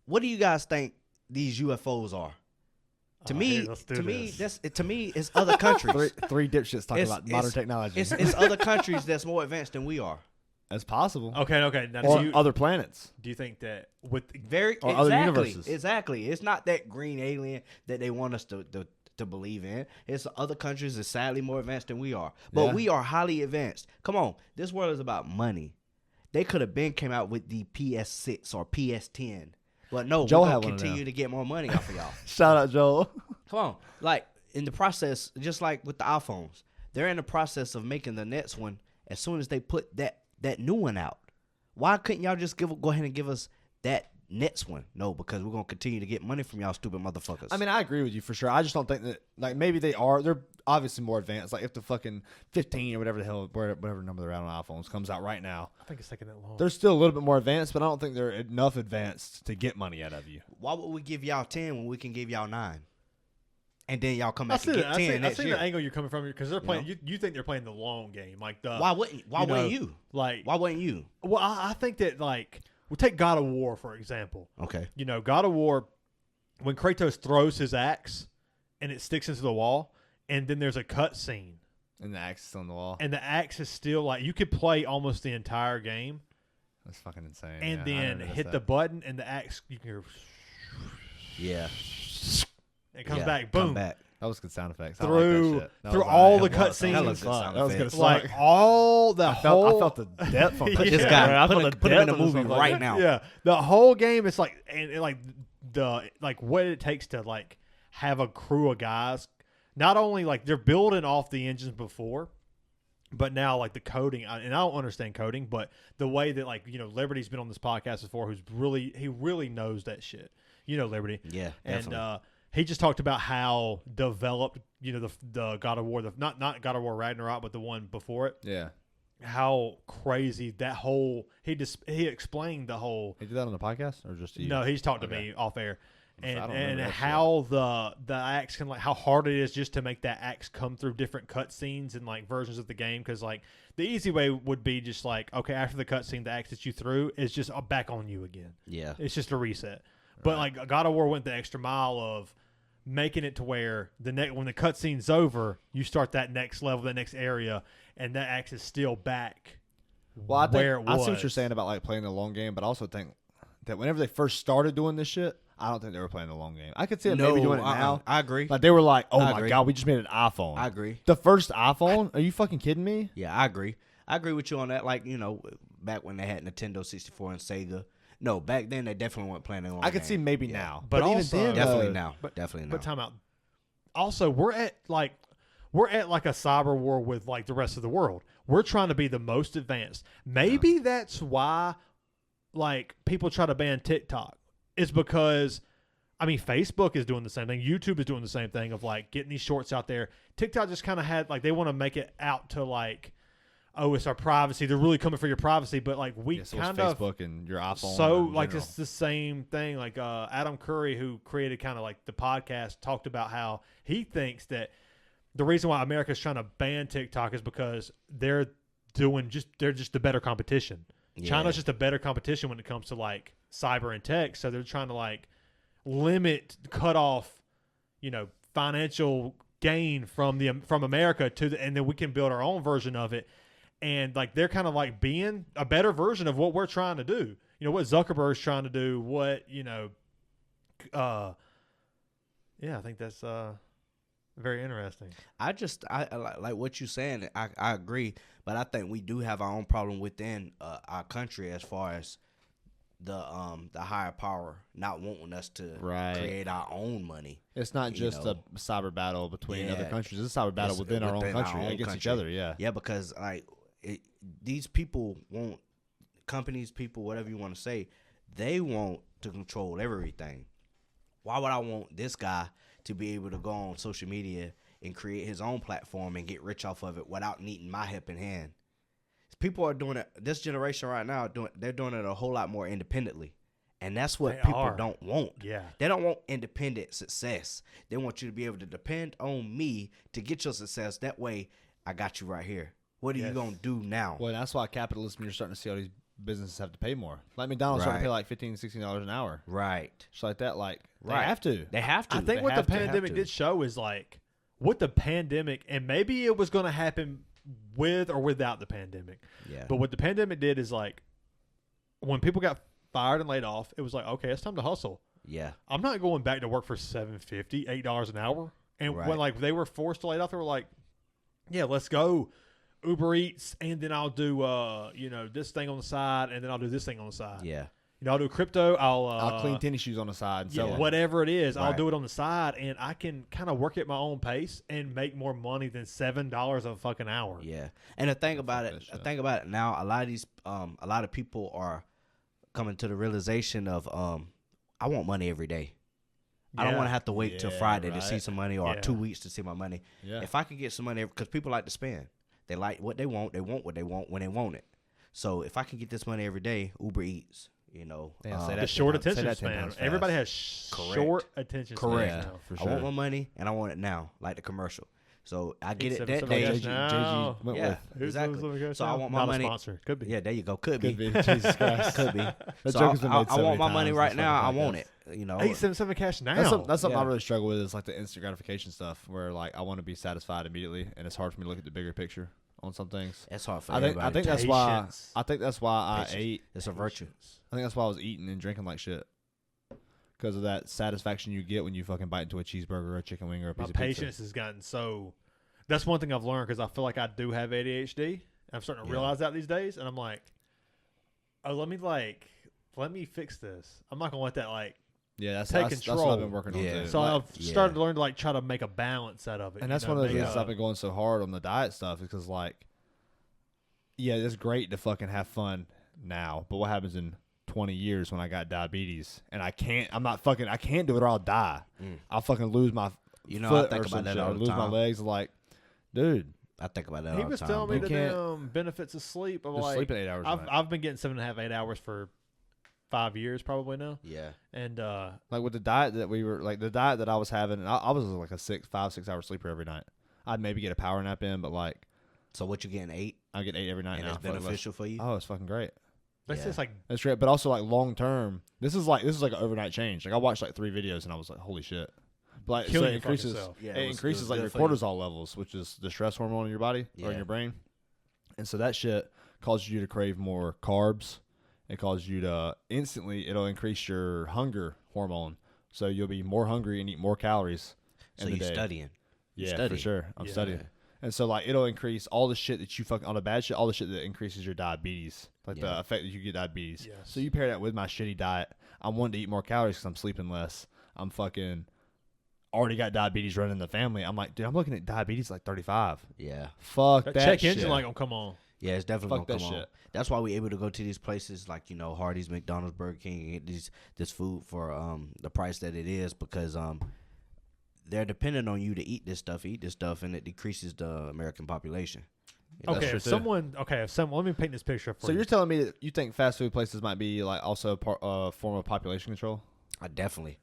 What do you guys think these UFOs are? To me, let's do to me, this. to me, it's other countries. Three dipshits talking It's- about modern it's- technology. It's other countries that's more advanced than we are. It's possible. Okay. Now, Or do you, other planets. do you think that with Very Or exactly, other universes. exactly. It's not that green alien that they want us to believe in. It's other countries that's sadly more advanced than we are, but Yeah. we are highly advanced. Come on, this world is about money. They could have came out with the PS6 or PS10, but no, Joe we're had gonna one of continue them. to get more money off of y'all. Shout out, Joel. Come on, like in the process, just like with the iPhones, they're in the process of making the next one as soon as they put that new one out. Why couldn't y'all just go ahead and give us that next one? No, because we're gonna continue to get money from y'all stupid motherfuckers. I mean, I agree with you for sure. I just don't think that, like, maybe they are. They're obviously more advanced. Like, if the fucking 15 or whatever the hell, whatever number they're at on iPhones comes out right now, I think it's taking that long. they're still a little bit more advanced, but I don't think they're enough advanced to get money out of you. why would we give y'all 10 when we can give y'all 9? And then y'all come I back see, and get I 10 see, I next see year. the angle you're coming from because they're playing. know? You think they're playing the long game, like the Why wouldn't you? Like, Why wouldn't you? well, I think that like we'll take God of War for example. Okay. God of War, when Kratos throws his axe and it sticks into the wall, and then there's a cut scene, And the axe is on the wall. and the axe is still like you could play almost the entire game, That's fucking insane. and yeah, I then remember hit that. the button, and the axe you can. Yeah. It comes Yeah, back, come boom, back. That was good sound effects. through I like that shit. That through was all alright. the That was- cutscenes. That was Good good. sound That was effects. good. Like all the I whole. felt the depth on Yeah. that. This shit, guy, man. I put felt it- the put it in depth a on this movie motherfucker. right now. Yeah, the whole game is like and like the like what it takes to like have a crew of guys. Not only like they're building off the engines before, but now like the coding. And I don't understand coding, but the way that like Liberty's been on this podcast before, he really knows that shit. Liberty. Yeah, And definitely. he just talked about how developed the God of War, not God of War Ragnarok, but the one before it. Yeah. How crazy that whole he explained the whole. He did that on the podcast or just to you? No, he's talked to Okay. me off air, I don't and remember that how the axe can how hard it is just to make that axe come through different cutscenes and like versions of the game. Because like the easy way would be just like okay, after the cutscene, the axe that you threw is just back on you again. Yeah. It's just a reset. But like God of War went the extra mile of making it to where when the cutscene's over, you start that next level, that next area, and that axe is still back. Well, I think where it I see what was. you're saying about like playing the long game, but I also think that whenever they first started doing this shit, I don't think they were playing the long game. I could see them maybe doing it now. I agree. Like they were like, "Oh I my agree. god, we just made an iPhone." I agree. The first iPhone? Are you fucking kidding me? Yeah, I agree. I agree with you on that. Like, back when they had Nintendo 64 and Sega. No, back then they definitely weren't playing their long I could game. see maybe Yeah. now, But even also- then, Definitely now. But Definitely now. But time out. Also, we're at like a cyber war with like the rest of the world. We're trying to be the most advanced. Maybe that's why like people try to ban TikTok. Is because I mean Facebook is doing the same thing. YouTube is doing the same thing of like getting these shorts out there. TikTok just kind of had like they want to make it out to like, oh, it's our privacy. They're really coming for your privacy, but like we so kind it's of Facebook and your iPhone. so in like general. it's the same thing. Like Adam Curry, who created kind of like the podcast, talked about how he thinks that the reason why America's trying to ban TikTok is because they're just the better competition. Yeah. China's just a better competition when it comes to like cyber and tech. So they're trying to like cut off, financial gain from America and then we can build our own version of it. And like they're kind of like being a better version of what we're trying to do. What Zuckerberg's trying to do. I think that's very interesting. I like what you're saying. I agree, but I think we do have our own problem within our country as far as the higher power not wanting us to create our own money. It's not just a cyber battle between other countries. It's a cyber battle It's within our own within country our own against each country. other. Yeah. Yeah, because like these people want companies, people, whatever you want to say, they want to control everything. Why would I want this guy to be able to go on social media and create his own platform and get rich off of it without needing my helping hand? People are doing it. This generation right now, they're doing it a whole lot more independently. And that's what people don't want. Yeah. They don't want independent success. They want you to be able to depend on me to get your success. That way, I got you right here. What are you going to do now? Well, that's why capitalism, you're starting to see all these businesses have to pay more. Like McDonald's starting to pay like $15, $16 an hour. Right. Just like that. Like, they Right. have to. They have to. I think They what the have to, pandemic did show is like what the pandemic, and maybe it was going to happen with or without the pandemic. Yeah. But what the pandemic did is like when people got fired and laid off, it was like, okay, it's time to hustle. Yeah. I'm not going back to work for $7.50, $8 an hour. And Right. when like they were forced to lay off, they were like, yeah, let's go Uber Eats, and then I'll do this thing on the side, and then I'll do this thing on the side. Yeah. I'll do crypto. I'll clean tennis shoes on the side and sell them. whatever it is, I'll Right. do it on the side, and I can kind of work at my own pace and make more money than $7 a fucking hour. Yeah. And the thing about that it, shit. now, a lot of people are coming to the realization of, I want money every day. I don't Yeah. want to have to wait till Yeah, Friday to see right. some money or Yeah. 2 weeks to see my money. Yeah. If I could get some money, because people like to spend. They like what they want. They want what they want when they want it. So if I can get this money every day, Uber Eats, Yeah, say The that short 10 times- say attention that 10 span. times fast. Everybody has Correct. short attention Correct. spans Yeah, now. for I sure. want my money and I want it now, like the commercial. So I get it that 877 day. cash JG now. went Yeah, with. Who's exactly. losing cash So I now? want my Not money. a sponsor. Could be. Yeah, there you go. Could be. Could be. Jesus Christ. Could be. That So joke has been made I so many want my money times right this now. I fucking want podcast. it. 877 cash now. That's something I Yeah. really struggle with is like the instant gratification stuff where like I want to be satisfied immediately and it's hard for me to look at the bigger picture on some things. That's hard for I think everybody. that's why Patience. I Patience. ate. It's a virtue. I think that's why I was eating and drinking like shit. Because of that satisfaction you get when you fucking bite into a cheeseburger or a chicken wing or a My piece of pizza. patience has gotten so. That's one thing I've learned because I feel like I do have ADHD. I'm starting to Yeah. realize that these days, and I'm like, oh, let me fix this. I'm not gonna let that like. Yeah, that's Take that's what control. I've been working on Yeah. too. So Like, I've started to learn to like try to make a balance out of it. and that's one of the reasons I've been going so hard on the diet stuff because like, yeah, it's great to fucking have fun now, but what happens in 20 years when I got diabetes and I can't do it or I'll die. I'll fucking lose my You know, I foot think or about some that shit, all or the luz my time. legs. Like, dude, I think about that He all was the telling time. me You the can't- damn benefits of sleep. I'm just like, sleeping 8 hours a night. I've been getting 7.5, 8 hours for 5 years probably now, Yeah. and Like with the diet that we were, like the diet that I was having, I was like a 5-6 hour sleeper every night. I'd maybe get a power nap in, but like So what you getting 8? I get 8 every night And now. it's Fuck the rest. beneficial for you? Oh, it's fucking great. that's Yeah. just like That's great, but also like long term. This is like an overnight change. Like I watched like 3 videos and I was like, holy shit. But like, so Killing it your fucking increases, self. Yeah, it it was increases like good your for you. cortisol levels, which is the stress hormone in your body or in Yeah. your brain, and so that shit causes you to crave more carbs. It causes you to it'll increase your hunger hormone, so you'll be more hungry and eat more calories. So in the you're day. studying. Yeah, for sure. I'm studying. And so, like, it'll increase all the shit that you fucking, all the bad shit, all the shit that increases your diabetes. Like, the effect that you get diabetes. Yes. So, you pair that with my shitty diet. I'm wanting to eat more calories because I'm sleeping less. I'm fucking already got diabetes running in the family. I'm like, dude, I'm looking at diabetes like 35. Yeah. Fuck that check shit. engine light gonna come on. Yeah, it's definitely Fuck gonna that come on. shit. That's why we're able to go to these places like, you know, Hardee's, McDonald's, Burger King, and get this food for the price that it is, because they're dependent on you to eat this stuff, and it decreases the American population. You know, Okay, true, if too. someone, let me paint this picture for So you. you're telling me that you think fast food places might be like also a form of population control? I definitely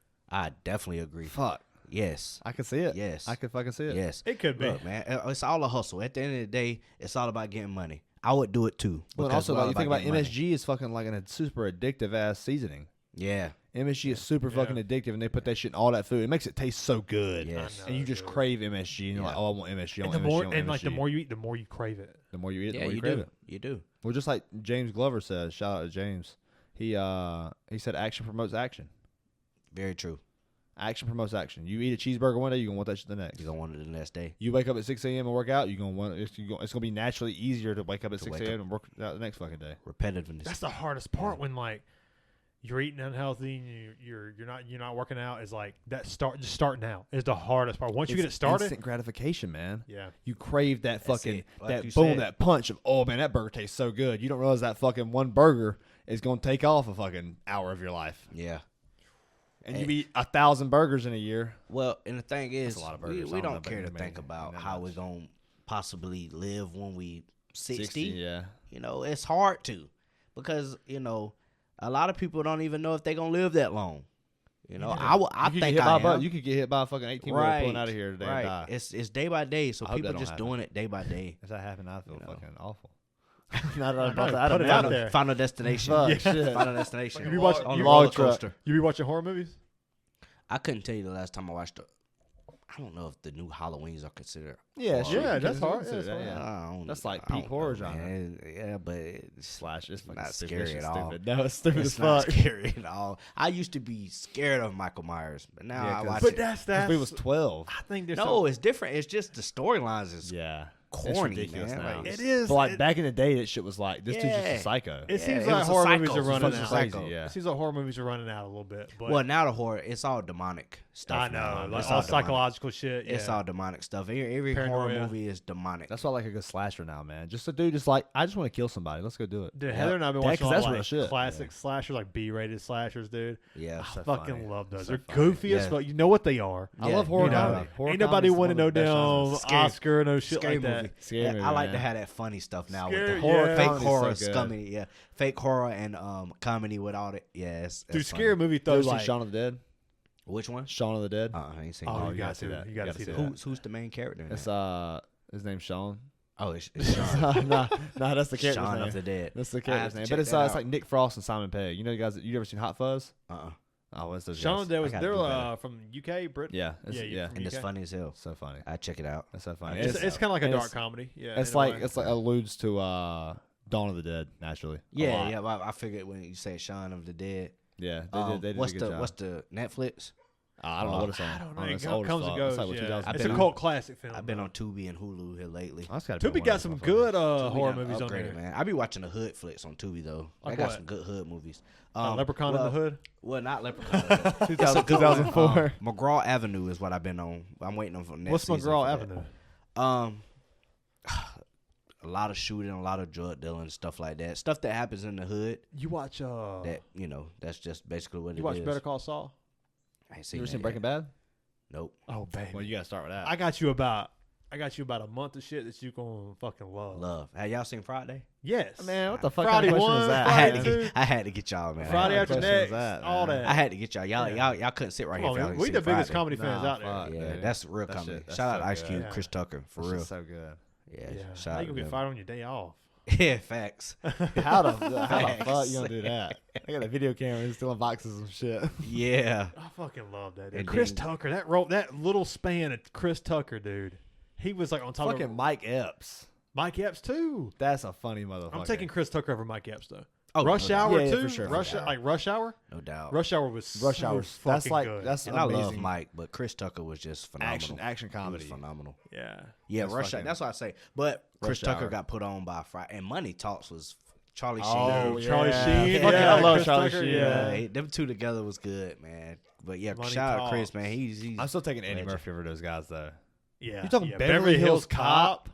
agree. Fuck. Yes. I can see it. Yes. I can fucking see it. Yes. It could be. Look, man, it's all a hustle. At the end of the day, it's all about getting money. I would do it too. Well, and because also, we're all like, you think about getting money. MSG is fucking like a super addictive ass seasoning. Yeah. MSG is super fucking addictive, and they put that shit in all that food. It makes it taste so good. Yes. And you just crave MSG, and you're like, oh, I want MSG. I And want the more, MSG, I want and like the MSG. more you eat, the more you crave it. The more you eat it, the Yeah, more you you crave do. it. You do. Well, just like James Glover said, shout out to James. He said action promotes action. Very true. Action promotes action. You eat a cheeseburger one day, you're gonna want that shit the next. You're gonna want it the next day. You wake up at 6 a.m. and work out, you're gonna want it's gonna be naturally easier to wake up at 6 wake a.m. and work out the next fucking day. Repetitiveness. That's the hardest part when like you're eating unhealthy and you're not working out. Is like that just starting out is the hardest part. Once you get it started, instant gratification, man. yeah. You crave that That's fucking it. Like that you boom, said. that punch of, oh man, that burger tastes so good. You don't realize that fucking one burger is gonna take off a fucking hour of your life. Yeah. And you eat 1,000 burgers in a year. Well, and the thing is, a lot of we burgers. I don't know don't about care to you, think man. about That how much. we're going to possibly live when we 60. Yeah. You know, it's hard to, because, you know, a lot of people don't even know if they're going to live that long. You know, I You could think get hit I by am. you could get hit by a fucking 18 wheeler pulling out of here today and die. It's day by day, so I hope people that don't just happen. doing it day by day. If that happened, I'd feel You know. fucking awful. Not about know, that. put it out there. Final destination. Fuck, shit. Final destination. You be watch- on you the roller log truck. coaster. You be watching horror movies? I couldn't tell you the last time I watched I don't know if the new Halloweens are considered. Yeah, horror. sure. Yeah, you that's can hard. consider Yeah, that, that's yeah. I don't- That's like I don't peak horror know, genre. man. Yeah, but it's Slash, it's fucking not stupid. scary That shit's at all. stupid. No, it's stupid it's as not fuck. scary at all. I used to be scared of Michael Myers, but now Yeah, I 'cause- watch But it. that's We was 12. I think there's No, it's different. It's just the storylines is Yeah. corny, it's ridiculous man. now. Like, it is. But like it, back in the day, that shit was like, this dude's just Yeah. a psycho. it seems it like was a horror psycho. movies are It's running fucking out. psycho. Yeah. It seems like horror movies are running out a little bit. But well, now the horror, it's all demonic stuff. I know, now. like It's all all demonic. psychological shit. Yeah. It's all demonic stuff. Every horror Paranoia. movie is demonic. That's why I like a good slasher now, man. Just a dude, just like, I just want to kill somebody. Let's go do it. Dude, Heather and I have been Yeah, watching 'cause all that's like real shit. classic slashers, like B-rated slashers, dude. Yeah. I so fucking funny. love those. So They're funny. goofy as Yeah. fuck. You know what they are. I Yeah, love horror you know, comedy. Horror ain't nobody comedy's one winning of no the best genres. damn Oscar, no shit Scary like that. movie. Scary Yeah, movie, I like to man. have that funny stuff now with Scary, the horror, yeah. fake Comedy's horror, so good. scummy, yeah, fake horror and comedy with all it. Yeah, it's Dude, it's scary funny. movie You though. ever see Like, Shaun of the Dead? Which one? Shaun of the Dead. I ain't seen oh, that. you you gotta gotta see see that. that. You gotta You see gotta that. Who's the main character? In It's that? his name's Sean. Oh, it's Shaun. no, that's the character's Shaun name. of the Dead. That's the I have character's to name. check But it's that it's out. like Nick Frost and Simon Pegg. You know, you guys, you ever seen Hot Fuzz? Uh-uh. Oh, what's those Shaun guys? of the Dead I was gotta they're do better. from UK, Britain. Yeah, Yeah, yeah. from And it's UK. funny as hell. So funny. I check it out. That's so funny. It's kind of like a and dark it's- comedy. Yeah, It's in a like way. it's like alludes to Dawn of the Dead naturally. A Yeah, lot. yeah. I figured when you say Shaun of the Dead. Yeah, they did what's a good the job. what's the Netflix? I don't know what it's on. I don't know. It's It old as comes and fuck. goes. It's like what, Yeah. 2000? It's been a on- cult classic film. I've been though. on Tubi and Hulu here lately. Oh, that's gotta be Tubi one got of some those good motherfuckers. Tubi horror done movies on upgraded, there. man. I be watching the hood flicks on Tubi though. Like They got what? some good hood movies. Leprechaun in the Hood. Well, not Leprechaun. It's a good one. 2004. McGraw Avenue is what I've been on. I'm waiting on for next What's season McGraw for that. Avenue? A lot of shooting, a lot of drug dealing, stuff like that. Stuff that happens in the hood. You watch That that's just basically what you it watch is. Better Call Saul? I ain't You seen ever that seen yet. Breaking Bad? Nope. Oh baby. Well, you gotta start with that. I got you about a month of shit that you gonna fucking love. Love. Have y'all seen Friday? Yes. Man, what the fuck Friday kind of question one, is that? I had to Friday get. I had to get y'all, man. Friday What after kind of question next, is that, all man? that. I had to get y'all. Y'all, Yeah. y'all couldn't sit right Come here. on, if y'all we ain't the seen biggest Friday. comedy fans Nah, out there. fuck. Yeah, dude. that's real That comedy. shit- that's Shout out so Ice good. Cube, Yeah. Chris Tucker, for That real. shit's so good. Yeah, Yeah. shout How out you gonna to get them. fired on your day off? Yeah, facts. How the fuck you gonna do that? I got a video camera and stealing boxes and shit. Yeah. I fucking love that. Dude. And Chris then- Tucker, that little span of Chris Tucker, dude. He was like on top Fucking of Mike Epps. Mike Epps too. That's a funny motherfucker. I'm taking Chris Tucker over Mike Epps though. Oh, Rush no doubt. Hour Yeah, too. for sure. Rush Hour. No doubt. Rush Hour was Rush so Hour. fucking That's like good. that's And I amazing. love Mike, but Chris Tucker was just phenomenal. Action He comedy. was phenomenal. Yeah. Yeah, That's Rush Hour. fucking- That's what I say. But Chris Rush Tucker Hour. got put on by Friday. And Money Talks was Charlie Sheen. Oh, Charlie yeah. Sheen. Fucking, Yeah, I love Chris Charlie Tucker, Sheen. yeah. Them two together was good, man. But yeah, Money shout out Talks. Chris, man. He's I'm still taking Eddie Legend. Murphy over those guys though. Yeah. You talking yeah. Beverly Hills Cop?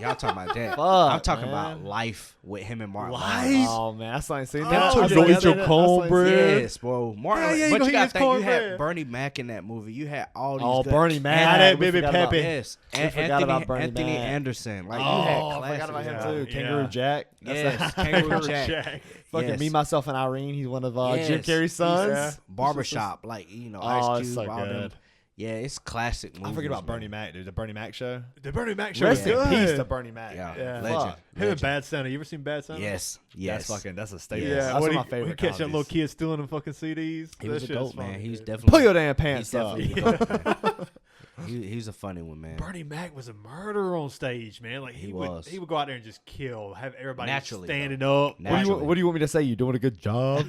y'all talking about that. Fuck, I'm talking about man. Life with him and Martin. Life? Lawrence. Oh man, I still ain't seen Oh, that. two I together. still ain't Eat your seen it. I still ain't cornbread. seen it. Yes, bro. Martin, Yeah, yeah, you but gonna you eat got his to think you cornbread. had Bernie Mac in that movie. You had all these. Oh, good, Bernie Mac. Had it, We baby forgot about- Pepe. Yes, We and forgot about Bernie Anthony Mac. Anderson. Like you Oh, had I classics. forgot about him yeah. too. Kangaroo Yeah. Jack. That's Yes, that. Kangaroo Jack. Fucking Yes. Me, Myself, and Irene. He's one of Yes. Jim Carrey's sons. Yeah. Barbershop, like Oh, Ice it's Cube, so all them. good. Yeah, it's classic movies. I forget about man. Bernie Mac, dude. The Bernie Mac show. The Bernie Mac show. Rest was in good. peace to Bernie Mac. Yeah, Yeah. legend. Fuck. Him and legend. Bad Santa. You ever seen Bad Santa? Yes, yes. That's a staple. Yeah, That's what one he, of my favorite. he catch that little comedies. kid stealing them fucking CDs. He That was a shit's dope man. funny, He's dude. Pull definitely. your damn He's pants up. definitely a dope man. He's a funny one, man. Bernie Mac was a murderer on stage, man. Like He he was. would go out there and just kill, have everybody Naturally, standing up. Naturally. What do you want me to say? You doing a good job?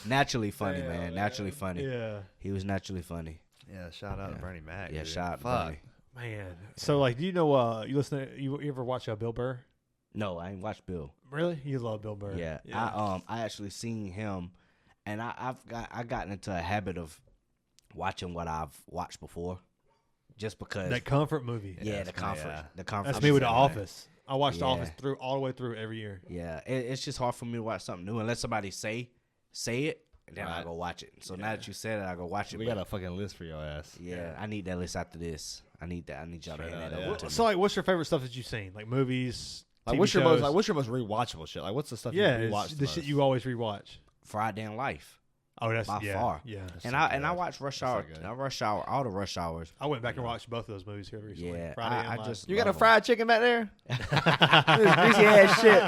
Naturally funny, Yeah, man. Naturally funny. Yeah, He was naturally funny. Yeah, shout out to Yeah. Bernie Mac. Yeah, dude. shout out to Fuck. Bernie. man. So like, do you know? You listen? You ever watch Bill Burr? No, I ain't watched Bill. Really? You love Bill Burr? Yeah, I actually seen him, and I gotten into a habit of watching what I've watched before, just because. that comfort movie. yeah, that's the my- conference. yeah. The conference. That's me with The man. Office. I watched The Yeah. Office all the way through every year. Yeah, it's just hard for me to watch something new unless somebody say it, and then I Right. go watch it. So now that you said it, I go watch it. We but got a fucking list for your ass. yeah, I need that list after this. I need that. I need y'all to Straight hand up, that yeah. over to me. So like, what's your favorite stuff that you've seen? Like movies, Like, TV what's your shows? most rewatchable shit? Like, what's the stuff Yeah, you it's rewatch the shit most? you always rewatch. Friday in Life. Oh, that's By yeah, far. Yeah, And I watched Rush That's so Hour. good. Rush Hour. All the Rush Hours. I went back and watched both of those movies here recently. Yeah, Friday I and Live. just You got a love 'em. fried chicken back there? This greasy ass shit.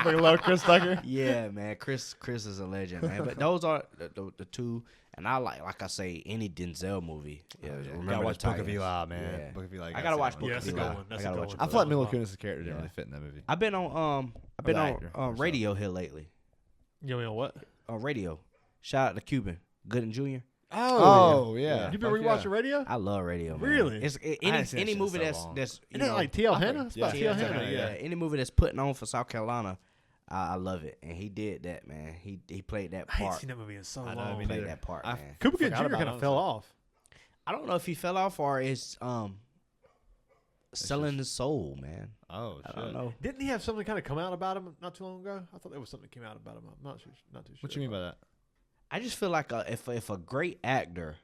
Fucking love Chris Tucker. Yeah, man. Chris is a legend, man. But those are the two. And I like I say, any Denzel movie. Yeah, remember Gotta the watch Book of Titans. Eli, man. Yeah. Book of Eli. I gotta watch Book Yeah, of that's a Eli. good one. That's I a gotta good watch one. I Book feel like of Mila Eli. Kunis' character didn't Yeah. really fit in that movie. I've been on the actor. Radio here lately. You know what? On radio. Shout out to Cuban, Good and Junior. Oh, yeah. You been Fuck rewatching yeah. radio? I love radio. Man. Really? It's I any haven't seen that any shit movie in so long. that's Isn't that like TL Hanna? It's about Yeah, TL Hanna. Hanna, Yeah. Any movie that's putting on for South Carolina, I love it, and he did that, man. He played that I ain't part. seen that movie in so I know, long. me Played neither. that part, I man. Cooper Good Forgot Jr. about kind of it, fell honestly. off. I don't know if he fell off or is selling his soul, man. Oh, shit. I don't know. Didn't he have something kind of come out about him not too long ago? I thought there was something that came out about him. I'm not too sure. What you mean by that? I just feel like if a great actor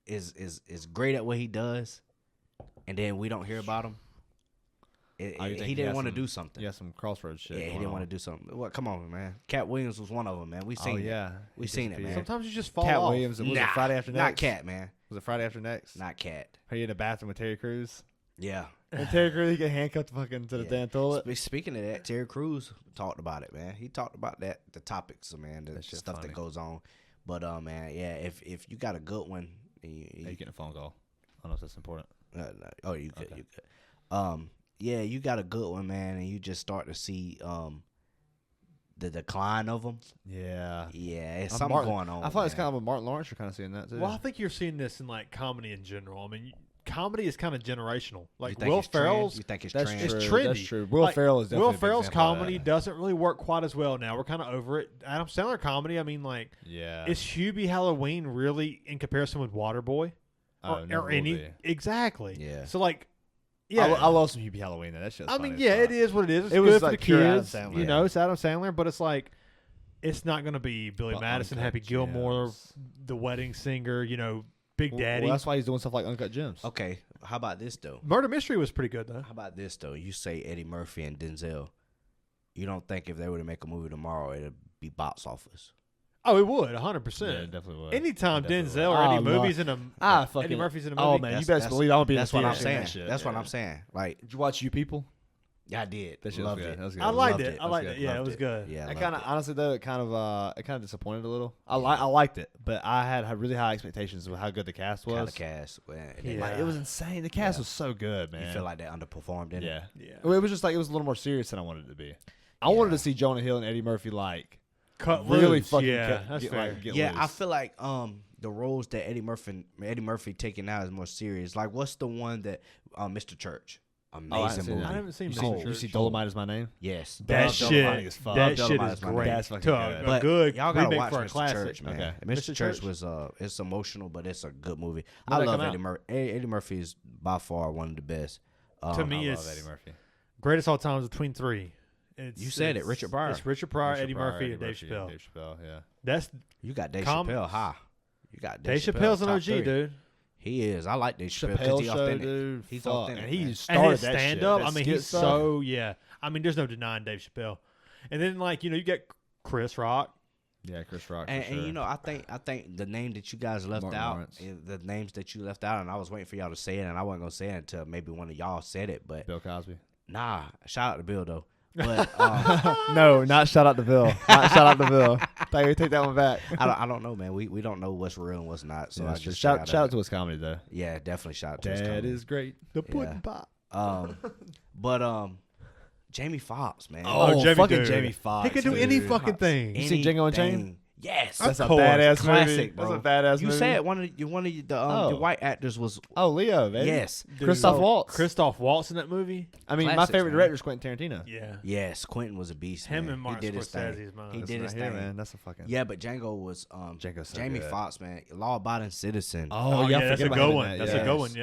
is great at what he does, and then we don't hear about him, You think he didn't has want to some- do something. Yeah, some crossroads shit. Yeah, he going didn't on. want to do something. What? Come on, man. Cat Williams was one of them, man. We Oh, seen it. yeah. We He seen it, disappeared. man. Sometimes you just fall Cat off. Williams. Was it Friday After Next? Not Cat, man. Was it Friday After Next? Not Cat. Are you in the bathroom with Terry Crews? Yeah. And Terry Crews, he get handcuffed fucking to the Yeah. damn toilet. Speaking of that, Terry Crews talked about it, man. He talked about the topics, man, the That shit stuff funny. that goes on. But man, yeah, if you got a good one, Hey, you getting a phone call. I don't know if that's important. no, oh, you good, Okay. you good. Yeah, you got a good one, man, and you just start to see the decline of them. Yeah. Yeah, it's I'm something Martin- going on. I thought it's man. kind of with Martin Lawrence. You're kind of seeing that too. Well, I think you're seeing this in like comedy in general. I mean, comedy is kind of generational. You Like think Will it's trend? Ferrell's You think it's that's trend? It's true. trendy. That's true. Will Like, Ferrell is definitely Will a big Ferrell's example of comedy that. doesn't really work quite as well now. We're kind of over it. Adam Sandler comedy, I mean, like, Yeah. is Hubie Halloween really in comparison with Waterboy? Oh, never will any? be. Exactly. Yeah. So like, yeah. I love some Hubie Halloween. Though. That shit's I funny mean, as yeah, fuck. it is what it is. It's It was good for like the pure Adam kids. Sandler. You know, it's Adam Sandler, but it's like, it's not going to be Billy But Madison, Uncut Happy Gilmore, Gems. The Wedding Singer, you know, Big Daddy. Well, that's why he's doing stuff like Uncut Gems. Okay, how about this though? Murder Mystery was pretty good though. How about this though? You say Eddie Murphy and Denzel. You don't think if they were to make a movie tomorrow, it'd be box office? Oh, it would, 100%. Yeah, it definitely would. Anytime It definitely Denzel would. or Eddie I Murphy's in a fucking, Eddie Murphy's in a movie. Oh man, you best believe I'm gonna be. That's in what the I'm theater seeing saying. that shit. That's what Yeah. I'm saying. Like, Did you watch You People? Yeah, I did. That shit Loved was good. it. That was good. I liked Loved it. it. I liked That was it. Yeah, it Loved was it. good. Yeah, I loved kind of it. honestly though it kind of disappointed a little. I liked it, but I had really high expectations of how good the cast was. Kind of cast. Yeah. Like, it was insane. The cast Yeah. was so good, man. You feel like they underperformed in it? yeah. Yeah. Well, it was just like it was a little more serious than I wanted it to be. I wanted to see Jonah Hill and Eddie Murphy like Cut really loose. fucking Yeah, get, that's get, fair. like, get Yeah, loose. I feel like the roles that Eddie Murphy taking now is more serious. Like, what's the one that Mr. Church? haven't Amazing seen movie. that. I haven't seen You Mr. see- You Church. see Dolomite is my name. Yes. That Love shit, Dolomite as fuck. that Love shit Dolomite is is my great. name. That's fucking To a good. But good y'all gotta remake watch for a Mr. classic. Church, man. Okay. Mr. Church Church? was it's emotional, but it's a good movie. When I did that love come Eddie Murphy. Eddie Murphy is by far one of the best. To me, I it's love Eddie Murphy. greatest all times between three. You said it, Richard Pryor. It's Richard Pryor, Richard Eddie Pryor, Murphy, Eddie and Dave Murphy, Chappelle. Dave Chappelle, yeah. That's You got Dave Com- Chappelle high. You got Dave Chappelle's an top OG, three. dude. He is. I like Dave Chappelle because Chappelle he's show, authentic. dude. He's fuck. authentic, And he man. started And his that stand shit. up. That I mean, skit he's stuff. so yeah. I mean, there's no denying Dave Chappelle. And then like you get Chris Rock. Yeah, Chris Rock. And, for sure. and you know, I think the name that you guys left Martin out, Lawrence. the names that you left out, and I was waiting for y'all to say it, and I wasn't gonna say it until maybe one of y'all said it, but Bill Cosby. nah, shout out to Bill though. But No, not shout out to Bill. Not shout out to Bill. Take that one back. I don't know, man. We don't know what's real and what's not. So Yeah, I that's true. just shout out to his comedy though. Yeah, definitely shout out to his That comedy. is great. The pudding pop. But Jamie Foxx, man. Oh, Jamie, fucking dude. Jamie Foxx. He can do any dude. fucking thing. You seen Django Unchained? Anything. Yes, That's a course. badass classic, movie. bro. That's a badass You movie. said one of the white actors was Oh, Leo, baby. yes, Christoph Waltz. Christoph Waltz in that movie. I mean, my Classics, favorite man. director is Quentin Tarantino. Yeah. yes. Quentin was a beast. Him man. and Martin he did his thing. Scorsese's man. He That's did his not here, thing. man. That's a fucking. Yeah, but Django was Django's so Jamie good. Foxx, man, law-abiding citizen. Oh, yeah, I that's a forget about good him in one. that, That's yeah. a good one.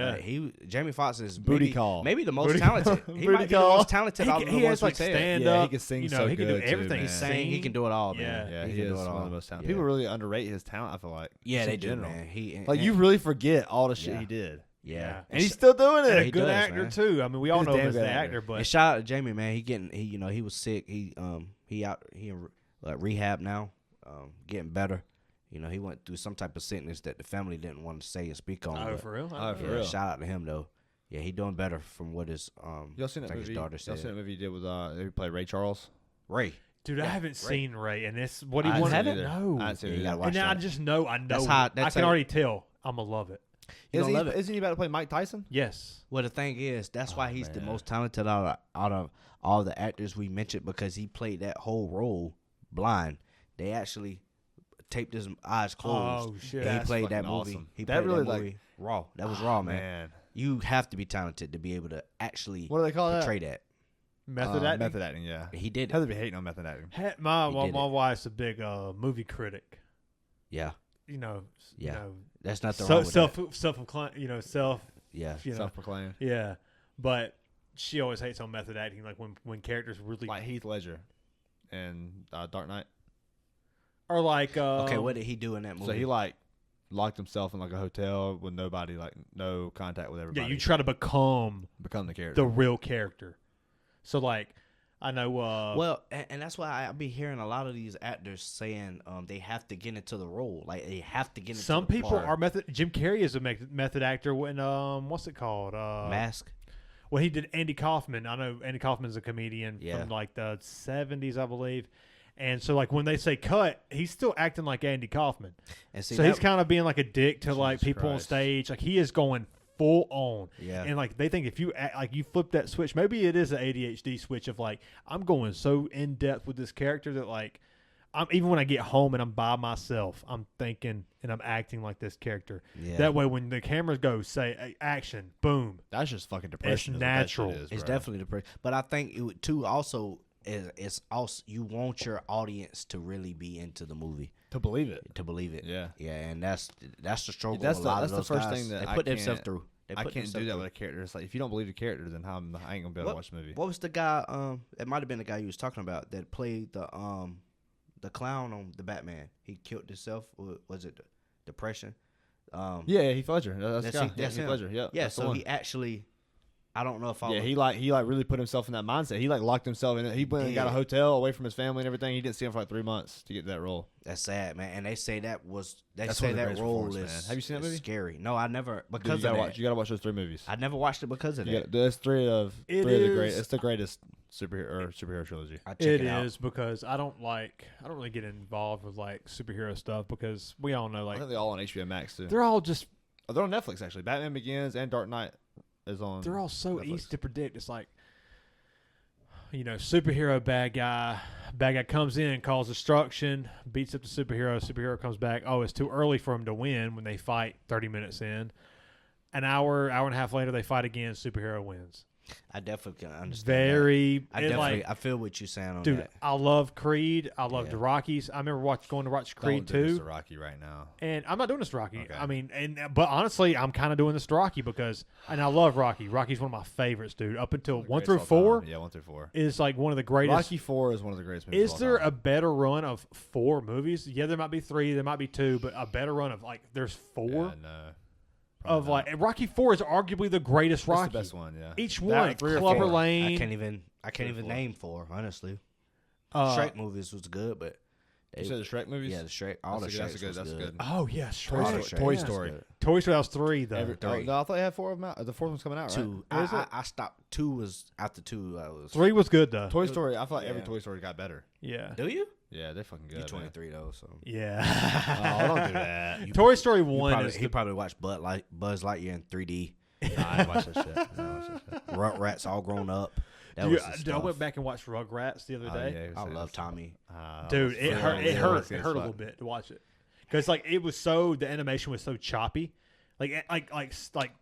Yeah. Jamie Foxx is Booty maybe, call. maybe the most Booty talented. call. He Booty might be the call. most talented out of the He ones has we like said. stand Yeah, up. he can sing you know, so he can good, do too, everything. man. He sang. He can do it all, man. Yeah. Yeah, he can is do it one of all. the most talented. Yeah. People really underrate his talent. I feel like. Yeah, just they in do, general. man. Like you really forget all the shit Yeah. he did, yeah. and he's still doing And it. a He good does, actor man. too. I mean, we all He's a know him damn as good the actor. actor, but And shout out to Jamie, man. He was sick. He in rehab now, getting better. You know, he went through some type of sickness that the family didn't want to say and speak on. oh, but, for real. Oh, for yeah, real. shout out to him though. Yeah, he doing better from what his Y'all seen I that think movie? his daughter Y'all said. seen that movie he did with he played Ray Charles? Ray. Dude, I haven't seen Ray, and this what he I wanted. haven't either. No, I haven't seen Yeah, it you either. gotta watch and now I that. just know. That's how- I that's can how- already tell. I'm gonna love it. You gonna love it. Isn't he about to play Mike Tyson? Yes. Well, the thing is, that's why he's the man. most talented out of all the actors we mentioned because he played that whole role blind. They actually taped his eyes closed. Oh, shit. And he That's played that fucking movie. awesome. He That played really, that like- movie raw. That was raw, man. You have to be talented to be able to actually What do they call that? portray that. Method acting. Method acting. Yeah. He did it. Heather be hating on method acting. My He did it. wife's a big movie critic. Yeah, You know. Yeah. You know, that's nothing wrong with self that. self you know self. Yeah, You know. Self-proclaimed. Yeah, but she always hates on method acting. Like when characters really Like Heath Ledger in Dark Knight. are like. okay, what did he do in that movie? So he like locked himself in like a hotel with nobody, like no contact with everybody. Yeah, you try to become become the character. the real character. So like, I know. Well, and that's why I be hearing a lot of these actors saying they have to get into the role. Like they have to get into some the people part. are method. Jim Carrey is a method actor. When what's it called? Mask. Well, he did Andy Kaufman. I know Andy Kaufman's a comedian Yeah. from like the 70s, I believe. And so like when they say cut, he's still acting like Andy Kaufman. And see, So he's kind of being like a dick to like Jesus people on Christ. stage. Like he is going full on. Yeah. And like they think if you act, like you flip that switch, maybe it is an ADHD switch of like I'm going so in depth with this character that like I'm even when I get home and I'm by myself, I'm thinking and I'm acting like this character. Yeah. That way when the cameras go say action, boom. That's just fucking depression. It's is what that shit natural. is, It's bro. definitely depressing. But I think it would too also is it's also you want your audience to really be into the movie to believe it. to believe it. Yeah. Yeah, and that's the struggle. That's a the- lot that's of the those first guys. thing that they I put themselves can't- through. They I put can't do themselves that through. with a character. It's like if you don't believe the character, then I ain't gonna be able to watch the movie. What was the guy? It might have been the guy you was talking about that played the clown on the Batman. He killed himself. Was it depression? Yeah, Heath Ledger. That's That's the guy. him. That's Heath him. Ledger. Yeah. Yeah. that's the So one. he actually I don't know if I. Yeah, would, he really put himself in that mindset. He like locked himself in it. He went and got a hotel away from his family and everything. He didn't see him for like 3 months to get that role. That's sad, man. And they say that That's say one of the that greatest role performances, is. man. Have you seen that movie? Scary. No, I never. Dude, Because of that. you gotta watch those 3 movies. I never watched it because of that. There's three of It the is- great. It's the greatest superhero trilogy. I check It it out. is because I don't really get involved with like superhero stuff because we all know I like think they're all on HBO Max too. they're all just They're on Netflix actually. Batman Begins and Dark Knight is on. they're all so Netflix. easy to predict. It's like, superhero bad guy comes in, causes destruction, beats up the superhero comes back. Oh, it's too early for him to win when they fight 30 minutes in. An hour and a half later, they fight again, superhero wins. I definitely can understand. That. I feel what you're saying on dude, that. I love Creed. I love Yeah. the Rockies. I remember going to watch Creed Don't do this 2. to Rocky right now. And I'm not doing this to Rocky. Okay. I mean, but honestly, I'm kind of doing this to Rocky because, and I love Rocky. Rocky's one of my favorites, dude. Up until 1 through 4 Yeah, 1 through 4. is like one of the greatest. Rocky 4 is one of the greatest movies. Is of all there time. a better run of 4 movies? Yeah, there might be 3, there might be 2, but a better run of like there's 4 Yeah, no. of Probably like Rocky 4 is arguably the greatest not. Rocky. It's the best one. Yeah. Each That one, 3 or Clubber 4. Lane. I can't even 3 or 4. name 4 honestly. uh, Shrek movies was good, but You said the Shrek movies? yeah, the Shrek, all That's the a Shreks good- was that's good. good. Oh yes, All the Shrek. Shreks Toy was Story. good. Toy Story. That was 3 though. No, I thought they had 4 of them out. The 4th one's coming out, right? 2. Is it? I stopped. 2 was after 2. I was 3 was good though. Toy Story. I feel like every Yeah. Toy Story got better. Yeah. Do you? Yeah, they're fucking good. You're man. 23 though, so Yeah. Oh, don't do that. Toy Story You 1 probably, is he probably watched Buzz Lightyear in 3D. Nah, I didn't watch that shit. I didn't watch that shit. Rats all grown up. That Dude, was the I stuff. went back and watched Rugrats the other Oh, day. yeah, he was I saying love that's- Tommy. Dude, it hurt. It yeah, hurt. it's It as hurt a fuck. little bit to watch it because like it was so the animation was so choppy. Like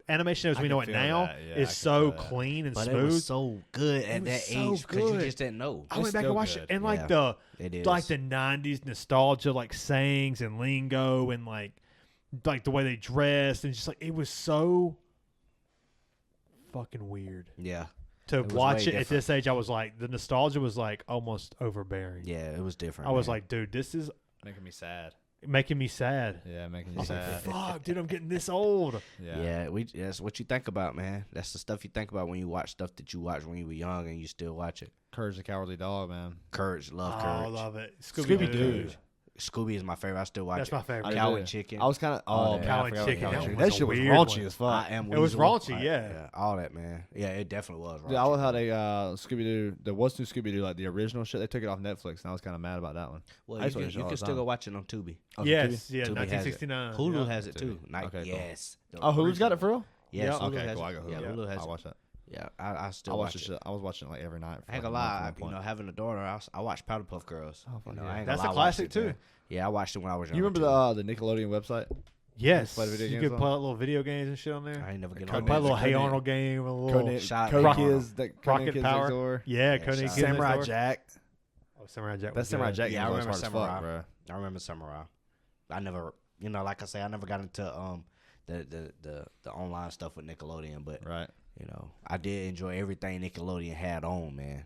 animation as I we know can it feel now that, yeah, I is can so feel that. clean and But smooth. it was so good It at was that so age because you good. just didn't know. I went It's back and still watched good. it and like Yeah, it is. the 90s nostalgia, like sayings and lingo and like the way they dressed and just like it was so fucking weird Yeah, to was watch way it at this age. I was like the nostalgia was like almost overbearing. yeah, it was different. I was man. like, dude, this is Making me sad. making me sad. Yeah, making I you was like, sad. fuck, dude, I'm getting this old. yeah, that's what you think about, man. That's the stuff you think about when you watch stuff that you watched when you were young and you still watch it. Courage the Cowardly Dog, man. Courage, love Oh, Courage. I love it. Scooby-Doo. Scooby is my favorite. I still watch That's it. my favorite. Cow did. and Chicken. I was kind of Oh, man, Cow I and forgot Chicken, about that Cow and was Chicken. a That shit was weird raunchy one. as fuck. I am It was Weasel. raunchy, yeah. all that, man. Yeah, it definitely was. Raunchy, Dude, I love how man. they Scooby Doo, the What's New Scooby Doo, like the original shit, they took it off Netflix, and I was kind of mad about that one. Well, I used to you watch it can, all the still time. go watch it on Tubi. Oh, Yes, Tubi? yeah, Tubi has it. 1969. Hulu yeah. has it too. Tubi. Like, Okay, cool. yes. The Oh, Hulu's got it for real? Yes. Yeah. Hulu Okay, has cool. it. I got Hulu. Yeah, Hulu has I'll it. watch that. Yeah, I still I watch watch it. the shit. I was watching it like every night. I ain't gonna lie, having a daughter, I watch Powder Puff Girls. Oh, fuck You know, yeah. I ain't That's gonna a lie, I watched classic, it, too. man. Yeah, I watched it when I was young. You remember the Nickelodeon website? Yes, play video you games could on? play little video games and shit on there. I ain't never get Codename- on Play a that. little Hey Codename- Arnold game, a little Codename Shot Code Rocket- Kids, Rocket Kids Power. Next Door. Yeah, Yeah, Cody Shot- Kids Samurai Next Door. Jack. Oh, Samurai Jack. That was Samurai good. Jack Yeah, I was remember hard as fuck, Samurai. bro. I remember Samurai. I never, like I say, I never got into the online stuff with Nickelodeon, but Right. I did enjoy everything Nickelodeon had on, man.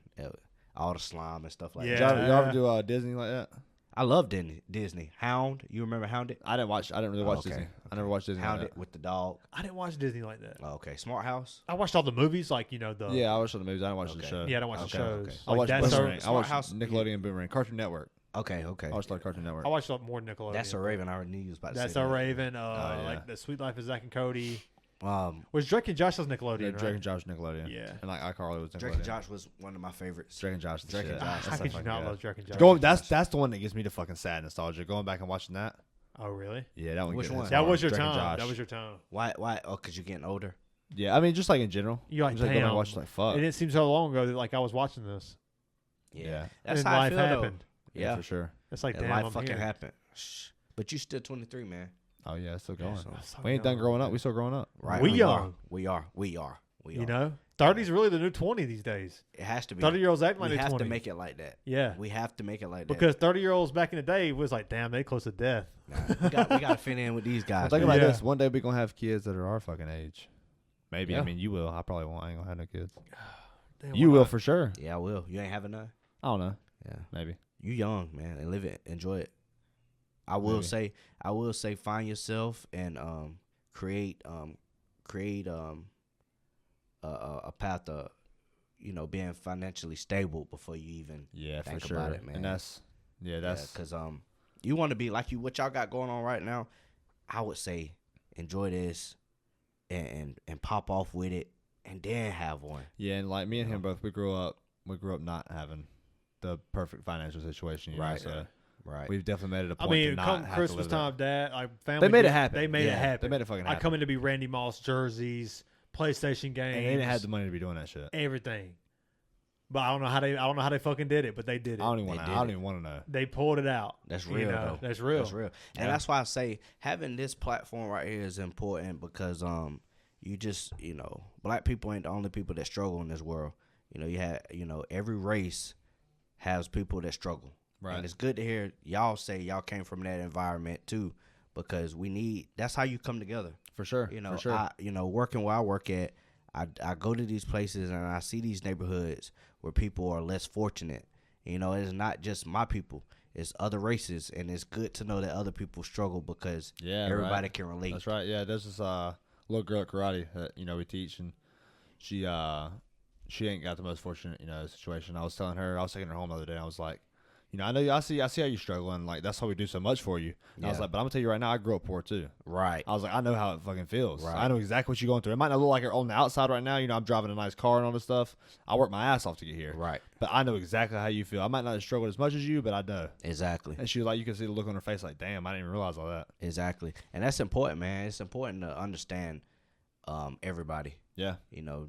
All the slime and stuff like Yeah. that. Y'all ever do Disney like that? I love Disney. Hound, you remember Hounded? I didn't really watch okay. Disney. I never watched Disney like Hounded that. with the dog. I didn't watch Disney like that. Oh, okay, Smart House. I watched all the movies, like the Yeah, I watched the movies. I didn't watch the Okay. show. yeah. I don't watch the Okay, shows. okay. I Like watched that's Boomerang. our, I Smart watched House- Nickelodeon Boomerang. Cartoon Network. Okay. I watched like Cartoon Network. I watched more Nickelodeon. That's a Raven. I already knew you was about to That's say a that. Raven. yeah. Like the Sweet Life of Zach and Cody. Was Drake and Josh was Nickelodeon, Yeah, right? Drake and Josh Nickelodeon. Yeah. And like iCarly was Nickelodeon. Drake and Josh was one of my favorites. Drake and Josh. is the Drake and shit. Josh. That's How so could you fucking not good. love Drake and Josh? That's the one that gives me the fucking sad nostalgia. Going back and watching that. Oh, really? Yeah, that one. Which gets- one? it's That hard. was your Drake and tone. Josh. That was your tone. Why? Oh, because you're getting older. Yeah, I mean, just like in general. You like, just like going back and damn. watch like fuck. And it seems so long ago that like I was watching this. Yeah. That's and how I life feel happened. though. Yeah, for sure. It's like, and damn, life I'm fucking here. happened. Shh. But you still 23, man. Oh yeah, it's still going. so- So We ain't done young. growing up. We still growing up. Right? We are. young. We are. You know, 30 is really the new 20 these days. It has to be. 30-year-olds act like we they're have 20. to make it like that. Yeah. We have to make it like that. Because 30-year-olds back in the day was like, damn, they close to death. Nah, we got to fit in with these guys. Think man. about Yeah. this. One day we gonna have kids that are our fucking age. Maybe. Yeah. I mean, you will. I probably won't. I ain't gonna have no kids. Damn, You why will not? for sure. Yeah, I will. You ain't having none. I don't know. Yeah, Maybe. you young, man, and live it, enjoy it. I will Maybe. say, find yourself and create a path of, being financially stable before you even think for sure. about it, man. And that's because you want to be like what y'all got going on right now. I would say enjoy this and pop off with it, and then have one. Yeah, and like me and him both, we grew up not having the perfect financial situation. You know, so Right. we've definitely made it a point I mean, to not come have Christmas to live time, Dad, like family. They made it happen. They made it happen. They made it fucking happen. I come in to be Randy Moss jerseys, PlayStation games, and they didn't have the money to be doing that shit. everything. But I don't know how they fucking did it, but they did it. I don't even want to know. They pulled it out. That's real, though. That's real. That's real. And that's why I say having this platform right here is important because you just, black people ain't the only people that struggle in this world. You have, every race has people that struggle. Right. And it's good to hear y'all say y'all came from that environment too, because that's how you come together. For sure. For sure. Working where I work at, I go to these places and I see these neighborhoods where people are less fortunate. It's not just my people. It's other races, and it's good to know that other people struggle because everybody can relate. That's right. Yeah, there's this little girl at karate that we teach, and she ain't got the most fortunate situation. I was taking her home the other day. And I was like, I see how you struggle, and like that's why we do so much for you. And I was like, but I'm gonna tell you right now, I grew up poor too. Right. I was like, I know how it fucking feels. Right. I know exactly what you're going through. It might not look like it on the outside right now. I'm driving a nice car and all this stuff. I work my ass off to get here. Right. But I know exactly how you feel. I might not have struggled as much as you, but I know. Exactly. And she was like, you can see the look on her face, like, damn, I didn't even realize all that. Exactly. And that's important, man. It's important to understand everybody. Yeah.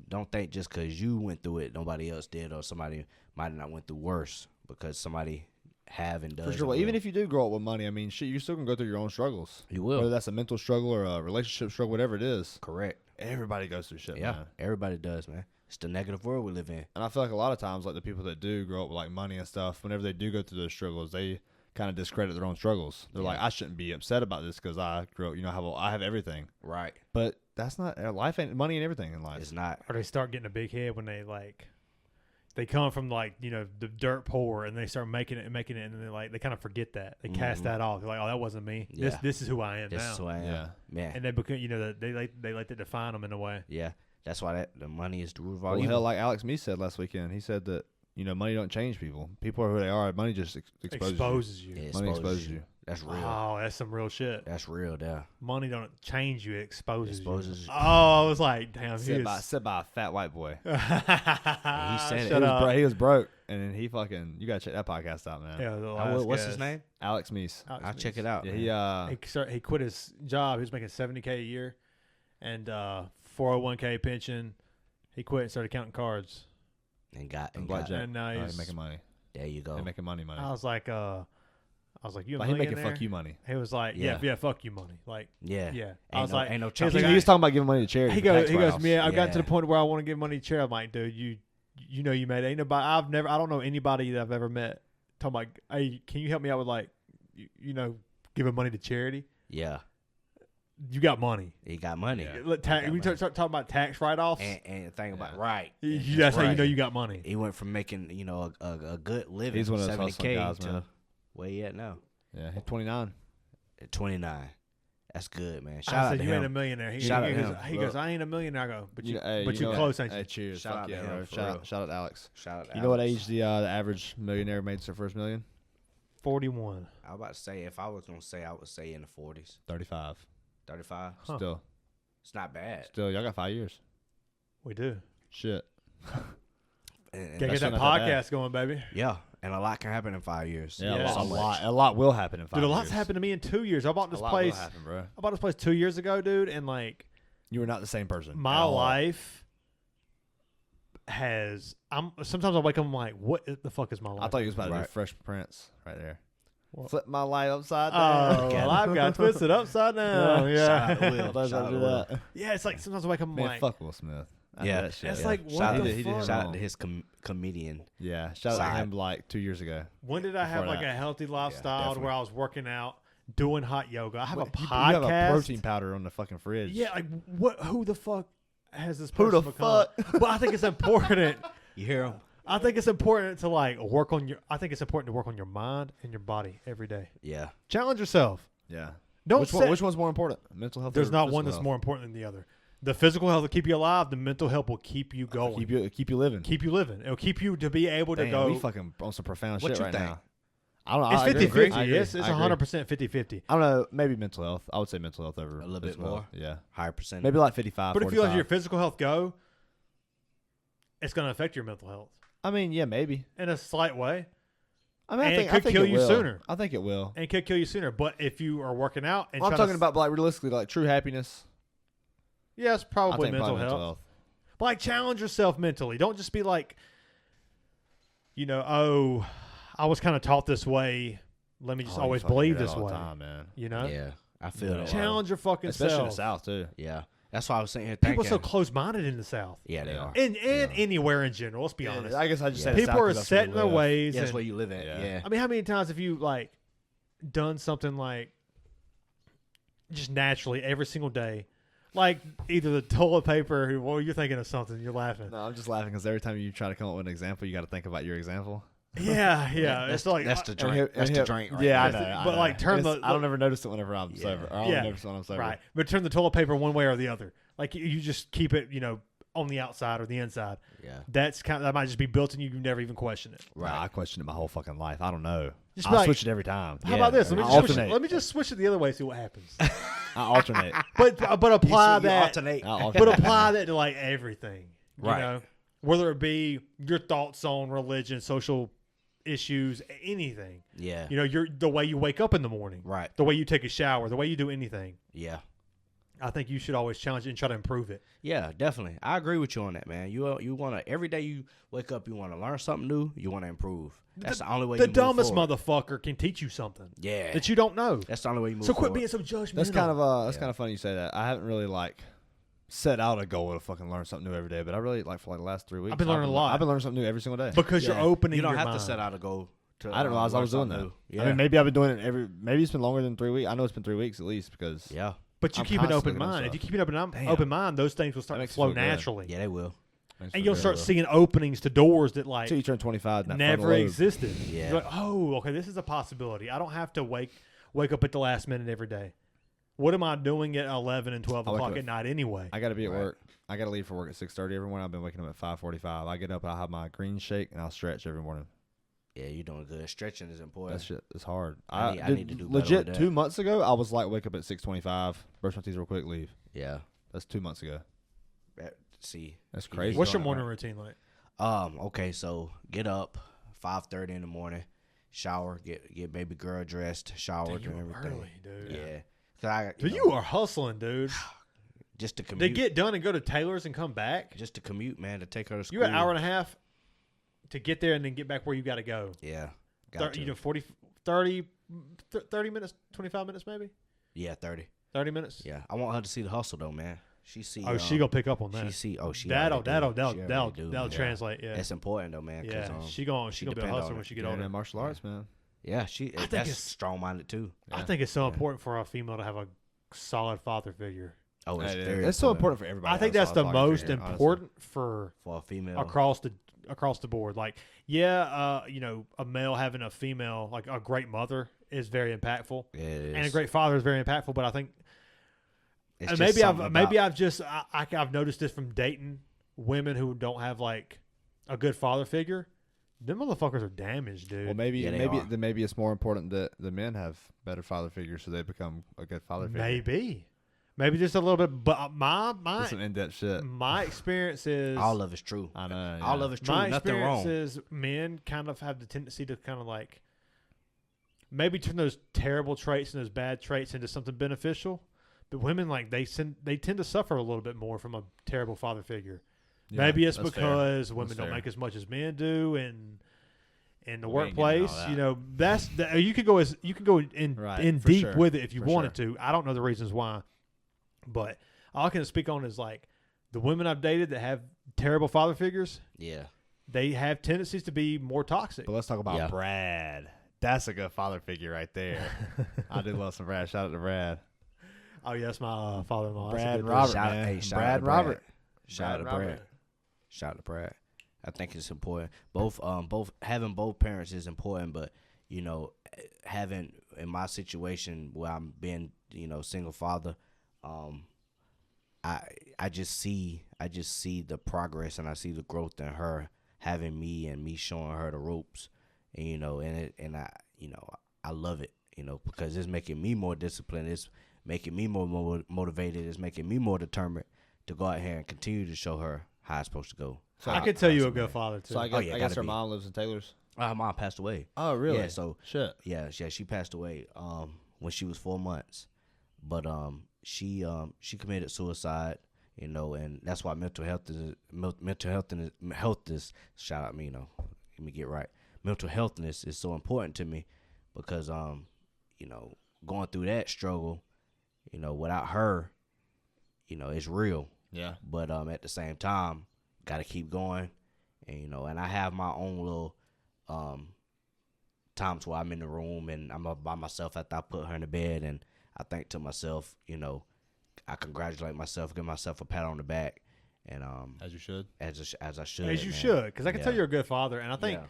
Don't think just because you went through it, nobody else did, or somebody might not went through worse because somebody have and does. For sure. Well, even if you do grow up with money, I mean, shit, you still can go through your own struggles. You will. Whether that's a mental struggle or a relationship struggle, whatever it is. Correct. Everybody goes through shit, Yeah, man. everybody does, man. It's the negative world we live in. And I feel like a lot of times, like the people that do grow up with like money and stuff, whenever they do go through those struggles, they kind of discredit their own struggles. They're like, I shouldn't be upset about this because I grew up, I have everything. Right. But that's not life. Ain't money and everything in life. It's not. Or they start getting a big head when they come from the dirt poor and they start making it, and then they kind of forget that. They cast that off. They're like, oh, that wasn't me. Yeah. This is who I am now. This is who I am. Yeah. Man. And they become, they like to define them in a way. Yeah. That's why the money is the root of all Well, evil. hell, like Alex Meese said last weekend, he said that money don't change people. People are who they are. Money just exposes you. you. Yeah, Money exposes you. That's real. Oh, that's some real shit. That's real, there. Money don't change you, it exposes you. You. Oh, I was like, damn, Said by a fat white boy. He said Shut up. He was broke, and then he fucking. You gotta check that podcast out, man. Yeah, the last What's guest. his name? Alex Meese. I'll check it out. Yeah, he quit his job. He was making $70K a year, and 401K pension. He quit and started counting cards. And got blackjack. And now he's making money. There you go. They're making money. I was like, you a Like, he making millionaire? fuck you money. He was like, yeah, fuck you money. Like, Yeah. yeah. Ain't I was like, ain't no he was He like, was talking about giving money to charity. he for goes, tax he goes, write-offs. man, I've got to Yeah. the point where I want to give money to charity. I'm like, dude, you made it. Ain't nobody. I don't know anybody that I've ever met talking about, hey, can you help me out with giving money to charity? Yeah. You got money. He got money. Yeah. We start talking about tax write-offs. And think about right. That's how you know you got money. He went from making a good living. He's one of those 70K hustling guys, to man. where he at now. Yeah, he's 29. At 29. That's good, man. Shout I out said, to you him. ain't a millionaire. He Shout out to goes, him. he goes, I ain't a millionaire. I go, but you know close, what? ain't you? Hey, cheers. Shout Fuck out to yeah, him, bro. for real. Shout out Alex. Shout out to You know what Alex. age the average millionaire makes their first million? 41. I was about to say, if I was going to say, I would say in the 40s. 35. 35. Huh. Still, It's not bad. y'all got 5 years. We do. Shit. And Gotta That's get that not that bad. podcast going, baby. yeah, and a lot can happen in 5 years. Yeah, Yeah. a lot will happen in 5 Dude, a years. lot's happened to me in 2 years. I bought A this lot place. will happen, bro. I bought this place 2 years ago, dude, and You were not the same person. my at all. life sometimes I wake up and I'm like, what the fuck is my life? I thought you was about to do Right. Fresh Prince right there. What? Flip my life upside down. Oh, well, I've got twisted upside down. Shout out to Yeah. Will. I thought you was Shout about out to to do Will. that. Yeah, it's like sometimes I wake up and I'm Man, like, fuck Will Smith. I know Yeah. that shit. It's Yeah. like, what Shout the out, he did fuck? it shout out wrong. to his comedian. Yeah, shout out Side. to him like 2 years ago. When did I have Before like that. a healthy lifestyle to definitely. where I was working out, doing hot yoga? I have a You podcast. have a protein powder on the fucking fridge. Yeah, like what? Who the fuck has this? Who the person become? fuck? But I think it's important. You hear him? I think it's important to work on your. I think it's important to work on your mind and your body every day. Challenge yourself. Yeah. Don't Which say, which one's more important? Mental health. There's or not physical one that's health? more important than the other. The physical health will keep you alive. The mental health will keep you going. Keep you living. Keep you living. It'll keep you to be able to Damn, go. we fucking on some profound What shit you right think? now. I don't know. It's I agree. 50-50. I agree. It's I agree. 100% 50-50. I don't know. Maybe mental health. I would say mental health over A little bit physical more? health. Yeah. Higher percentage. Maybe like 55. But if you 45. let your physical health go, it's going to affect your mental health I mean, yeah, maybe. in a slight way. I mean, And I it think, could I think kill it you will. sooner. I think it will. And it could kill you sooner. But if you are working out and I'm trying talking to, about like realistically, like true happiness. yes, I probably think mental probably health. But like challenge yourself mentally. Don't just be like, oh, I was kind of taught this way. Let me just Oh, you always fucking believe hear that this all way. the time, man. Yeah, I feel that. Challenge your fucking Especially in the self. South too. Yeah, that's why I was sitting here thinking. People are so close-minded in the South. Yeah, they Yeah. are. And anywhere in general. Let's be honest. I guess I just Yeah. said the People South are 'cause that's where set we in their live. ways. Yeah, that's and- where you live at. Yeah. Yeah. I mean, how many times have you like done something like just naturally every single day? Like either the toilet paper, well, you're thinking of something, you're laughing. No, I'm just laughing because every time you try to come up with an example, you got to think about your example. Yeah. That's, It's like that's the And drink. hip- That's and the hip- drink. Right Yeah, I there. know. But, like, turn It's- the- I don't ever notice it whenever I'm Yeah. sober. I only Yeah. notice it when I'm sober. right, but turn the toilet paper one way or the other. Like you just keep it, on the outside or the inside. Yeah. That might just be built in you. You never even question it. Right. I question it my whole fucking life. I don't know. Just I'll be like- switch it every time. How about this? I Let me just switch it the other way. See what happens. I alternate. but apply You that. alternate. I But alternate. apply that to like everything. Right. You know? Whether it be your thoughts on religion, social issues, anything. Yeah. The way you wake up in the morning. Right. The way you take a shower, the way you do anything. Yeah. I think you should always challenge it and try to improve it. Yeah, definitely. I agree with you on that, man. You want to every day you wake up, you want to learn something new. You want to improve. That's the only way. The you move dumbest forward. motherfucker can teach you something Yeah. that you don't know. That's the only way you move. So quit forward. being so judgmental. That's kind of Yeah. kind of funny you say that. I haven't really like set out a goal to fucking learn something new every day, but I really like for like the last 3 weeks. I've been learning a lot. I've been learning something new every single day. because Yeah. you're opening You don't your have mind. to set out a goal. To, I didn't realize I learn was doing something that. new. Yeah. I mean, maybe I've been doing it maybe it's been longer than 3 weeks. I know it's been 3 weeks at least because Yeah. But you I'm keep an open constantly looking at mind. If stuff. you keep an open Damn. mind, those things will That start to makes me flow feel good. naturally. Yeah, they will. And you'll start seeing openings to doors that like until you turn 25. and that never frontal lobe- existed. Yeah. You're like, oh, okay, this is a possibility. I don't have to wake up at the last minute every day. What am I doing at 11 and 12 I wake o'clock up- at night anyway? I got to be at Right. work. I got to leave for work at 6:30 every morning. I've been waking up at 5:45. I get up, I'll have my green shake, and I'll stretch every morning. Yeah, you're doing good. Stretching is important. That shit is hard. I need to do better legit with that. 2 months ago. I was like, wake up at 6:25, brush my teeth real quick, leave. Yeah. That's 2 months ago. See. That's crazy. What's your doing it morning right. routine like? Okay, so get up 5:30 in the morning, shower, get baby girl dressed, showered Damn, and you everything. early, dude. Yeah. 'Cause I, Dude, you are hustling, dude. just to To commute. get done and go to Taylor's and come back, Just to commute, man, to take her to school. you're an hour and a half to get there and then get back where you got to go. Yeah. Got to. 30 minutes, 25 minutes maybe? Yeah, 30. 30 minutes? Yeah. I want her to see the hustle though, man. She see. Oh, she gonna pick up on that. She see. Oh, she. That'll already do. She already do, that'll man. translate. Yeah, That's important though, man. 'Cause, yeah. She gonna be a depend hustler on when it. she get Yeah, older. man, martial arts, man. Yeah, think that's it's- strong minded too. I Yeah. think it's so Yeah. important for a female to have a solid father figure. Oh, it's Hey, very. It's so important for everybody. I think to have that's a the solid most figure, honestly. important for for a female. across the board. Like, a male having a female, like a great mother, is very impactful, Yeah, it is. and a great father is very impactful. But I think It's and just maybe something I've noticed this from dating women who don't have like a good father figure. Them motherfuckers are damaged, dude. Well, maybe Yeah, they are. maybe it's more important that the men have better father figures, so they become a good father figure. Maybe just a little bit. But That's some in-depth shit. my experience is all of it's true. I know. All yeah. of it's true. my Nothing experience wrong. is men kind of have the tendency to kind of like maybe turn those terrible traits and those bad traits into something beneficial. But women, like they tend to suffer a little bit more from a terrible father figure. Yeah, Maybe it's that's fair. because women That's don't fair. make as much as men do, and in the We ain't getting workplace, all that. you could go in Right, in for deep sure, with it if you for wanted to. I don't know the reasons why, but all I can speak on is like the women I've dated that have terrible father figures. Yeah. They have tendencies to be more toxic. But let's talk about Yeah. Brad. That's a good father figure right there. I do love some Brad. Shout out to Brad. Oh yeah, that's my father-in-law. That's a Brad good Robert, dude. man. Shout Brad out to Robert. Shout out to Brad Brad. Robert. Shout out to Brad. I think it's important. Both having both parents is important, but having in my situation where I'm being single father, I just see the progress, and I see the growth in her having me, and me showing her the ropes, and I love it, because it's making me more disciplined. It's making me more motivated. It's making me more determined to go out here and continue to show her how it's supposed to go. So I could tell you a good father too. So I guess gotta her be. mom lives in Taylor's. Her mom passed away. Oh, really? Yeah. So shit. yeah, she passed away when she was 4 months, but she committed suicide, and that's why mental health is shout out me, let me get right. Mental healthness is so important to me because going through that struggle, without her, it's real. Yeah. But at the same time, got to keep going, and and I have my own little times where I'm in the room and I'm by myself after I put her in the bed, and I think to myself, I congratulate myself, give myself a pat on the back, and As you should. as I should, As you man. should, because I can tell Yeah. you're a good father, and I think Yeah.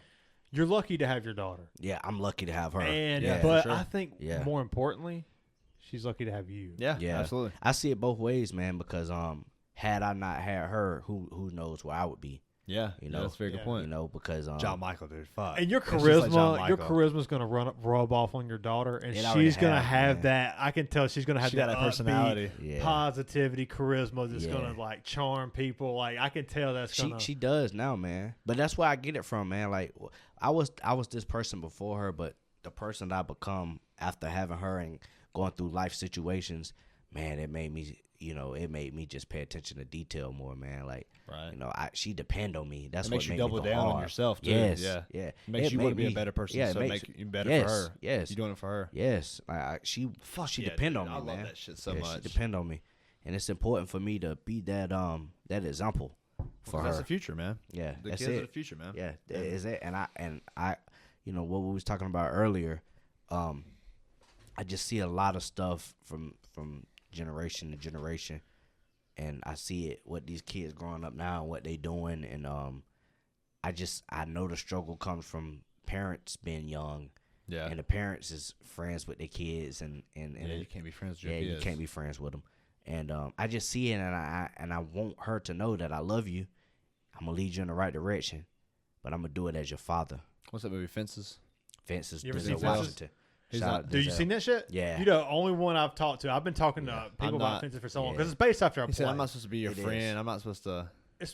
you're lucky to have your daughter. Yeah, I'm lucky to have her. And yeah, but for sure. I think Yeah. more importantly, she's lucky to have you. Yeah. Yeah. Absolutely. I see it both ways, man, because had I not had her, who knows where I would be, Yeah. That's a very Yeah. good point. because John Michael, dude. Fuck. And your It's just like John charisma, your Michael. charisma's gonna rub off on your daughter, and It already she's gonna has, have man. that. I can tell she's gonna have She got that upbeat, personality. Yeah. positivity, charisma that's Yeah. gonna like charm people. Like I can tell that's gonna. She does now, man. But that's where I get it from, man. Like I was this person before her, but the person that I become after having her and going through life situations, man, it made me just pay attention to detail more, man. Like, Right. she depend on me. That's It what makes you made double me go down on hard. yourself, too. Yes, Yeah. yeah. It makes you want to be a better person. Yeah, so it makes you better yes, for her. Yes, You doing it for her. yes. She yeah, depend dude. on me, I love man. that shit so Yeah, much. She depend on me, and it's important for me to be that example for her. That's the future, man. Yeah, The that's kids it. are the future, man. Yeah, that is it. And I, what we was talking about earlier, I just see a lot of stuff from generation to generation, and I see it what these kids growing up now and what they doing, and I know the struggle comes from parents being young, Yeah. and the parents is friends with their kids, and you can't be friends with your yeah, kids. you can't be friends with them, and I just see it, and I want her to know that I love you. I'm gonna lead you in the right direction, but I'm gonna do it as your father. What's that movie, Fences? Fences, You ever Denzel seen Fences? Washington. He's Shout not- out Do you Denzel. seen that shit? Yeah. You're the only one I've talked to. I've been talking to I'm people about not- Fences for so long yeah. because it's based after a He play. said, I'm not supposed to be your It friend. is. I'm not supposed to.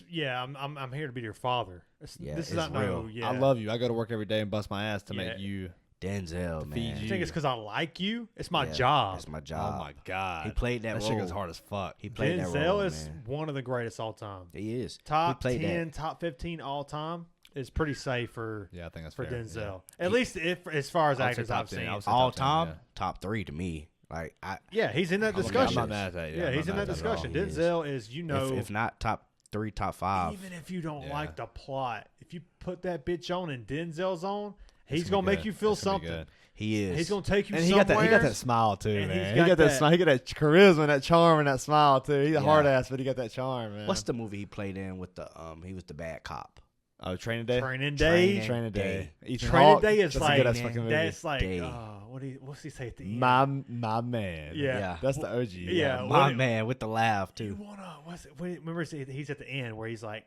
I'm here to be your father. Yeah, this is it's not real. no. Yeah, I love you. I go to work every day and bust my ass to Yeah. make you. Denzel, man. feed I you. think it's because I like you. It's my Yeah, job. That's my job. Oh, my God. He played that shit role. goes hard as fuck. He played that Denzel role, is man. one of the greatest all time. He is. Top he played 10, that. top 15 all time is pretty safe for Yeah, I think that's for fair. Denzel. At least if as far as I would say actors top I've 10. seen. I would say All top 10, time, yeah. top 3 to me. Like Yeah, he's in that I'm discussion. not mad at that. Yeah, I'm he's not in mad that at that at all. discussion. He is. Denzel is, you know, if not top 3, top 5. even if you don't Yeah. like the plot, if you put that bitch on and Denzel's on, he's It's gonna be make good. you feel It's gonna be something. good. He is. He's gonna take you And he somewhere. got that smile too, and man. he's He got got that that- smile. He got that charisma and that charm and that smile too. He's a Yeah. hard ass, but he got that charm, man. What's the movie he played in with the he was the bad cop. Training Day? Training Day. Training Day. Ethan Training Hawke. Day is That's like a good ass fucking movie. that's like Day. what's he say at the end? My man. Yeah. Yeah. That's the OG. Yeah. My what- man with the laugh You too. wanna what's it? Wait, remember he's at the end where he's like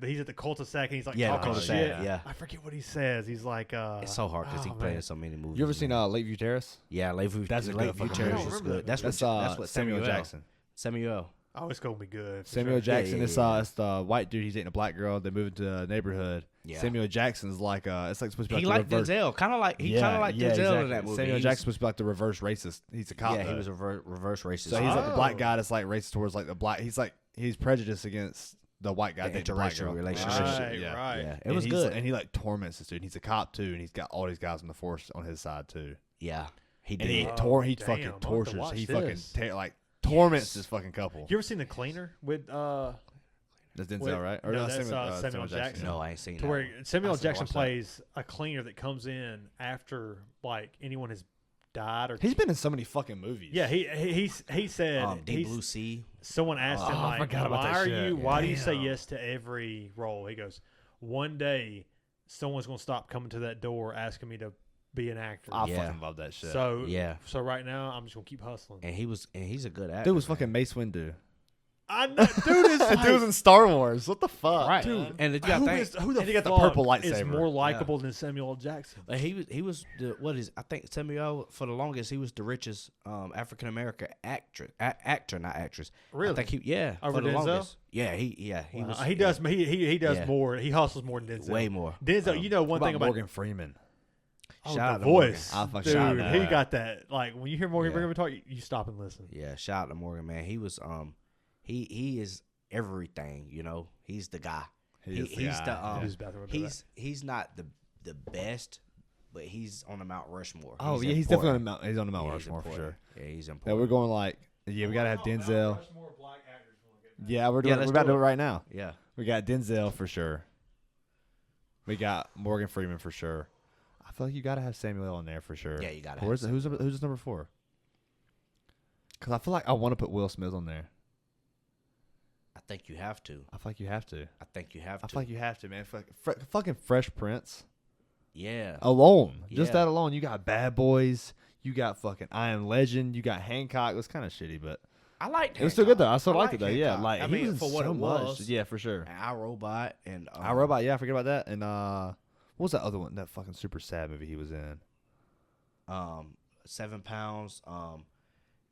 he's at the cul-de-sac and he's like Yeah, the talking cul-de-sac, shit. yeah. I forget what he says. He's like It's so hard because he oh, played man. in so many movies. You ever seen man. Lakeview Terrace? Yeah, Lakeview. That's a good Lakeview fucking Terrace movie. is I don't remember good. That's That's what Samuel Samuel Jackson. Samuel. Oh, it's gonna be good. for Samuel sure. Jackson. yeah, It's yeah. it's the white dude. He's dating a black girl. They move into a neighborhood. Yeah. Samuel Jackson's like it's like supposed to be He like liked the reverse. Denzel. Kind of like Denzel exactly. in that movie. Samuel He's- Jackson's supposed to be like the reverse racist. He's a cop. Yeah, he though. was a reverse racist. So he's like the black Oh. guy that's like racist towards like the black. He's prejudiced against the white guy. The dating the black interracial girl. relationship. Right, Yeah. right. Yeah, it And was he's- good. and he like torments this dude. He's a cop too, and he's got all these guys on the force on his side too. Yeah, he And he did. Oh, he damn, fucking I'll have to tortures. watch He this. fucking torments this fucking couple. You ever seen The Cleaner with That's Denzel, Wait, right? no, that's, Samuel Jackson. No, I ain't seen to that. where Samuel I still Jackson watch that. plays a cleaner that comes in after like anyone has died or He's been in so many fucking movies. yeah he said Deep he's- Blue Sea. someone asked him Oh, I like forgot about why that are shit. you why do you say Damn. yes to every role? He goes, one day someone's gonna stop coming to that door asking me to be an actor. I Yeah. fucking love that shit. So Yeah. so right now I'm just gonna keep hustling. And he's a good actor. dude was man. fucking Mace Windu. I know, dude. Is That dude was in Star Wars. What the fuck? Right. Dude, And you got who think, is who the And he got the fuck purple is lightsaber. more likable than Samuel L. Jackson? he was the what is I think Samuel for the longest he was the richest African American actor, not actress. Really? I think he Over for the Denzel? longest. Yeah, he Wow. was. He does. He does Yeah. more. He hustles more than Denzel. way more. Denzel, you know What one about thing about Morgan Freeman? oh, Shout out the to Morgan. voice, I fucking dude. shout out. He got that. Like when you hear Morgan Yeah. Freeman talk, you stop and listen. Yeah, shout out to Morgan, man. He was he is everything. You know, he's the guy. He's the he's guy. the Use the bathroom, I'll do he's not the best, but he's on the Mount Rushmore. Oh He's yeah, he's definitely on the important. Mount. He's on the Mount Yeah, he's Rushmore for important. sure. Yeah, he's Yeah, important. we're going like we gotta have Denzel. Yeah, we're Yeah, doing. let's We're about to do do it. it right now. Yeah. We got Denzel for sure. We got Morgan Freeman for sure. I feel like you gotta have Samuel L. in there for sure. Yeah, you gotta Who's have who's number 4? Because I feel like I want to put Will Smith on there. I think you have to. I feel like you have to. I think you have to. I feel like you have to, man. Fucking Fresh Prince yeah. alone, just Yeah. that alone. You got Bad Boys. You got fucking I Am Legend. You got Hancock. It was kind of shitty, but I liked it was still good though. I still liked liked it though. Yeah, Hancock. like I he mean, was in for what so it much. was. Yeah, for sure. And I Robot and I Robot. Yeah, I forget about that. And what was that other one? That fucking super sad movie he was in. 7 Pounds.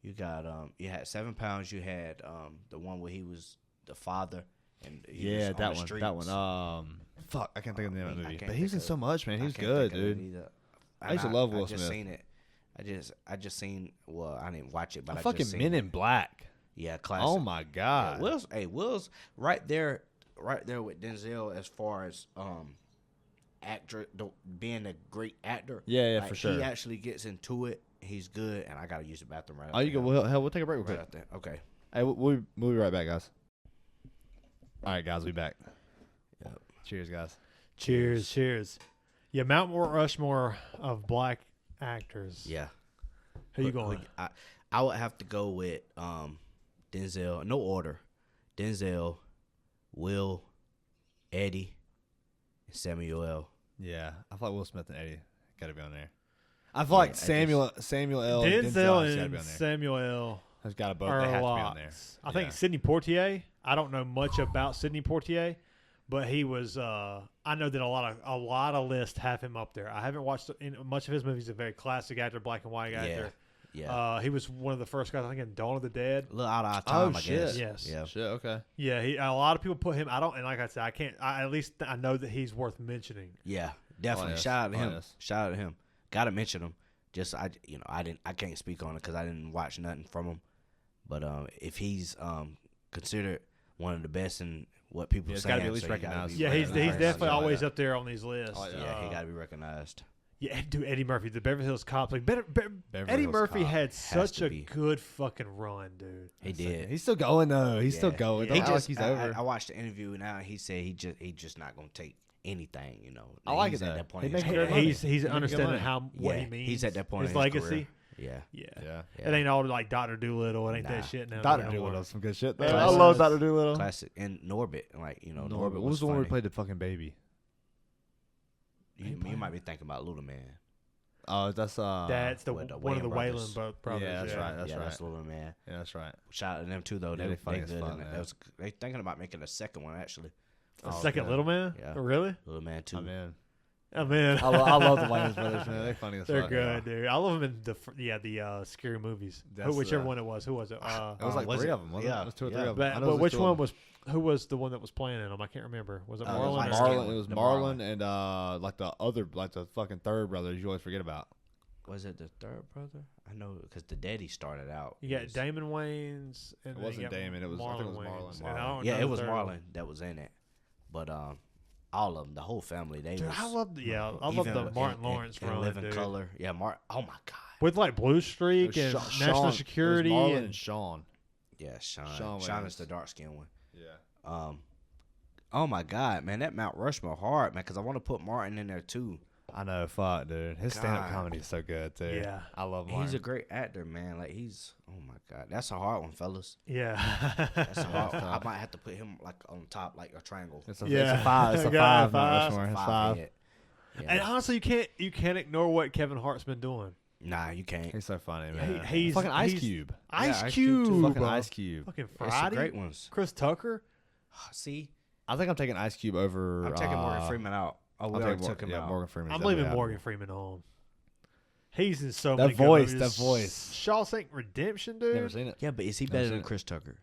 You got you had 7 Pounds. You had the one where he was the father and he was Yeah, on that the one. streets. That one. Fuck, I can't think of the name of the I movie. can't But he was in think so of- much, man. He I was can't good, think of it dude. either. I used to love Will I just Smith. seen it. I just seen. Well, I didn't watch it, but I Fucking just seen Men it. in Black. Yeah, classic. Oh my god. Will's right there with Denzel as far as actor being a great actor. Yeah, Like, for sure. He actually gets into it. He's good, and I gotta use the bathroom right. Oh, you go. We'll take a break real right quick. out there. Okay. Hey, we'll be right back, guys. All right, guys, we back. Yep. Cheers, guys. Cheers. Yeah, Mount Rushmore of black actors. Yeah. Who you going? I would have to go with Denzel. No order. Denzel, Will, Eddie, and Samuel L. Yeah, I thought Will Smith and Eddie got to be on there. I feel like Samuel L. and Denzel Denzel has got to and be on there. Samuel L. Has got to both. are They have to be locks. on there. I think Yeah. Sidney Poitier. I don't know much about Sidney Poitier, but he was. I know that a lot of lists have him up there. I haven't watched much of his movies. He's a very classic actor, black and white actor. Yeah. He was one of the first guys, I think, in Dawn of the Dead. A little out of our time, I shit. guess. Yes. Yeah. Shit. Okay. Yeah, a lot of people put him. I don't, and like I said, I can't. At least I know that he's worth mentioning. Yeah. Definitely. yes. Shout out to Oh, him. yes. Shout out to him. Gotta mention him. Just I can't speak on it because I didn't watch nothing from him. But if he's considered one of the best in what people Yeah, it's say, gotta be at least recognized. Yeah, he's Recognized. definitely Yeah, always yeah. up there on these lists. Oh, yeah. Yeah, he gotta be recognized. Yeah, dude, Eddie Murphy, the Beverly Hills Cops. Like, Beverly Eddie Hills Murphy Cop had has such to a be. good fucking run, dude. He did. He's still going though. He's still Yeah. going. Yeah. Don't He act like just he's I over. watched the interview now. He said he just not gonna take anything. You know. I like He's it at though. that point He in his makes career. good money. He's He makes good understanding money. what Yeah, he means. he's at that point his in his legacy. career. Yeah. Yeah. Yeah. It ain't all like Dr. Doolittle. It ain't Nah. that shit now. Doctor no Doolittle, more. some good shit. Though. Yeah, I it love was. Doctor Doolittle. Classic and Norbit, like Norbit. Norbit What was the one where funny. he played the fucking baby? You might be thinking about Little Man. Oh, that's That's with the one of the Wayans Wayland brothers. brothers. Yeah, that's right. That's yeah, right. that's Little Man. Yeah, that's right. Shout out to them too, though. Yeah, they they funny as good fuck, in it. man. They thinking about making a second one actually. A Oh, second good. Little Man? Yeah. Oh, really? Little Man too. I'm in. Oh, man. I love the Wayans brothers, man. They're funny as They're fuck. good, dude. I love them in the scary movies. That's Whichever the- one it was. Who was it? It was like was three it? of them. Wasn't Yeah, it? It was two or yeah. three of them. but, I know but it was which two of one them. was? Who was the one that was playing in them? I can't remember. Was it It Marlon? was Light Marlon. skin It was one. The Marlon Marlon. and like the other, like the fucking third brother you always forget about. Was it the third brother? I know because the daddy started out. You got was- Damon Wayans. And It then wasn't you got Damon, it was- I think it was Marlon. Wayans, and I don't Yeah, know it the was third Marlon one. that was in it, but all of them, the whole family, they Dude, was. I love the Martin even Lawrence in run, Living dude. Color. Yeah, Oh my God. With like Blue Streak and National Security. It was Marlon and and Sean. Yeah, Shawn Wayans. is the dark skinned one. Yeah. Oh my God, man, that Mount Rushmore hard, man, because I want to put Martin in there too. I know, fuck, dude. His stand-up God. comedy is so good too. Yeah. I love Martin. He's a great actor, man. Like oh my God, that's a hard one, fellas. Yeah. That's a hard one. I might have to put him like on top, like a triangle. It's a, Yeah. it's a five. It's a Got five. Mount five. Rushmore. It's Five five. head. Yeah. And honestly, you can't ignore what Kevin Hart's been doing. Nah, you can't. He's so funny, man. he's- fucking Ice he's- Cube. Ice Ice Cube, Cube. too. Fucking Ice Cube. Fucking It's the Friday. great ones. Chris Tucker. See, I think I'm taking Ice Cube over. I'm taking Morgan Freeman out. Oh, we already took him out. Morgan Freeman. I'm leaving Morgan Freeman on. He's in so That many voice, good that movies. voice. Shawshank Redemption, dude. Never seen it. Yeah, but is he Never better seen than it. Chris Tucker?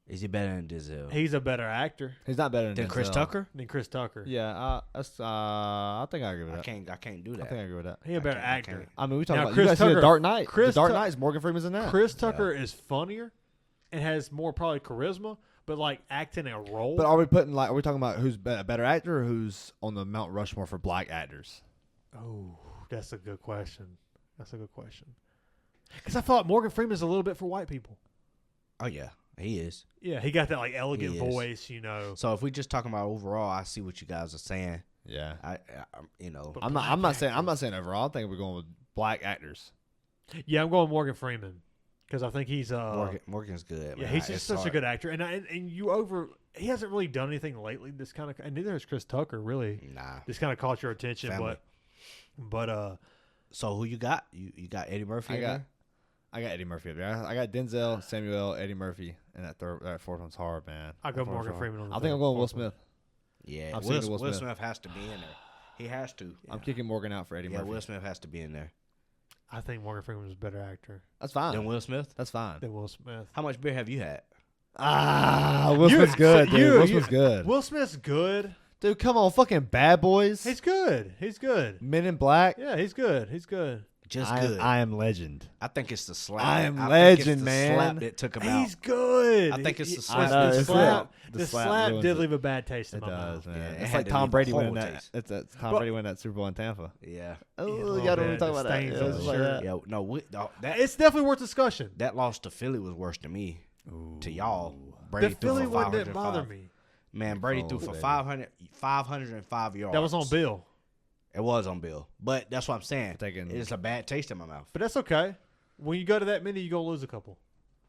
Is he better than Denzel? He's a better actor He's not better Than than Chris Denzel. Tucker? than Chris Tucker. Yeah, I think I agree with I that. can't do I that. think I agree with that. He a better I actor. can't. I mean, we talking Now, about Chris you guys see Tucker- the Dark Knight. Chris the Dark Tu- Knight's Morgan Freeman's in that. Chris Tucker is funnier and has more probably charisma, but like acting a role. But are we talking about who's a better actor or who's on the Mount Rushmore for black actors? Oh, that's a good question. Because I thought Morgan Freeman's a little bit for white people. Oh yeah, he is. Yeah, he got that like elegant He is. voice, you know. So if we just talking about overall, I see what you guys are saying. Yeah, But I'm not saying overall. I think we're going with black actors. Yeah, I'm going Morgan Freeman because I think he's Morgan's good. yeah, man. he's It's just such a hard. good actor, and he hasn't really done anything lately. This kind of, and neither has Chris Tucker really. Nah. This kind of caught your attention, Family. but So who you got? You got Eddie Murphy? I got Eddie Murphy up there. I got Denzel, Samuel, Eddie Murphy, and that fourth one's hard, man. I go That fourth Morgan one's Freeman hard. on the I think I'm going Will Smith. Yeah, I'm Will, sticking to Will Smith has to be in there. He has to. I'm kicking Morgan out for Eddie Yeah, Murphy. Will Smith has to be in there. I think Morgan Freeman was a better actor That's fine. Then Will Smith. That's fine. than Will Smith. How much beer have you had? Will You- Smith's good, dude. you- Will you- Smith's good. Will Smith's good. Dude, come on, fucking Bad Boys. He's good. Men in Black. Yeah, he's good. Just I good. I am legend. I think it's the slap. I am think legend, it's the man. Slap that took him out. He's good. I think it's the He- slap. I know, The it's slap, it. The the slap slap ruins did it. leave a bad taste in It my does, mouth. man. Yeah, it It's had like to Tom leave a Brady horrible winning that. taste. It's Tom But- Brady winning that Super Bowl in Tampa. Yeah. Oh, Oh, y'all don't man, even talk the about that. stains Yeah, on it's the like shirt. that. Yeah. No, that It's definitely worth discussion. that loss to Philly was worse than me. To y'all. Brady The threw Philly for one didn't 505. bother me. Man, Brady threw Oh, for baby. 505 yards. That was on Bill, It was on Bill. But that's what I'm saying. Taking- It's a bad taste in my mouth. but that's okay. When you go to that many, you gonna lose a couple.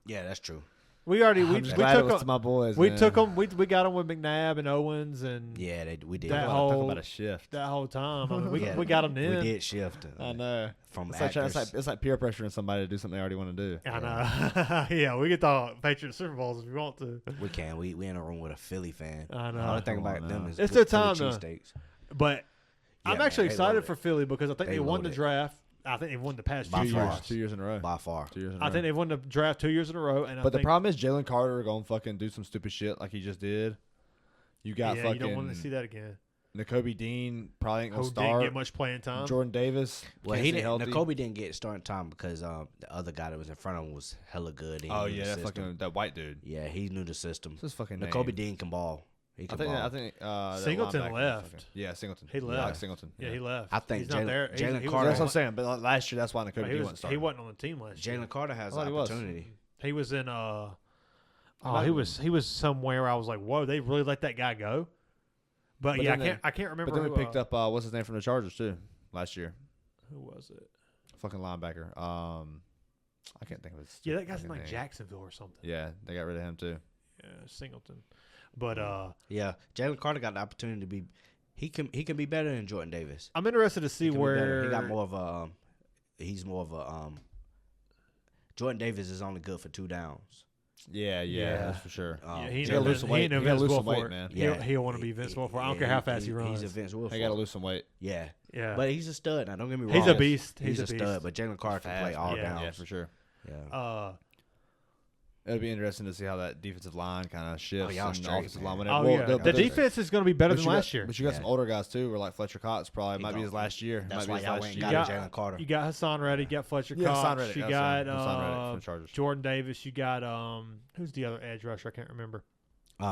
Yeah, that's true. We already we I'm just we glad it took was to them. my boys. We man. took them. We got them with McNabb and Owens and Yeah, we did. That Talk whole- about a shift. that whole time. I mean, we Yeah, we got them in. We did shift. I know. From It's like, trying- actors. it's like peer pressuring somebody to do something they already want to do. I know. Yeah, we could talk Patriots Super Bowls if you want to. We can. We in a room with a Philly fan. I know. The only thing Come about on them now. is It's Philly their time, though. cheesesteaks. But I'm Yeah, actually man, they excited loaded. for Philly because I think They they won the loaded. draft. I think they've won the past By 2 far. years. 2 years in a row. By far. 2 years in a I row. think they've won the draft 2 years in a row. And But I the think, problem is Jalen Carter going fucking do some stupid shit like he just did. You got yeah, fucking you don't want to see that again. N'Kobe Dean probably ain't gonna Who didn't start. get much playing time. Jordan Davis. Well, can't he stay didn't. healthy. Kobe didn't get starting time because the other guy that was in front of him was hella good. He Oh knew yeah, the that system. fucking that white dude. Yeah, he knew the system. What's his fucking The name? Kobe Dean can ball. He I can think. ball. I think. That Singleton linebacker left. fucking- Yeah, Singleton. He left. Alex Singleton. Yeah, he left. I think he's not there. Jalen He was Yeah, Carter- that's what I'm saying. But last year, that's why N'Kobe he Dean was wasn't he starting. wasn't on the team last year. Jalen Carter has I thought the he was. opportunity. He was in might he was somewhere where I was like, whoa, they really let that guy go. But But yeah, then I can't remember But then who, we picked up what's his name from the Chargers too last year. who was it. Fucking linebacker. I can't think of his. Yeah, that guy's in fucking like name. Jacksonville or something. Yeah, they got rid of him too. Yeah, Singleton. But Yeah, Jalen Carter got the opportunity to be. He can be better than Jordan Davis. I'm interested to see He can be better. where He got more of a. He's more of a. Jordan Davis is only good for 2 downs. Yeah, Yeah. that's for sure. Yeah, he He ain't gotta no- lose some he weight. ain't no He gotta Vince lose some Wilfork. weight, man. He'll want to be Vince Wilfork. I don't care how fast he runs. He's a Vince Wilfork. He got to lose some weight. Yeah, Yeah, but he's a stud. Now, don't get me wrong. he's a beast. He's a beast. stud. But Jalen Carter can play all yeah. downs. Yeah, for sure. Yeah. It'll be interesting to see how that defensive line kind of shifts. y'all and straight, the offensive man. line. Oh Well, yeah, the but defense is going to be better but than you got- last year. But you got some Yeah. older guys too, where like Fletcher Cox probably He might be gonna- his last year. That's might be why his y'all last ain't year. got got- Jalen Carter. You got Hassan Reddick, you got Fletcher Yeah, Hassan Cox, Reddick, you that's got right. Hassan Reddick from the Chargers. Jordan Davis, you got who's the other edge rusher? I can't remember.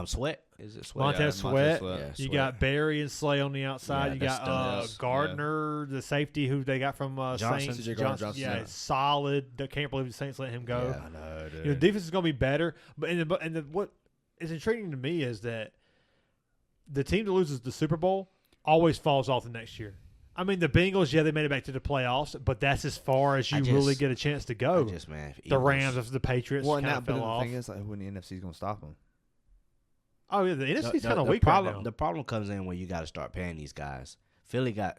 Sweat. Is it Sweat? Montez Montez Sweat. Yeah, You Sweat. got Barry and Slay on the outside. Yeah, you that's got studs. Gardner, the safety who they got from Johnson. Saints. CJ Gardner Johnson, Yeah, yeah. it's solid. I can't believe the Saints let him go. Yeah. I know, dude. You know, defense is going to be better. But what is intriguing to me is that the team that loses the Super Bowl always falls off the next year. I mean, the Bengals, yeah, they made it back to the playoffs, but that's as far as you really get a chance to go. Man, The Rams of the Patriots Well, kind now, of but fell the off. thing is, like, when the NFC's gonna stop them? Oh yeah, the NFC's kind of the weak problem, right now. The problem comes in when you got to start paying these guys. Philly got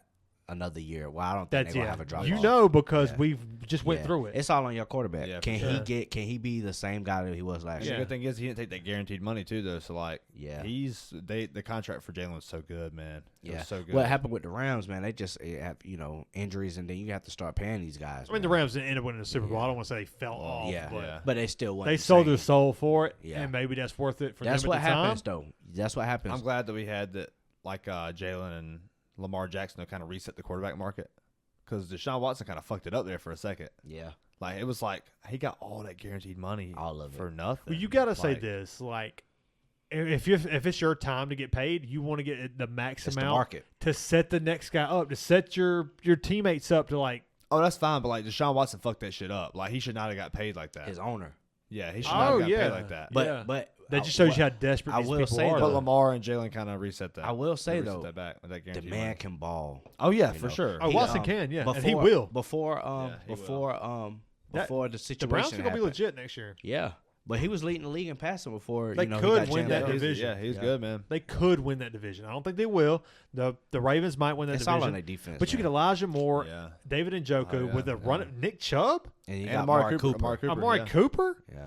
another year. Well, I don't think That's they're gonna have a drop You off. know, because Yeah. we've just went Yeah. through it. It's all on your quarterback. Yeah, for can sure. Can he be the same guy that he was last And year? the good thing is he didn't take that guaranteed money too, though. So like, Yeah. the contract for Jalen was so good, man. It was so good. What happened with the Rams, man? They just have injuries, and then you have to start paying these guys. I mean, the man. Rams didn't end up winning the Super Bowl. I don't want to say they fell off. Yeah, but but they still won. they sold their soul for it, Yeah. and maybe that's worth it for That's them what at the time. happens, though. That's what happens. I'm glad that we had that, like Jalen and Lamar Jackson to kind of reset the quarterback market, because Deshaun Watson kind of fucked it up there for a second. Yeah, Like it was like he got all that guaranteed money, all of it for nothing. Well, you got to Like, say this, like, if it's your time to get paid, you want to get the max It's the amount market. to set the next guy up, to set your teammates up to like. Oh, that's fine, but like Deshaun Watson fucked that shit up. Like he should not have got paid like that. His owner. Yeah, he should not have got yeah. paid like that. But Yeah. but That just shows you how desperate I these will people say, are. But though, Lamar and Jalen kind of reset that. I will say, They reset though, that back with that the guaranteed man money. can ball. Oh yeah, you for know. sure. Oh, He, Watson can, yeah, before, and he will. Before Yeah, he will. before the The situation Browns are gonna be happened. legit next year. Yeah, but he was leading the league in passing before. They he could got win jammed that up. division. Yeah, he's Yeah. good, man. They could win that division. I don't think they will. The Ravens might win that It's all on division. their defense. But you man. get Elijah Moore, Yeah. David Njoku Oh, yeah, with a yeah. run. Nick Chubb, and you And got Amari Amari Cooper. Amari yeah. Cooper, Yeah,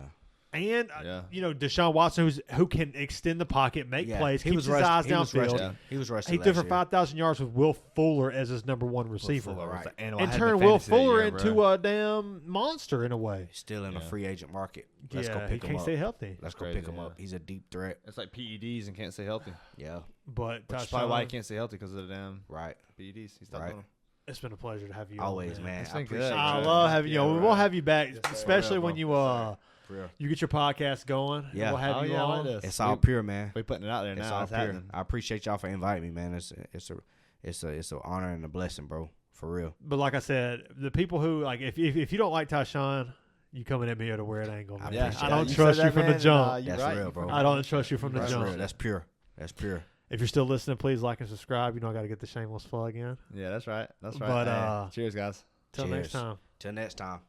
and Yeah. Deshaun Watson, who can extend the pocket, make yeah. plays, He keeps was his rusty. eyes He was downfield. rusty. Yeah. He was rusty. He last threw for year. 5,000 yards with Will Fuller as his number one receiver, Fuller was Right. the animal. I and had turned the Will fantasy that Fuller year, into bro. a damn monster in a way. Still in the Yeah. free agent market. Let's yeah, go he pick him can't up. stay healthy. Let's go Crazy, pick him yeah. up. He's a deep threat. It's like PEDs and can't stay healthy. Yeah, But Which is Tyshawn, probably why he can't stay healthy, because of the damn right. PEDs. He stopped Right. doing them. it's been a pleasure to have you. Always, on, man. It's I been good, appreciate bro. I you. love having you. Yeah, We right. will have you back, Yes, sir. especially For real, when bro. you Yes, For real. you get your podcast going. Yeah. We'll have Oh, you yeah, I like on. this. It's all pure, man. We putting it out there It's now. all It's pure. happening. I appreciate y'all for inviting me, man. It's an honor and a blessing, bro. For real. But like I said, the people who like if you don't like Tyshawn, you coming at me at a weird angle. Man. appreciate I it. don't you trust said you that, from man, the and, jump. That's right. real, bro. I don't trust you from the That's jump. real. That's pure. That's pure. If you're still listening, please like and subscribe. You know I got to get the shameless plug in. Yeah, that's right. That's right. But, Hey, cheers, guys. Till next Cheers. time. Till next time.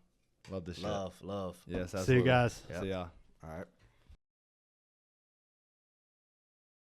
Love this shit. Love. Yes, See you absolutely. guys. Yep. See y'all. All right.